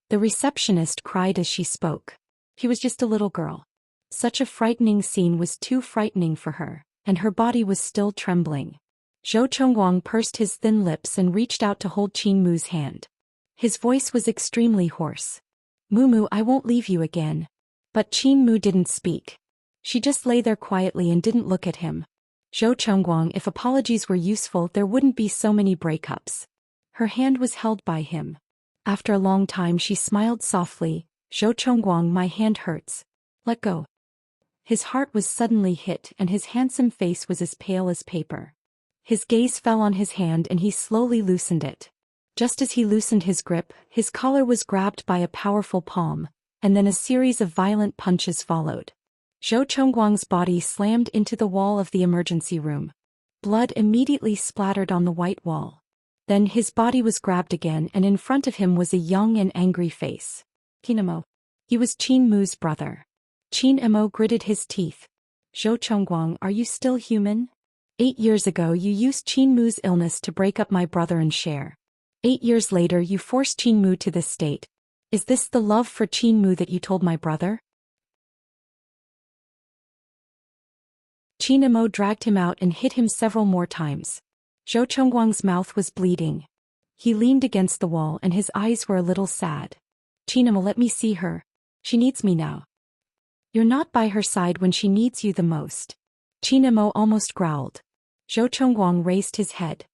Speaker 1: The receptionist cried as she spoke. She was just a little girl. Such a frightening scene was too frightening for her, and her body was still trembling. Zhou Chengguang pursed his thin lips and reached out to hold Qin Mu's hand. His voice was extremely hoarse. "Mumu, I won't leave you again." But Qin Mu didn't speak. She just lay there quietly and didn't look at him. Zhou Chengguang, if apologies were useful, there wouldn't be so many breakups. Her hand was held by him. After a long time she smiled softly, "Zhou Chengguang, my hand hurts. Let go." His heart was suddenly hit and his handsome face was as pale as paper. His gaze fell on his hand and he slowly loosened it. Just as he loosened his grip, his collar was grabbed by a powerful palm, and then a series of violent punches followed. Zhou Chengguang's body slammed into the wall of the emergency room. Blood immediately splattered on the white wall. Then his body was grabbed again and in front of him was a young and angry face. Qin. He was Qin Mu's brother. Qin Mo gritted his teeth. "Zhou Chengguang, are you still human? 8 years ago you used Qin Mu's illness to break up my brother and share. 8 years later you forced Qin Mu to this state. Is this the love for Qin Mu that you told my brother?" Qin Mo dragged him out and hit him several more times. Zhou Chengguang's mouth was bleeding. He leaned against the wall and his eyes were a little sad. "Qin Mo, let me see her. She needs me now." "You're not by her side when she needs you the most." Qin Mo almost growled. Zhou Chengguang raised his head.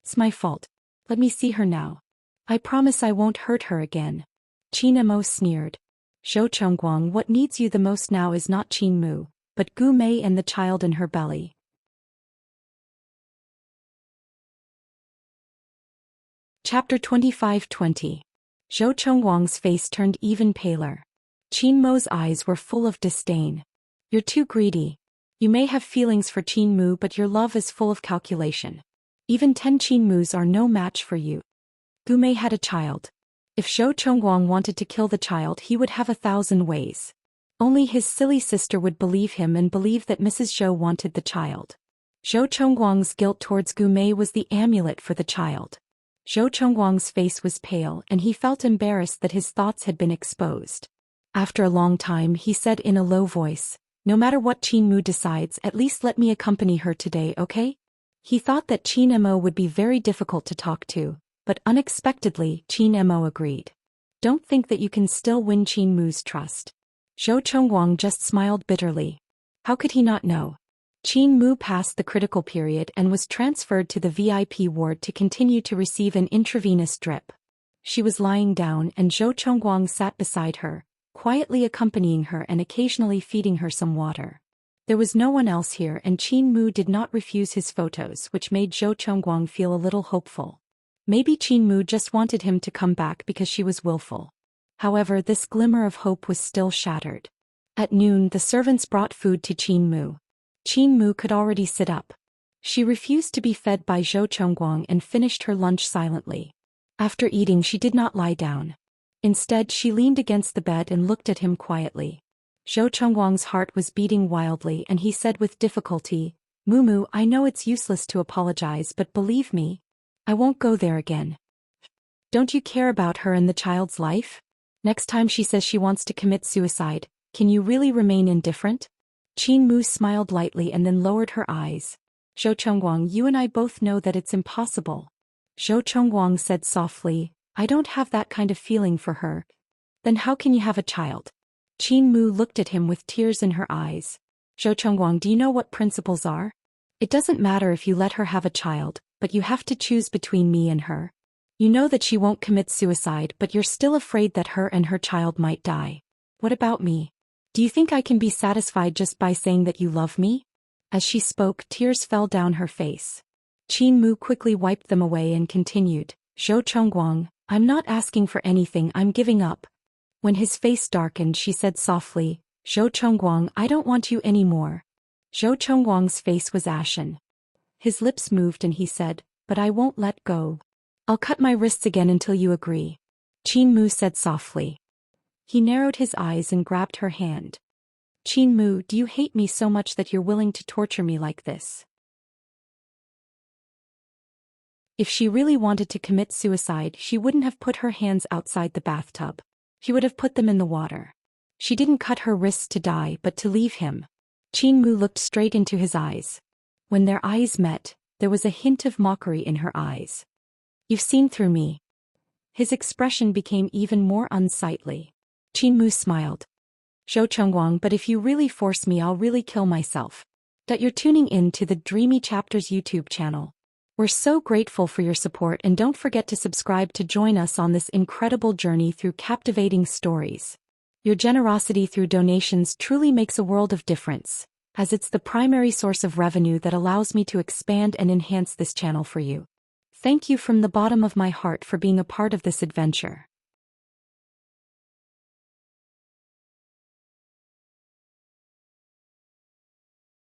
Speaker 1: It's my fault. Let me see her now. I promise I won't hurt her again. Qin Mo sneered. Zhou Chengguang, what needs you the most now is not Qin Mu, but Gu Mei and the child in her belly. Chapter 25-20. Zhou Chengguang's face turned even paler. Qin Mo's eyes were full of disdain. You're too greedy. You may have feelings for Qin Mu, but your love is full of calculation. Even 10 Qin Mus are no match for you. Gu Mei had a child. If Zhou Chengguang wanted to kill the child, he would have 1,000 ways. Only his silly sister would believe him and believe that Mrs. Zhou wanted the child. Zhou Chengguang's guilt towards Gu Mei was the amulet for the child. Zhou Chengguang's face was pale and he felt embarrassed that his thoughts had been exposed. After a long time he said in a low voice, "No matter what Qin Mu decides, at least let me accompany her today, okay?" He thought that Qin Mo would be very difficult to talk to, but unexpectedly Qin Mo agreed. Don't think that you can still win Qin Mu's trust. Zhou Chengguang just smiled bitterly. How could he not know? Qin Mu passed the critical period and was transferred to the VIP ward to continue to receive an intravenous drip. She was lying down and Zhou Chengguang sat beside her, quietly accompanying her and occasionally feeding her some water. There was no one else here and Qin Mu did not refuse his photos, which made Zhou Chengguang feel a little hopeful. Maybe Qin Mu just wanted him to come back because she was willful. However, this glimmer of hope was still shattered. At noon, the servants brought food to Qin Mu. Qin Mu could already sit up. She refused to be fed by Zhou Chengguang and finished her lunch silently. After eating, she did not lie down. Instead, she leaned against the bed and looked at him quietly. Zhou Chengguang's heart was beating wildly and he said with difficulty, "Mumu, I know it's useless to apologize, but believe me, I won't go there again." Don't you care about her and the child's life? Next time she says she wants to commit suicide, can you really remain indifferent? Qin Mu smiled lightly and then lowered her eyes. Zhou Chengguang, you and I both know that it's impossible. Zhou Chengguang said softly, I don't have that kind of feeling for her. Then how can you have a child? Qin Mu looked at him with tears in her eyes. Zhou Chengguang, do you know what principles are? It doesn't matter if you let her have a child, but you have to choose between me and her. You know that she won't commit suicide, but you're still afraid that her and her child might die. What about me? Do you think I can be satisfied just by saying that you love me? As she spoke, tears fell down her face. Qin Mu quickly wiped them away and continued, Zhou Chengguang, I'm not asking for anything, I'm giving up. When his face darkened, she said softly, Zhou Chengguang, I don't want you anymore. Zhou Chengguang's face was ashen. His lips moved and he said, but I won't let go. I'll cut my wrists again until you agree. Qin Mu said softly. He narrowed his eyes and grabbed her hand. Qin Mu, do you hate me so much that you're willing to torture me like this? If she really wanted to commit suicide, she wouldn't have put her hands outside the bathtub. She would have put them in the water. She didn't cut her wrists to die but to leave him. Qin Mu looked straight into his eyes. When their eyes met, there was a hint of mockery in her eyes. You've seen through me. His expression became even more unsightly. Qin Mu smiled. Zhou Chengguang, but if you really force me, I'll really kill myself. That you're tuning in to the Dreamy Chapters YouTube channel. We're so grateful for your support and don't forget to subscribe to join us on this incredible journey through captivating stories. Your generosity through donations truly makes a world of difference, as it's the primary source of revenue that allows me to expand and enhance this channel for you. Thank you from the bottom of my heart for being a part of this adventure.